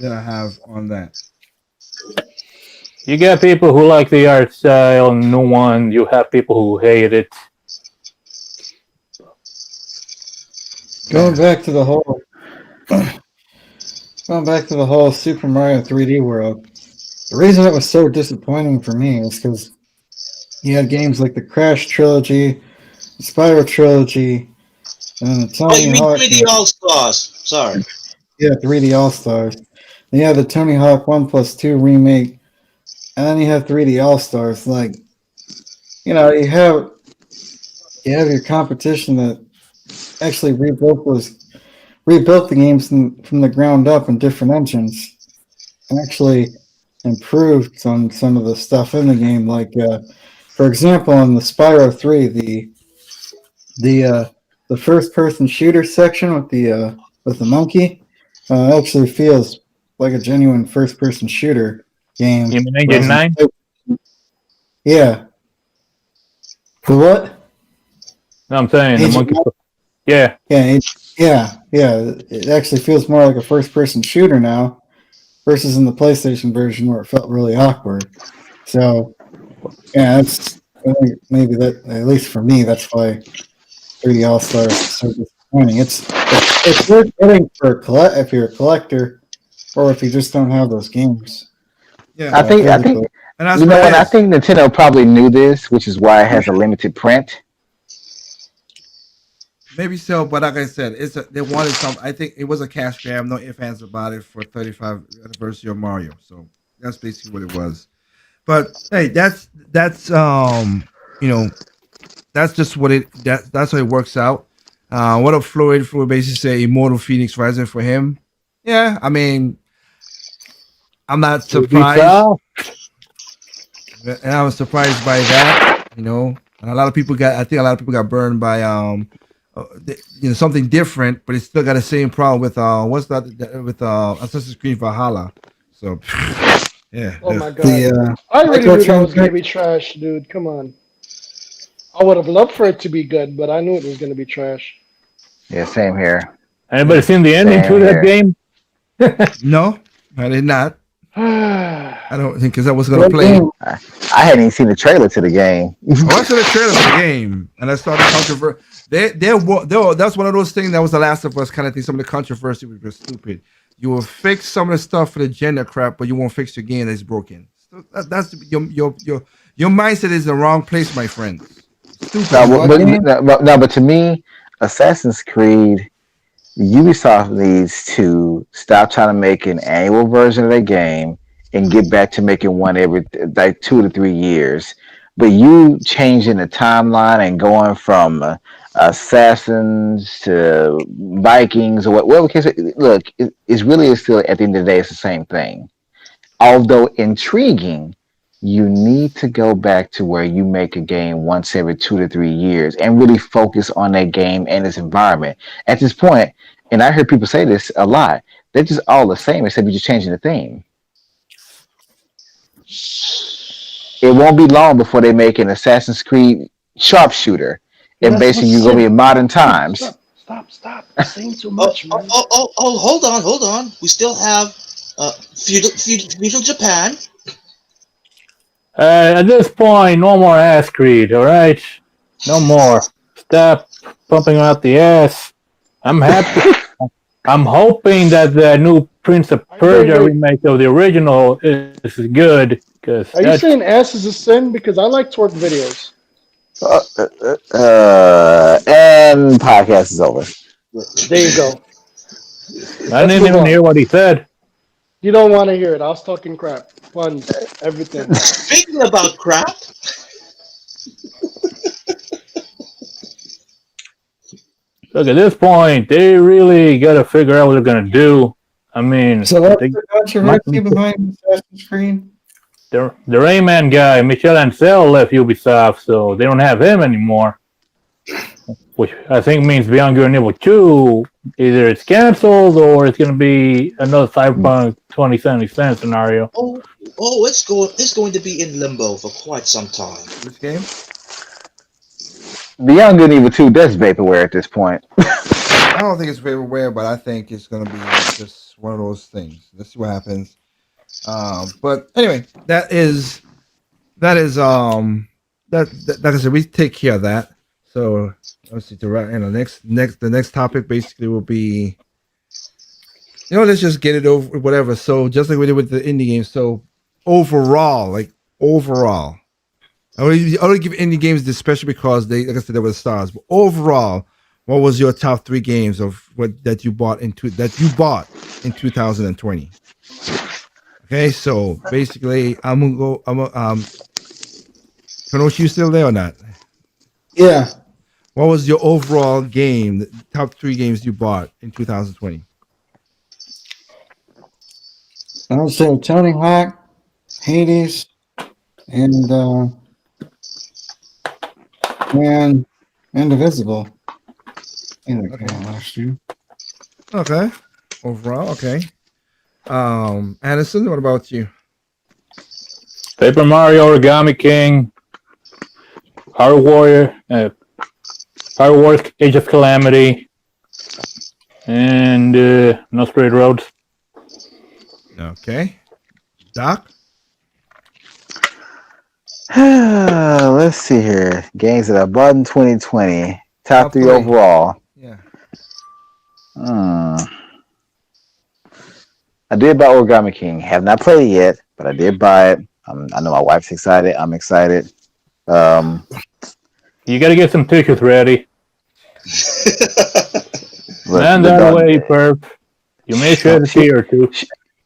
that I have on that. You got people who like the art style, new one. You have people who hate it. Going back to the whole Super Mario 3D World, the reason it was so disappointing for me is because you had games like the Crash Trilogy, the Spyro Trilogy, and then the Oh, Tony you mean Hawk. 3D All Stars? Sorry. Yeah, 3D All Stars. Then you have the Tony Hawk 1+2 remake, and then you have 3D All Stars. Like, you have your competition that actually rebuilt the games from the ground up in different engines, and actually improved on some of the stuff in the game. Like, for example, in the Spyro 3, the first person shooter section with the monkey actually feels like a genuine first person shooter game. You mean Engine 9? Yeah. The what? No, I'm saying the Agent monkey. 9? Yeah. Yeah. It actually feels more like a first person shooter now versus in the PlayStation version where it felt really awkward. So, yeah, I think maybe that, at least for me, that's why 3D All Stars is so disappointing. It's worth getting if you're a collector, or if you just don't have those games. Yeah, I think physically. and that's you know what what? it I is. think Nintendo probably knew this, which is why it has a limited print. Maybe so, but like I said, they wanted some. I think it was a cash grab. No ifs ands about it for 35th anniversary of Mario. So that's basically what it was. But hey, you know that's just what that's how it works out. What a Floyd basically say Immortal Phoenix Rising for him. Yeah, I mean, I'm not surprised, and I was surprised by that. And a lot of people got. I think a lot of people got burned by something different, but it's still got the same problem with what's that with Assassin's Creed Valhalla. So yeah, Oh my god. The I already knew that was microtransaction. gonna be trash, dude. Come on. I would have loved for it to be good, but I knew it was gonna be trash. Yeah, same here. Anybody seen the ending Same to that here. game? no, I did not. I I don't think because I was gonna What play. game? I hadn't even seen the trailer to the game. I watched the trailer for the game, and I started controversy. That's one of those things that was the Last of Us kind of thing. Some of the controversy was just stupid. You will fix some of the stuff for the gender crap, but you won't fix your game that's broken. So that's your mindset is in the wrong place, my friend. Stupid. No, What game? but to me, Assassin's Creed, Ubisoft needs to stop trying to make an annual version of their game and get back to making one every like 2 to 3 years. But you changing the timeline and going from assassins to Vikings or whatever case, look, it's really still at the end of the day, it's the same thing. Although intriguing, you need to go back to where you make a game once every 2 to 3 years and really focus on that game and its environment. At this point, and I hear people say this a lot, they're just all the same except you're just changing the theme. It won't be long before they make an Assassin's Creed sharpshooter, and That's basically what's you're gonna be sick. in modern times. Stop. Saying too Oh, much, oh, man. oh, oh, oh, hold on. We still have feudal Japan. At this point, no more ass Creed, alright? No more. Stop pumping out the ass. I'm happy. I'm hoping that the new Prince of Persia wait. remake of the original is good, because Are you saying ass is a sin? Because I like twerk videos. And podcast is over. There you go. I Let's didn't move even on. hear what he said. You don't want to hear it. I was talking crap. Puns. Everything. Speaking about crap, Look, at this point, they really got to figure out what they're going to do. I mean, So what's they, the controversy behind Assassin's Creed? the Rayman guy, Michel Ancel, left Ubisoft, so they don't have him anymore. which I think means Beyond Good and Evil 2, either it's canceled or it's going to be another Cyberpunk 2077 scenario. It's going to be in limbo for quite some time. Which game? Beyond Good and Evil 2, that's vaporware at this point. I don't think it's vaporware, but I think it's gonna be just one of those things. Let's see what happens. But anyway, that like I said, we take care of that. So let's see. The next topic basically will be, let's just get it over whatever. So just like we did with the indie games. So overall, I only give indie games this special because they, like I said, they were the stars. But overall, what was your top 3 games of that you bought in 2020? Okay, so basically, I'm gonna go. Kanoshi, you still there or not? Yeah. What was your overall game? The top 3 games you bought in 2020? I would say Tony Hawk, Hades, and Indivisible. I think that came out last year. Okay, overall, okay. Anderson, what about you? Paper Mario, Origami King, Power Warrior, Age of Calamity, and No Straight Roads. Okay, Doc. Let's see here. Games that I bought in 2020. Top 3 overall. Yeah. I did buy Origami King. Have not played it yet, but I did buy it. I know my wife's excited. I'm excited. You got to get some tissues ready. And that way, Perp. You may shed a tear or two.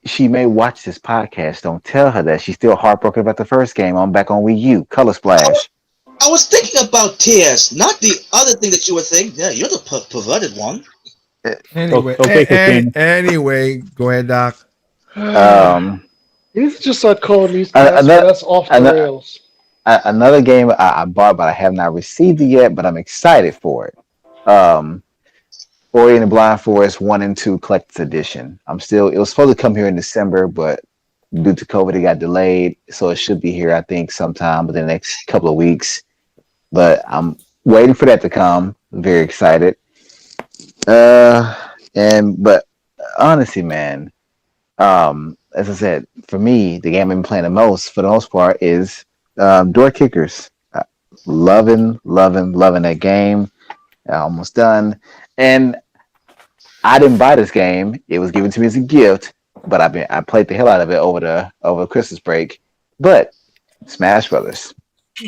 She may watch this podcast. Don't tell her that. She's still heartbroken about the first game. I'm back on Wii U. Color Splash. I was thinking about tears, not the other thing that you were thinking. Yeah, you're the perverted one. Anyway, anyway, go ahead, Doc. You need to just start calling these guys. That's off the rails. Another game I bought, but I have not received it yet, but I'm excited for it. Ori and the Blind Forest 1 and 2 Collector's Edition. It was supposed to come here in December, but due to COVID, it got delayed. So it should be here, I think, sometime within the next couple of weeks. But I'm waiting for that to come. I'm very excited. But honestly, man, as I said, for me, the game I've been playing the most, for the most part, is Door Kickers. Loving that game. Almost done. And I didn't buy this game. It was given to me as a gift, but I played the hell out of it over Christmas break. But Smash Brothers.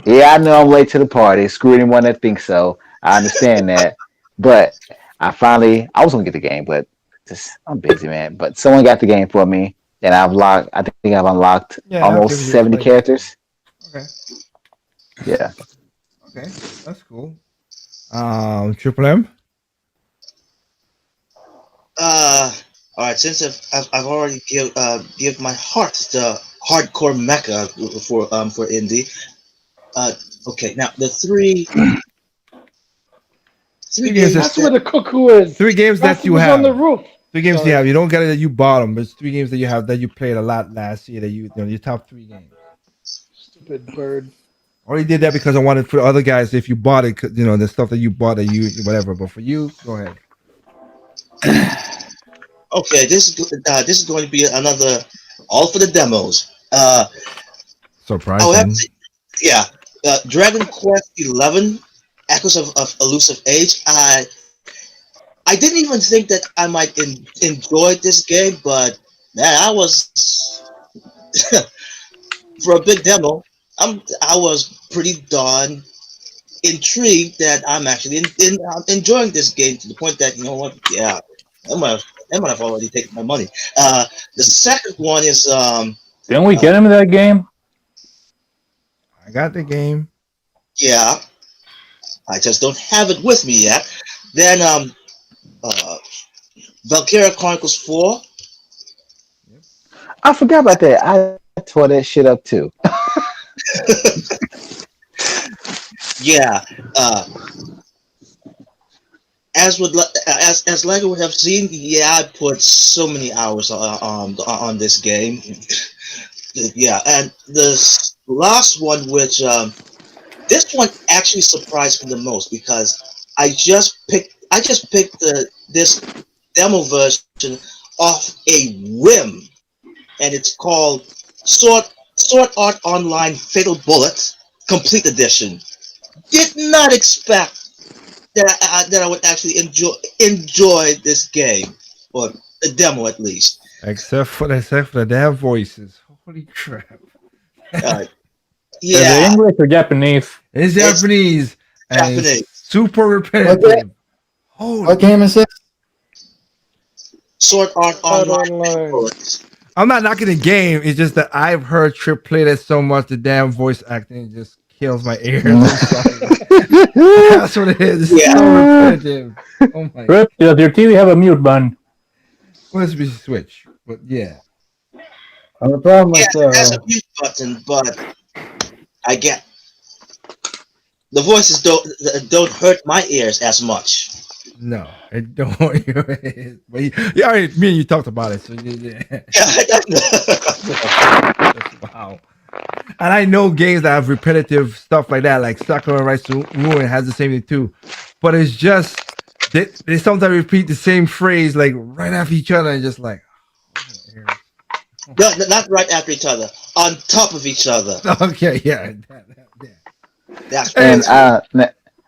Yeah, I know I'm late to the party. Screw anyone that thinks so. I understand that. But I was gonna get the game, but I'm busy, man. But someone got the game for me, and I think I've unlocked almost 70 characters. Okay. Yeah. Okay, that's cool. Triple M. All right. Since I've already give my heart to hardcore mecha for indie. Okay. Now the three games. That's where the cuckoo is. 3 games that you have on the roof. 3 games you have. You don't get it that you bought them. It's 3 games that you have that you played a lot last year. That your top 3 games. Stupid bird. I only did that because I wanted for other guys. If you bought it, the stuff that you bought that you whatever. But for you, go ahead. Okay, this is going to be another all for the demos. Surprising. Yeah, Dragon Quest 11, Echoes of Elusive Age. I didn't even think that I might enjoy this game, but man, I was for a big demo. I was pretty darn intrigued that I'm actually enjoying this game to the point that, you know what? Yeah, I might have already taken my money. The second one is Didn't we get him in that game? I got the game. Yeah, I just don't have it with me yet. Then Valkyria Chronicles 4. I forgot about that. I tore that shit up too. Yeah. as Lego would have seen, yeah, I put so many hours on this game. Yeah, and this last one, which this one actually surprised me the most because I just picked this demo version off a whim, and it's called Sword Sword Art Online Fatal Bullet Complete Edition. Did not expect that I would actually enjoy this game, or the demo at least. Except for the damn voices. Holy crap! Uh, Is it yeah, English or Japanese? It's it's Japanese and Japanese. it's super What, repetitive. Holy! what game is this? Sword Art Out Online Fatal online. Bullet. I'm not knocking the game. It's just that I've heard Trip play that so much. The damn voice acting just kills my ears. I'm sorry. That's what it is. It's Yeah, so repetitive. Oh my! Rip, does your TV have a mute button? Must be Switch, but yeah. The problem yeah, with it has a mute button, but I get the voices don't hurt my ears as much. No, it don't. But you already, me and you talked about it. So yeah. Wow. And I know games that have repetitive stuff like that, like Sakura Rise to Ruin has the same thing too. But it's just they sometimes repeat the same phrase like right after each other and just like No, not right after each other, on top of each other. okay, yeah. That's what And gets me.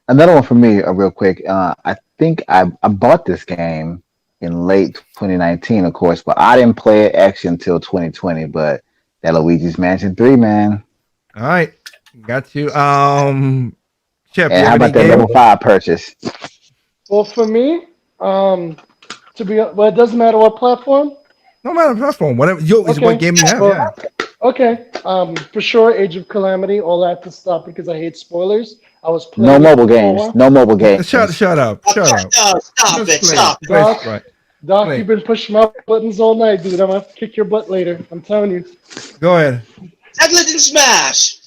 another one for me, real quick. I think I bought this game in late 2019, of course, but I didn't play it actually until 2020. But that Luigi's Mansion 3, man. All right. Got you. Chef, you And how have any about that game? level 5 purchase? Well, for me, well, it doesn't matter what platform. No matter platform, whatever is what Okay. game you have, Well, yeah. okay. For sure, Age of Calamity. All I have to stop because I hate spoilers. I was No playing it mobile for a games. while. No mobile games. Shut up. Shut up. Stop Just it! play Stop it. it! Play Doc, Sprite. Doc, Play. you've been pushing my buttons all night, dude. I'm gonna have to kick your butt later. I'm telling you. Go ahead. Settle it in Smash.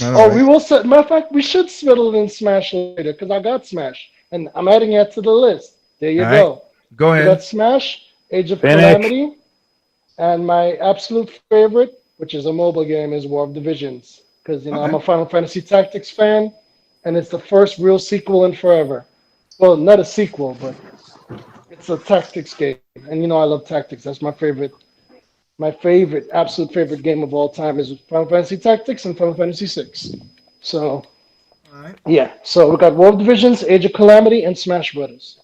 All Oh, right. we will set. Matter of fact, we should settle in Smash later because I got Smash, and I'm adding it to the list. There you All right. go. Go We ahead. got Smash, Age of Finish. Calamity, and my absolute favorite, which is a mobile game, is War of Divisions. Because I'm a Okay. Final Fantasy Tactics fan, and it's the first real sequel in forever. Well, not a sequel, but it's a tactics game, and I love tactics. That's my favorite. My favorite, absolute favorite game of all time is Final Fantasy Tactics and Final Fantasy VI. So All right. yeah, so we got War of Divisions, Age of Calamity, and Smash Brothers.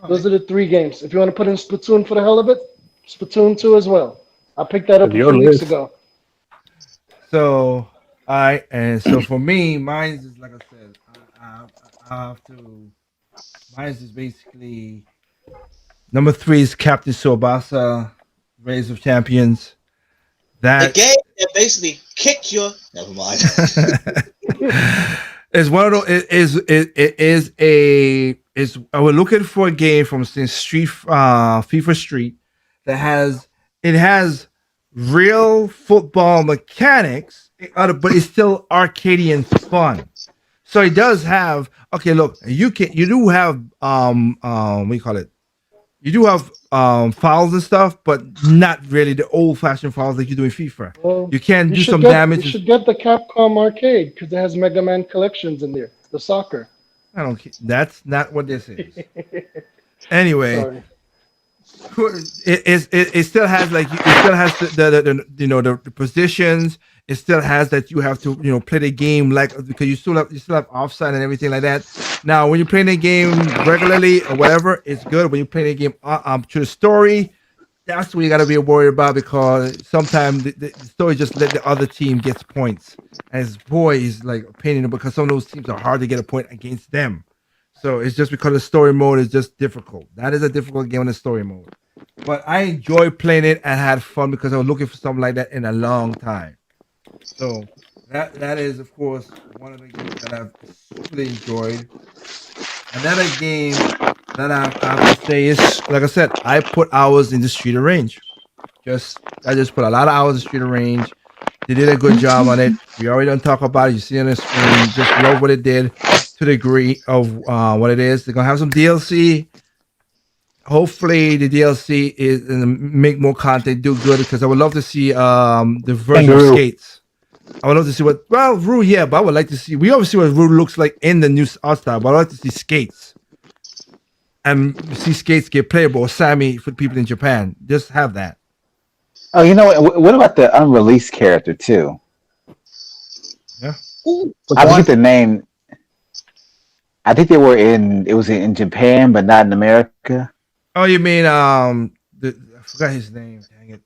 All Those right. are the three games. If you want to put in Splatoon for the hell of it, Splatoon 2 as well. I picked that up It's a your few weeks list. ago. So, all right, and so for me, mine is like I said, I have to. Mine is basically number 3 is Captain Tsubasa, Raise of Champions. The That game that basically kicked your. Never mind. is one of those. It is a is. I was looking for a game from since FIFA Street that has real football mechanics, but it's still arcadian fun. So it does have okay. Look, you do have what do you call it? You do have files and stuff, but not really the old fashioned files like you do in FIFA. Well, You can you do should some get you damage. should get the Capcom arcade because it has Mega Man collections in there. The soccer. I don't care. That's not what this is. Anyway, Sorry. it still has like it still has the positions. It still has that you have to play the game like because you still have offside and everything like that. Now when you're playing the game regularly or whatever, it's good. When you're playing the game to the story, that's what you got to be worried about because sometimes the story just let the other team gets points. As boy is like a pain in the because some of those teams are hard to get a point against them. So it's just because the story mode is just difficult. That is a difficult game in the story mode. But I enjoyed playing it and had fun because I was looking for something like that in a long time. So that is of course one of the games that I've really enjoyed. Another game that I have to say is like I said, I put hours in the Street of Range. I just put a lot of hours in Street of Range. They did a good job on it. We already don't talk about it. You see on the screen. Just love what it did to the degree of what it is. They're gonna have some DLC. hopefully the DLC is make more content, do good because I would love to see the version of Kangaroo. Skates. I would love to see what Rue, yeah, but I would like to see. We obviously what Rue looks like in the new art style, but I'd like to see Skates and see Skates get playable. Or Sammy for the people in Japan, just have that. Oh, you know what? What about the unreleased character too? Yeah. Ooh, Which I one? forget the name. I think they were in. It was in Japan, but not in America. Oh, you mean I forgot his name. Dang it.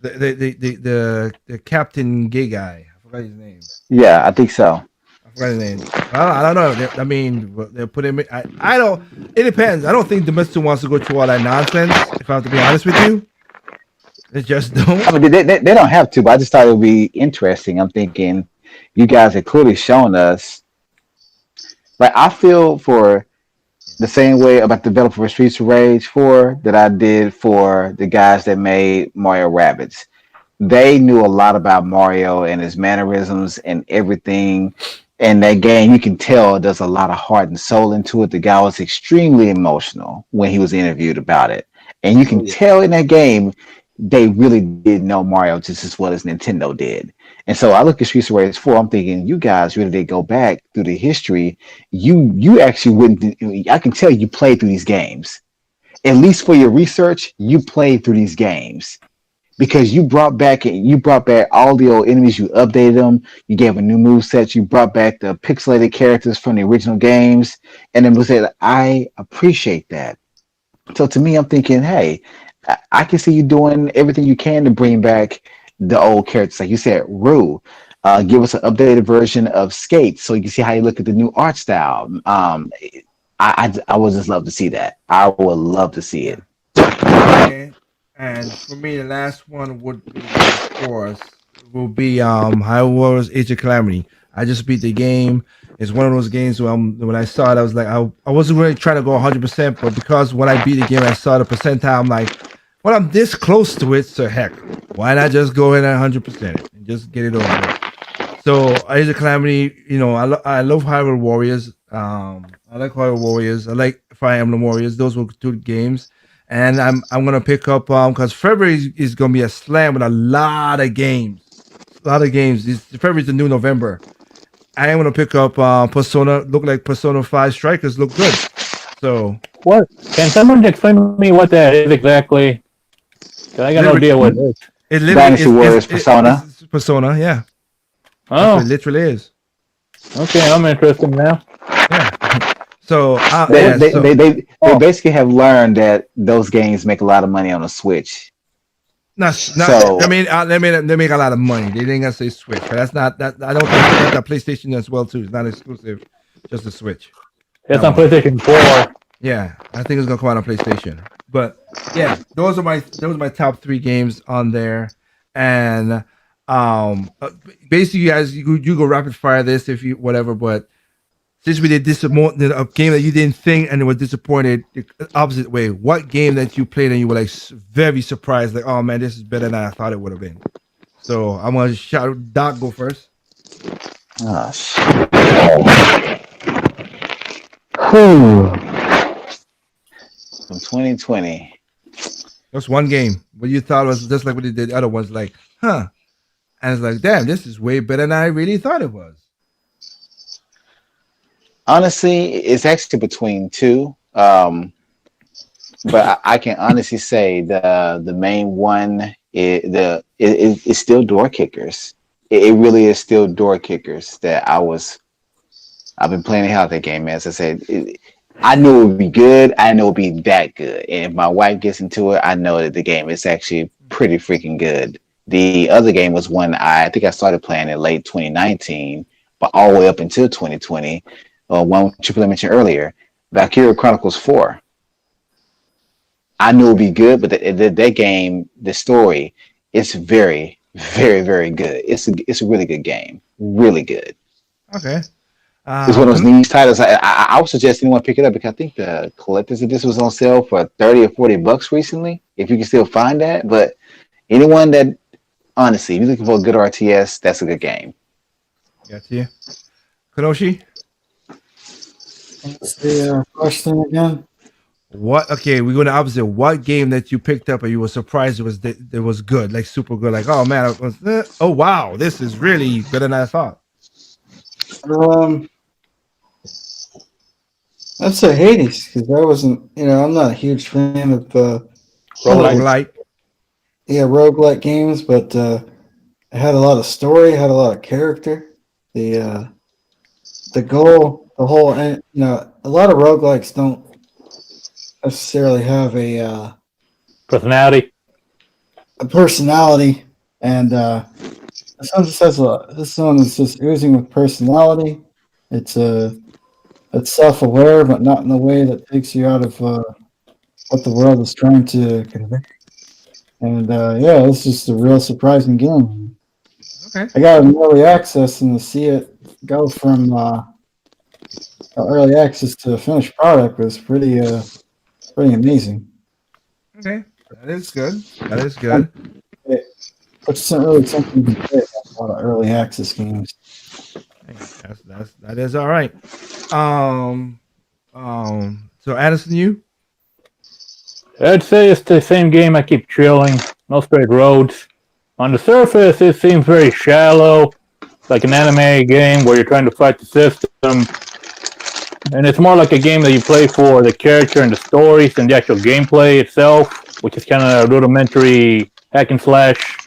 The Captain Gay guy. I forgot his name. Yeah, I think so. I forgot his name. I don't know. I mean, they put him. I don't. It depends. I don't think the Mister wants to go through all that nonsense. If I have to be honest with you, they just don't. I mean, they don't have to, but I just thought it would be interesting. I'm thinking, you guys have clearly shown us. Like, I feel for the same way about developer for Streets of Rage 4 that I did for the guys that made Mario Rabbids. They knew a lot about Mario and his mannerisms and everything. And that game, you can tell there's a lot of heart and soul into it. The guy was extremely emotional when he was interviewed about it. And you oh can yeah. tell in that game, they really did know Mario just as well as Nintendo did. And so I look at Streets of Rage 4, I'm thinking, you guys really did go back through the history. You actually wouldn't, I can tell you played through these games. At least for your research, you played through these games because you brought back all the old enemies, you updated them, you gave a new move set, you brought back the pixelated characters from the original games, and then was said, I appreciate that. So to me, I'm thinking, hey, I can see you doing everything you can to bring back the old characters. Like you said, Rue, give us an updated version of Skate so you can see how you look at the new art style. I would just love to see that. I would love to see Yeah. it. Okay. And for me, the last one would be, of course, will be High Wars Age of Calamity. I just beat the game. It's one of those games where when I saw it, I was like, I wasn't really trying to go 100%, but because when I beat the game, I saw the percentile. I'm like, well, I'm this close to it, so heck, why not just go in at 100% it and just get it over with? So Age of Calamity, I love Hyrule Warriors. I like Hyrule Warriors. I like Fire Emblem Warriors. Those were two games, and I'm gonna pick up because February is gonna be a slam with a lot of games. A lot of games. February is the new November. I am gonna pick up Persona. Look like Persona 5 Strikers look good. So What? Can someone explain to me what that is exactly? 'Cause I got no idea what it is. it literally Dynasty Warriors Persona. it's Persona. Yeah, that's what Oh, it literally is. okay. I'm interested now. Yeah. So They, yeah. they, So they, they, they Oh, basically have learned that those games make a lot of money on the Switch. not. I So mean, they make a lot of money. They didn't gonna say Switch, but that's not that. I don't think that PlayStation as well too. It's not exclusive, just the Switch. it's That on one. PlayStation 4. Yeah, I think it's gonna come out on PlayStation. But yeah, those are my top three games on there, and basically, guys, you go rapid fire this if you whatever. But since we did disappointed a game that you didn't think and was disappointed, the opposite way. What game that you played and you were like very surprised, like, oh man, this is better than I thought it would have been. So I'm gonna shout Doc go first. oh, shit. Whew. From 2020. That's one game. What you thought was just like what they did the other ones, like, huh? And it's like, damn, this is way better than I really thought it was. Honestly, it's actually between two. But I can honestly say the main one is still door kickers. It really is still door kickers that I've been playing the hell out of that game, man. As I said, I knew it would be good. I know it would be that good. And if my wife gets into it, I know that the game is actually pretty freaking good. The other game was one I think I started playing in late 2019, but all the way up until 2020. One Triple mentioned earlier, Valkyria Chronicles 4. I knew it would be good, but that game, the story, it's very, very, very good. It's a really good game. Really good. Okay. It's one of those niche titles. I would suggest anyone pick it up because I think the collector's edition was on sale for 30 or 40 bucks recently, if you can still find that. But anyone that, honestly, if you're looking for a good RTS, that's a good game. Got you. Kanoshi, What's the question again? What? Okay, we're going to opposite. What game that you picked up and you were surprised it was good, like super good, like oh man, oh wow, this is really better than I thought. Um, I'd say Hades because I wasn't, I'm not a huge fan of some of Rogue the light. roguelike games, but it had a lot of story, had a lot of character. The the goal, the whole, a lot of roguelikes don't necessarily have Personality. a personality, and this one just has this one is just oozing with personality. It's it's self-aware, but not in a way that takes you out of what the world is trying to convey. And yeah, it's just a real surprising game. Okay. I got an early access, and to see it go from early access to a finished product was pretty amazing. Okay. That is good. That is good. It isn't really something you can say about a lot of early access games. Hey, that is all right. Um, so Addison, you I'd say it's the same game. I keep drilling. No straight roads. On the surface, it seems very shallow, like an anime game where you're trying to fight the system. And it's more like a game that you play for the character and the stories than the actual gameplay itself, which is kind of rudimentary hack and slash,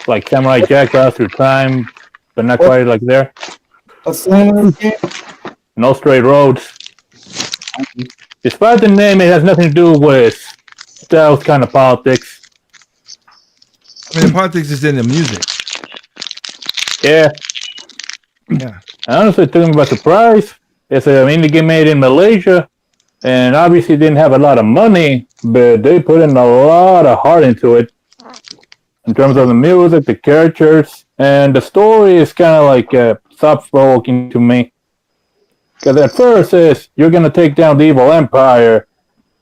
like Samurai Jack Pass through time, but not quite like there. What's the name of the game? No straight roads. Despite the name, it has nothing to do with stealth kind of politics. I mean, the politics is in the music. Yeah. Yeah. Honestly, it took me by surprise. It's an indie game made in Malaysia, and obviously didn't have a lot of money, but they put in a lot of heart into it. In terms of the music, the characters, and the story is kind of like thought-provoking to me. Because at first it's, you're going to take down the evil empire,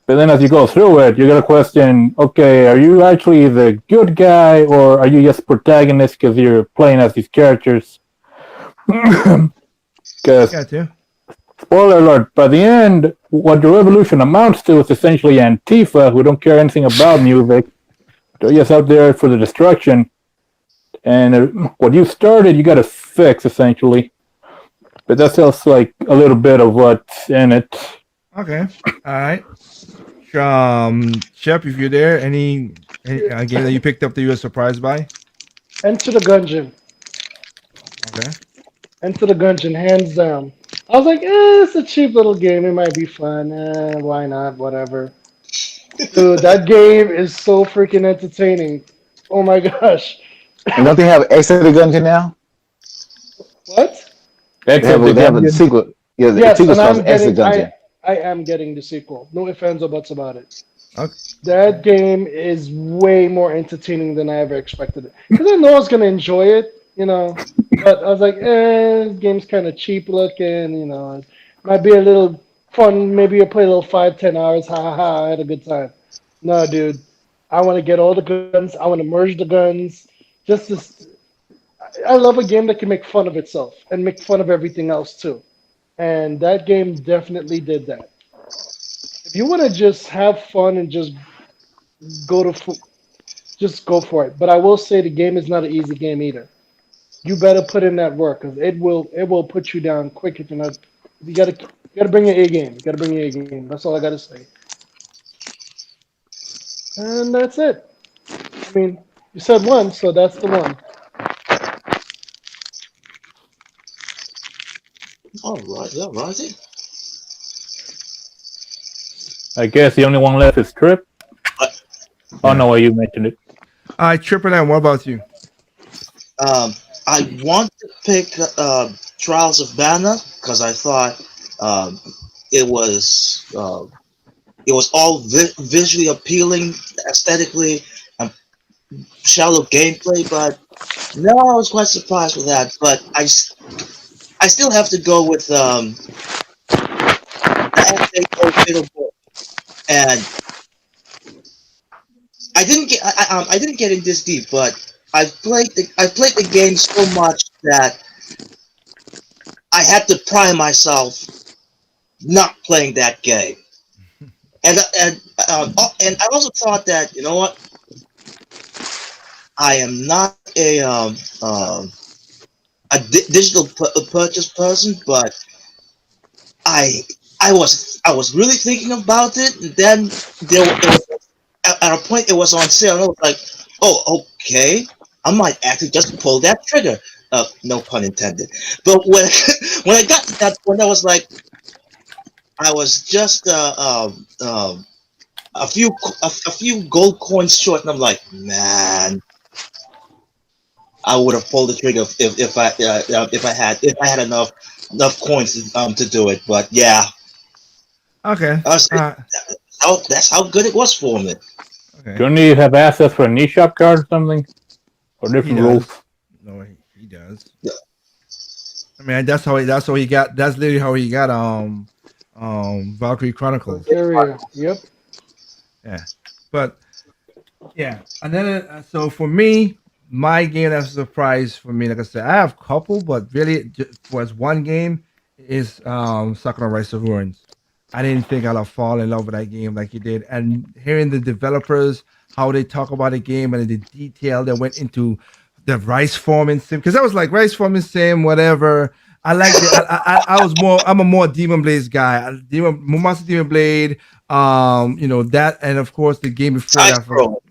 but then as you go through it, you're going to question, okay, are you actually the good guy, or are you just protagonist because you're playing as these characters? Because, Got you. spoiler alert, by the end, what the revolution amounts to is essentially Antifa, who don't care anything about music. They're just out there for the destruction. And what you started, you got to fix, essentially. But that's just like a little bit of what's in it. Okay. All right. Shep, if you're there, any game that you picked up that you were surprised by? Enter the Gungeon. Okay. Enter the Gungeon, hands down. I was like, it's a cheap little game. It might be fun. Why not? Whatever. Dude, that game is so freaking entertaining. Oh my gosh. And don't they have X of the Gungeon now? What? X of the They have a Gungeon. sequel. Yeah, the Yes, sequel's and called X of the Gungeon. I am getting the sequel. No ifs, ands, or buts about it. Okay. That game is way more entertaining than I ever expected it. Because I know I was gonna enjoy it, But I was like, this game's kind of cheap looking, It might be a little fun. Maybe I play a little 5, 10 hours. Ha ha ha! I had a good time. No, dude. I want to get all the guns. I want to merge the guns. Just to, I love a game that can make fun of itself and make fun of everything else too. And that game definitely did that. If you want to just have fun and just go to, just go for it. But I will say the game is not an easy game either. You better put in that work because it will put you down quick if you're not. You gotta bring your A game. You gotta bring your A game. That's all I gotta say. And that's it. I mean, you said one, so that's the one. All right, all righty. I guess the only one left is Trip. Oh, no, you mentioned it. All right, Triple M, what about you? I want to pick Trials of Banner because I thought it was all visually appealing, aesthetically, and shallow gameplay. But no, I was quite surprised with that. But I still have to go with the FA and I didn't get in this deep, but I've played the game so much that I had to prime myself not playing that game. And I also thought that, you know what, I am not a digital purchase person, but I I was really thinking about it, and then it was at a point it was on sale, and I was like, oh, okay, I might actually just pull that trigger. No pun intended. But when when I got to that point, I was like, I was just a few gold coins short, and I'm like, man, I would have pulled the trigger if I had enough coins to do it. But yeah, Okay. I was, that's how good it was for me. Okay. Don't you have access for an eShop card or something? Or He different does. rules? No, he does. I mean, that's how he got. That's literally how he got Valkyrie Chronicles. Bulgaria. Yep. Yeah, but yeah, and then so for me, my game that's a surprise for me. Like I said, I have a couple, but really, was one game is Sakura Rise of Ruins. I didn't think I'd fall in love with that game like you did, and hearing the developers how they talk about the game and the detail that went into the rice forming sim, because I was like rice forming sim, whatever. I like it. I was more. I'm a more Demon Blade guy. Monster Demon Blade. That, and of course the game before Side that. scroll.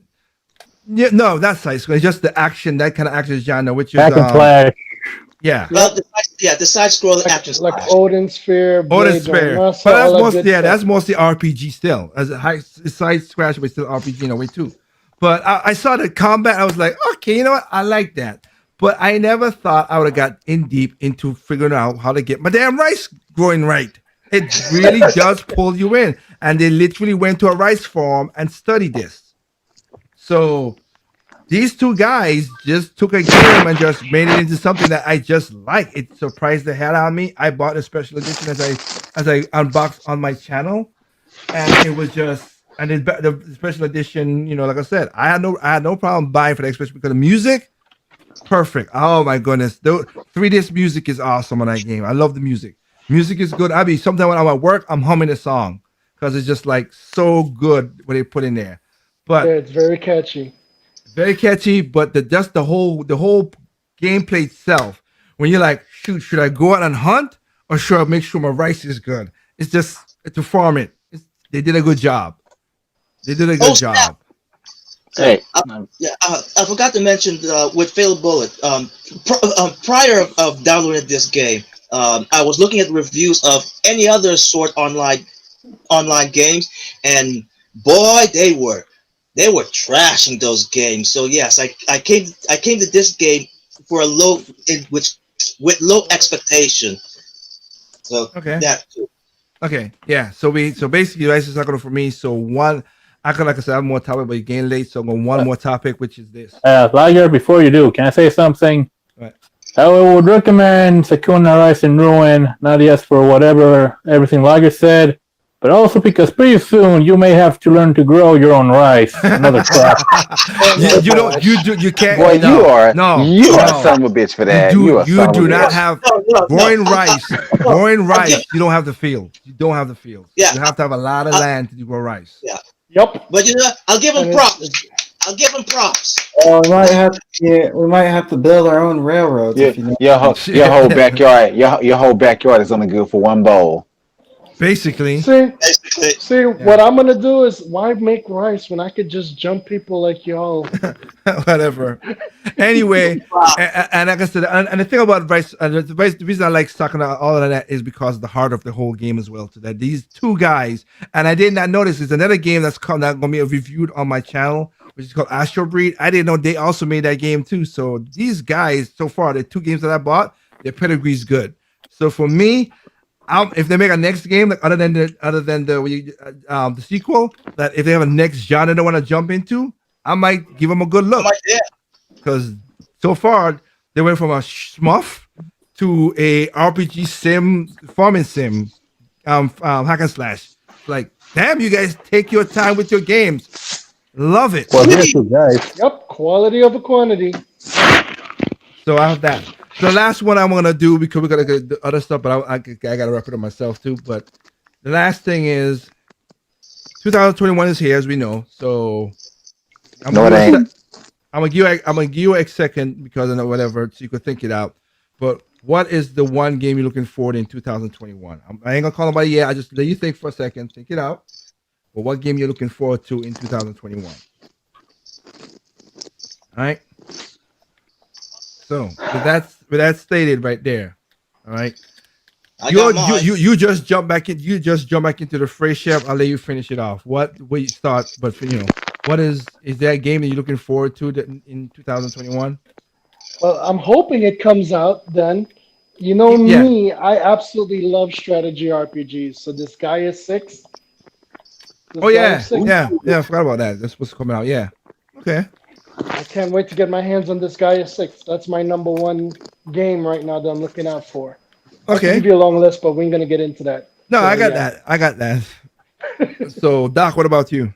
Yeah, no, that's side scroll. It's just the action, that kind of action genre, which is Hack and slash. yeah, Yep. The side scroll action Like slash. Odin Sphere, Odin Blade Sphere. Muscle, But that's all that mostly good stuff. that's mostly RPG still. As a high side scratch, but still RPG in a way too. But I saw the combat, I was like, okay, you know what? I like that. But I never thought I would have got in deep into figuring out how to get my damn rice growing right. It really does pull you in. And they literally went to a rice farm and studied this. So these two guys just took a game and just made it into something that I just like. It surprised the hell out of me. I bought a special edition as I unboxed on my channel, and it was just and the special edition. Like I said, I had no problem buying for the especially because the music perfect. Oh my goodness, the 3 disc music is awesome on that game. I love the music. Music is good. Sometimes when I'm at work, I'm humming a song because it's just like so good what they put in there. Yeah, But it's very catchy. very catchy, but just the whole gameplay itself. When you're like, shoot, should I go out and hunt or should I make sure my rice is good? It's just to farm it. They did a good job. They did a good Oh snap! job. Hey, Yeah, I forgot to mention with Fail Bullet. Prior of downloading this game, I was looking at reviews of any other sort online games, and boy, they were trashing those games. So yes, I came to this game for a low in which with low expectation. So Okay. that too. Okay. Yeah. So basically, rice is not going for me. So one, like I said, I have more topic, but you gain late. So I'm going one more topic, which is this. Liger, before you do, can I say something? Right. I would recommend Sakuna Rise and Ruin, not just for whatever everything Liger said, but also because pretty soon you may have to learn to grow your own rice. Another crap. You can't. boy, no, you are no, you are no. son of a bitch for You that. do, You are you son of a do bitch. not have No. growing rice. Growing I'll give, rice, you don't have the field. You don't have the field. yeah, You have to have a lot of I, land to grow rice. yeah. Yep. But you know, I'll give him And props. I'll give him props. We might have to build our own railroads if you know. Your whole backyard, your whole backyard is only good for one bowl. Basically, see, Basically, see, what I'm gonna do is why make rice when I could just jump people like y'all? whatever. Anyway, wow. and like I said, and the thing about rice, the reason I like talking about all of that is because of the heart of the whole game as well. So that these two guys, and I did not notice, is another game that's going to be reviewed on my channel, which is called Astro Breed. I didn't know they also made that game too. So these guys, so far, the 2 games that I bought, their pedigree is good. So for me, if they make a next game, like other than the sequel, that if they have a next genre they want to jump into, I might give them a good look Yeah. because so far they went from a smuff to a RPG sim, farming sim, hack and slash. Like, damn, you guys take your time with your games. Love it. Well, here's two guys. Yep, quality over quantity. So I have that. The last one I'm gonna do because we gotta get the other stuff, but I gotta wrap it up myself too. But the last thing is 2021 is here, as we know. So I'm No, gonna it give ain't. I'm gonna give you a second because I know whatever, so you could think it out. But what is the one game you're looking forward in 2021? I ain't gonna call nobody yet. I just let you think for a second, think it out. But what game you're looking forward to in 2021? All right. So with that stated right there, all right. I got mine. You just jump back in. You just jump back into the phrase, chef. I'll let you finish it off. What will you start? But for, what is that game that you're looking forward to that in 2021? Well, I'm hoping it comes out then. You know Yeah. me, I absolutely love strategy RPGs. So this Gaia 6, this Oh Gaia yeah, 6, yeah. I forgot about that. That's what's coming out. Yeah. Okay. I can't wait to get my hands on this Gaia 6. That's my number one game right now that I'm looking out for. I could give Okay. you a long list, but we ain't gonna get into that. No, So I got yeah. that. I got that. So Doc, what about you?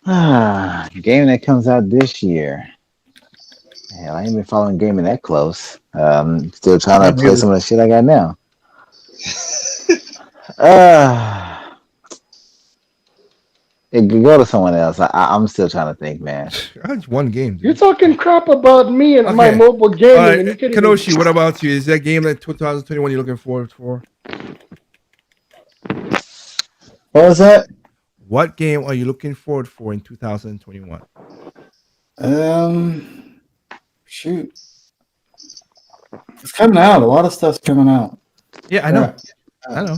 Game that comes out this year. Hell, I ain't been following gaming that close. Still trying to play some of the shit I got now. Uh, it could go to someone else. I'm still trying to think, man. That's one game, You're dude. talking crap about me and my Okay. mobile All gaming, right, and you can't even. Kanoshi, what about you? Is that game that 2021 you're looking forward for? What was that? What game are you looking forward for in 2021? Shoot, it's coming out. A lot of stuff's coming out. Yeah, I know. I know.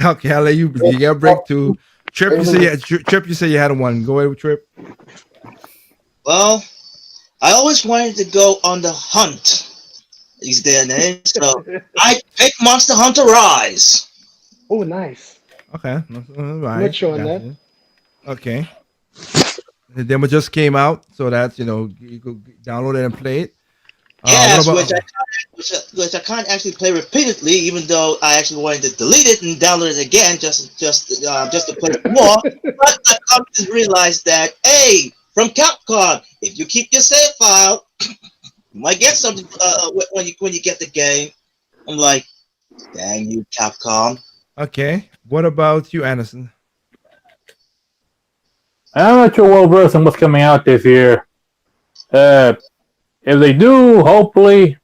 Okay, I'll let you. You got a break to Trip. You say Trip. You say you had one. Go ahead with Trip. Well, I always wanted to go on the hunt these day and age, so I pick Monster Hunter Rise. Oh, nice. Okay, all I'm right. not showing Got that. you. Okay. The demo just came out, so that's you could download it and play it. What Yes, about? which I can't actually play repeatedly, even though I actually wanted to delete it and download it again just to play it more. But I come to realize that from Capcom, if you keep your save file, you might get something when you get the game. I'm like, dang you, Capcom. Okay. What about you, Anderson? I'm not sure well versed on what's coming out this year. If they do, hopefully,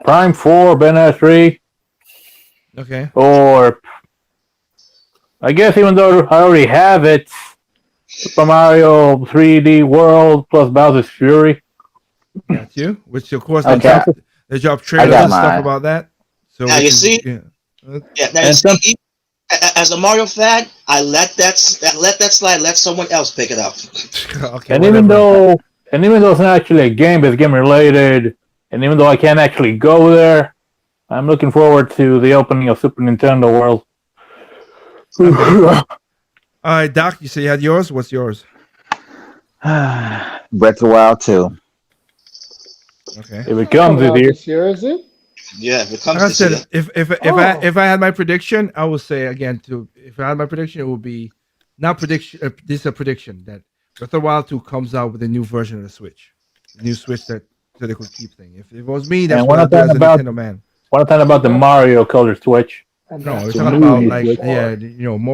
Prime 4, Ben 3, Okay. or I guess even though I already have it, Super Mario 3D World plus Bowser's Fury. Got you. Which of course Okay, they dropped I trailers got and stuff mine. about that. So Now which you is see, yeah. now you And some, see, as a Mario fan, I let that slide. Let someone else pick it up. Okay, and whatever. even though it's not actually a game, but it's game related, and even though I can't actually go there, I'm looking forward to the opening of Super Nintendo World. Okay. All right, Doc, you say you had yours? What's yours? Breath of the Wild 2. Okay. If it Not comes coming this out year. this year, is it? Yeah, if it Like comes I to see said, it. Oh. if I had my prediction, I would say again if I had my prediction, it would be not prediction. This is a prediction that Breath of the Wild 2 comes out with a new version of the Switch, the new Switch that so they could keep thing. If it was me, that's And what we're I'd not do as talking a about Nintendo man. the Mario Color Switch. And No, we're that's The talking what I'm about movie waiting like Switch.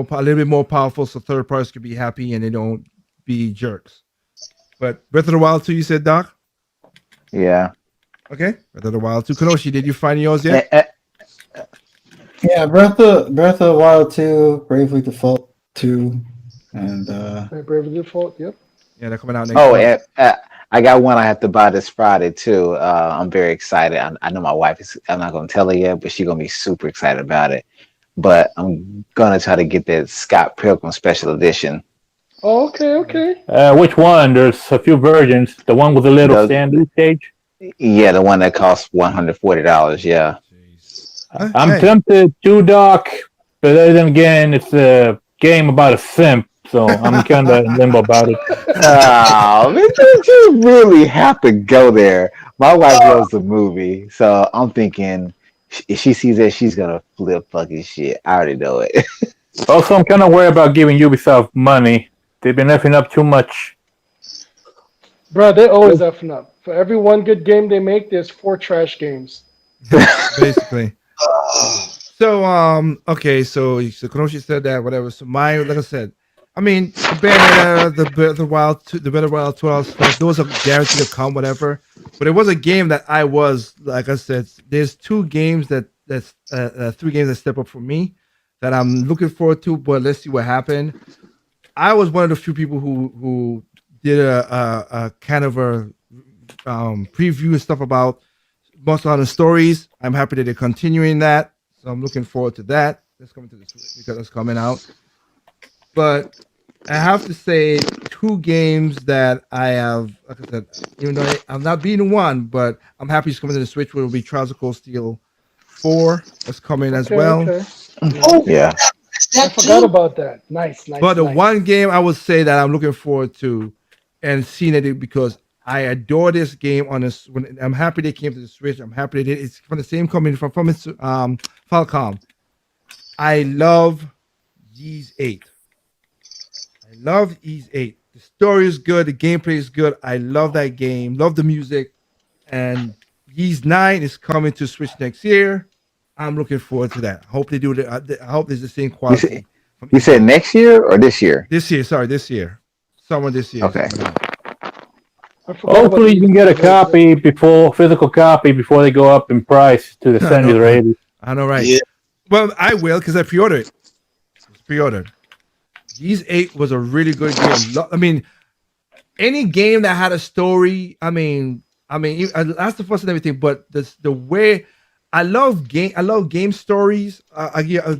for. a little bit more powerful, so third parties could be happy and they don't be jerks. But Breath of the Wild 2, you said, Doc? Yeah. Okay. Breath of the Wild 2. Kanoshi, did you find yours yet? Yeah, Breath of the Wild 2, Bravely Default 2, and Brave Default, yep. Yeah, they're coming out next Oh, month. and I got one I have to buy this Friday too. I'm very excited. I know my wife is. I'm not gonna tell her yet, but she's gonna be super excited about it. But I'm gonna try to get that Scott Pilgrim Special Edition. Oh, okay. Which one? There's a few versions. The one with the little The standee stage. Yeah, the one that costs $140. Yeah. Jeez. I'm Hey. tempted to Doc, but then again, it's a game about a simp, so I'm kind of in limbo about it. Oh, man, you really have to go there. My wife loves the movie, so I'm thinking if she sees that, she's gonna flip fucking shit. I already know it. Also, I'm kind of worried about giving Ubisoft money. They've been effing up too much. Bro, they always effing up. For every one good game they make, there's 4 trash games. Basically. Okay, so Konoshi said that whatever. So my like I said, I mean the Bayonetta, the Better Wild 12 stuff. Those are guaranteed to come, whatever. But it was a game that I was like I said. There's two games that's three games that step up for me that I'm looking forward to. But let's see what happened. I was one of the few people who did a kind of a preview and stuff about Monster Hunter Stories. I'm happy that they're continuing that, so I'm looking forward to that. That's coming to the Switch because it's coming out. But I have to say, two games that I have, like I said, even though I'm not beating one, but I'm happy it's coming to the Switch. Will be Trials of Cold Steel 4. That's coming as Okay, well. okay. Oh, Yeah. is I that forgot too? about that. Nice, nice, But the nice. one game I would say that I'm looking forward to and seeing it because I adore this game on this. When I'm happy they came to the Switch. I'm happy they did. It's from the same company from its Falcom. I love Ys 8. I love Ys 8. The story is good. The gameplay is good. I love that game. Love the music. And Ys 9 is coming to Switch next year. I'm looking forward to that. I hope they do it. I hope there's the same You said quality from you Ys said 8. next year or this year? This year, sorry, this year. Summer this year is Okay. coming out. I forgot about Hopefully, you can get a the- copy before physical copy before they go up in price to the I 70 know. or 80. I know, right? Yeah. Well, I will because I pre-ordered it. It's pre-ordered. Ys 8 was a really good game. I mean, any game that had a story. Last of Us and everything. But the way I love game stories.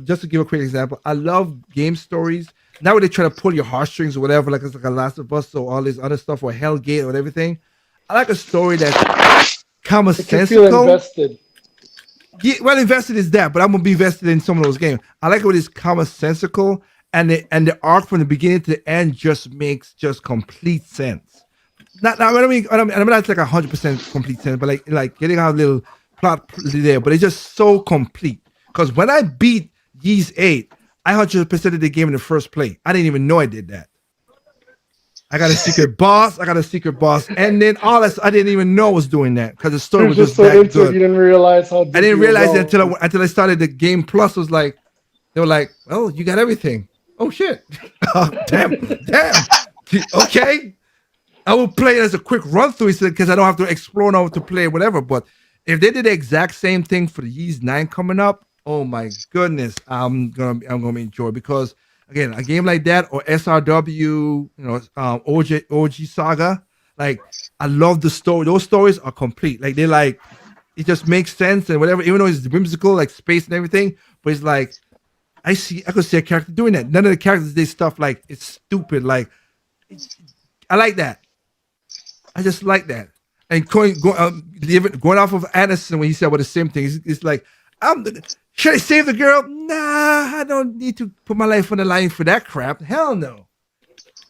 Just to give a quick example, I love game stories. Now when they try to pull your heartstrings or whatever, like it's like a Last of Us or all this other stuff or Hellgate or everything. I like a story that's Make you feel commonsensical. invested. Yeah, well, invested is that, but I'm gonna be invested in some of those games. I like it when it's commonsensical and the arc from the beginning to the end just makes just complete sense. I'm not like 100% complete sense, but like getting out a little plot there, but it's just so complete. Because when I beat Ys 8, I 100% the game in the first play. I didn't even know I did that. I got a secret boss. And then all that. I didn't even know I was doing that because the story You're was just just so that into it, good. you didn't realize how. I didn't realize it until I started the game plus. Was like they were like, "Oh, you got everything." Oh shit! Oh, damn. Okay, I will play it as a quick run through because I don't have to explore now to play whatever. But if they did the exact same thing for the Ys 9 coming up, oh my goodness, I'm gonna enjoy because again, a game like that or SRW, OG Saga, like I love the story. Those stories are complete. Like they like it just makes sense and whatever, even though it's whimsical, like space and everything, but it's like I could see a character doing that. None of the characters did stuff like it's stupid. Like I like that. I just like that. And going off of Anderson when he said, "Well, the same thing." It's like, should I save the girl? Nah, I don't need to put my life on the line for that crap. Hell no.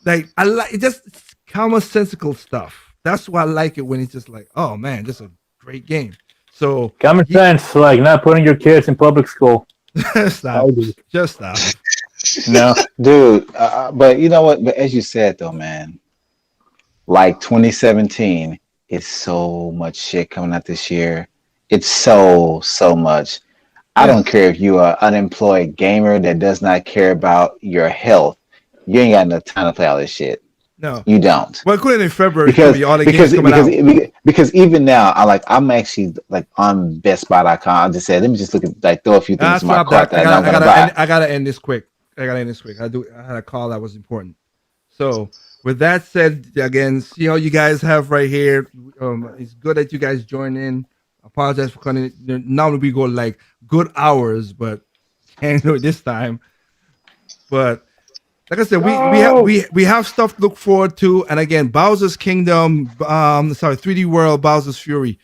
Like I like it, just commonsensical stuff. That's why I like it when it's just like, oh man, just a great game. So Common sense, like not putting your kids in public school. stop, just stop. No. Dude, but you know what? But as you said though, man, like 2017, it's so much shit coming out this year. It's so much. I Yeah. don't care if you're an unemployed gamer that does not care about your health. You ain't got enough time to play all this shit. No. You don't. Well, including in February, it's gonna Because be all the because games coming out. because even now, I'm actually like on BestBuy.com. I just said, let me just look at like throw a few things in my Stop cart that. that I'm gonna buy. I gotta end this quick. I had a call that was important. So with that said, again, see all you guys have right here. It's good that you guys join in. Apologize for cutting it. Normally we go like good hours, but can't do it this time. But like I said, we have stuff to look forward to. And again, Bowser's Kingdom, 3D World, Bowser's Fury.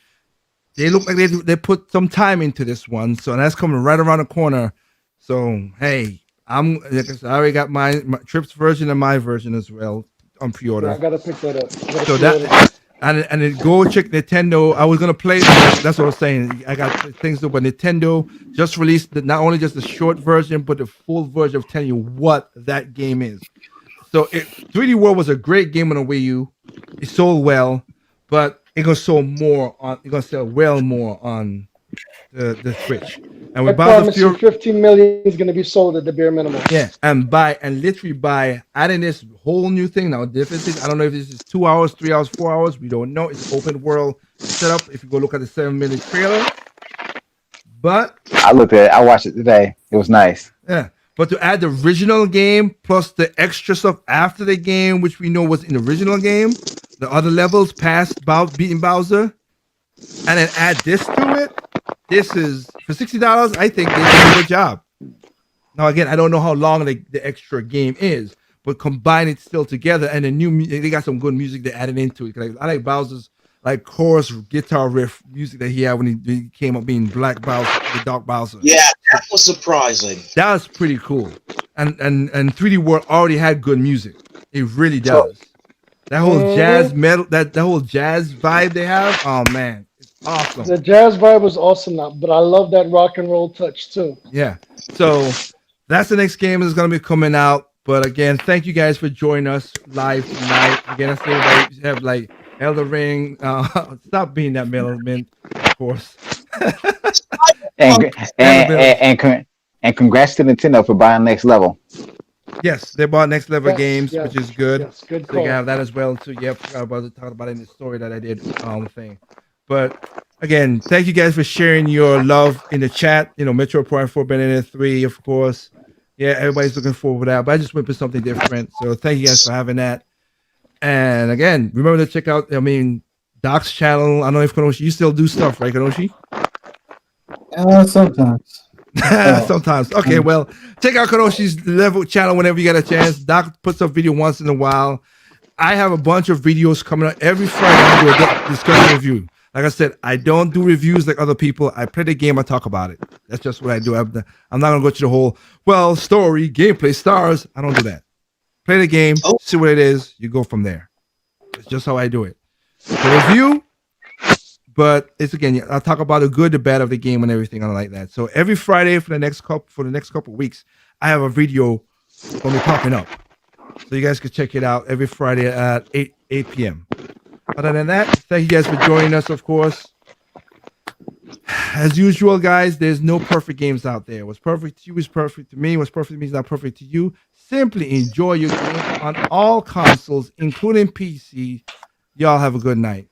They look like they put some time into this one, so that's coming right around the corner. So hey, like I said, I already got my Trips version and my version as well on pre-order. Yeah, I gotta pick that up. So that and then go check Nintendo. I was gonna play that. That's what I was saying. I got things to do, but Nintendo just released not only just the short version, but the full version of telling you what that game is. So 3D World was a great game on the Wii U. It sold well, but it's gonna sell well more on the Switch. And I with Bowser promise you, Fury, 15 million is going to be sold at the bare minimum. yeah, and literally by adding this whole new thing now, different thing. I don't know if this is 2 hours, 3 hours, 4 hours. We don't know. It's open world setup. If you go look at the 7-minute trailer, but I watched it today. It was nice. yeah, but to add the original game plus the extra stuff after the game, which we know was in the original game, the other levels past beating Bowser, and then add this to it. This is for $60. I think they did a good job. Now again, I don't know how long the extra game is, but combine it still together, and the new they got some good music they added into it. I like Bowser's like chorus guitar riff music that he had when he came up being Black Bowser, the Dark Bowser. Yeah, that was surprising. That was pretty cool. And 3D World already had good music. It really does. That whole jazz metal, that whole jazz vibe they have. Oh man, it's awesome. The jazz vibe was awesome, now, but I love that rock and roll touch too. Yeah. So that's the next game that's gonna be coming out. But again, thank you guys for joining us live tonight. Again, I say everybody have like Elder Ring. Stop being that element, of course. And congrats to Nintendo for buying Next Level. Yes, they bought Next Level Yes, Games, yes, which is good. Yes, good So you call. can have that as well too. Yep, I was talking about it in the story that I did on the thing. But again, thank you guys for sharing your love in the chat. You know, Metro Prime 4, Bayonetta 3, of course. Yeah, everybody's looking forward to that. But I just went for something different. So thank you guys for having that. And again, remember to check out, Doc's channel. I don't know if Kanoshi, you still do stuff, right, Kanoshi? Sometimes. Sometimes. Okay, well, check out Kanoshi's level channel whenever you get a chance. Doc puts up video once in a while. I have a bunch of videos coming out every Friday. I do a discussion review. Like I said, I don't do reviews like other people. I play the game, I talk about it. That's just what I do. I'm not gonna go to the whole story, gameplay, stars. I don't do that. Play the game, see what it is. You go from there. It's just how I do it. The review. But it's again, I'll talk about the good, the bad of the game, and everything like that. So every Friday for the next couple weeks, I have a video gonna be popping up, so you guys can check it out every Friday at 8 p.m. Other than that, thank you guys for joining us. Of course, as usual, guys, there's no perfect games out there. What's perfect to you is perfect to me. What's perfect to me is not perfect to you. Simply enjoy your game on all consoles, including PC. Y'all have a good night.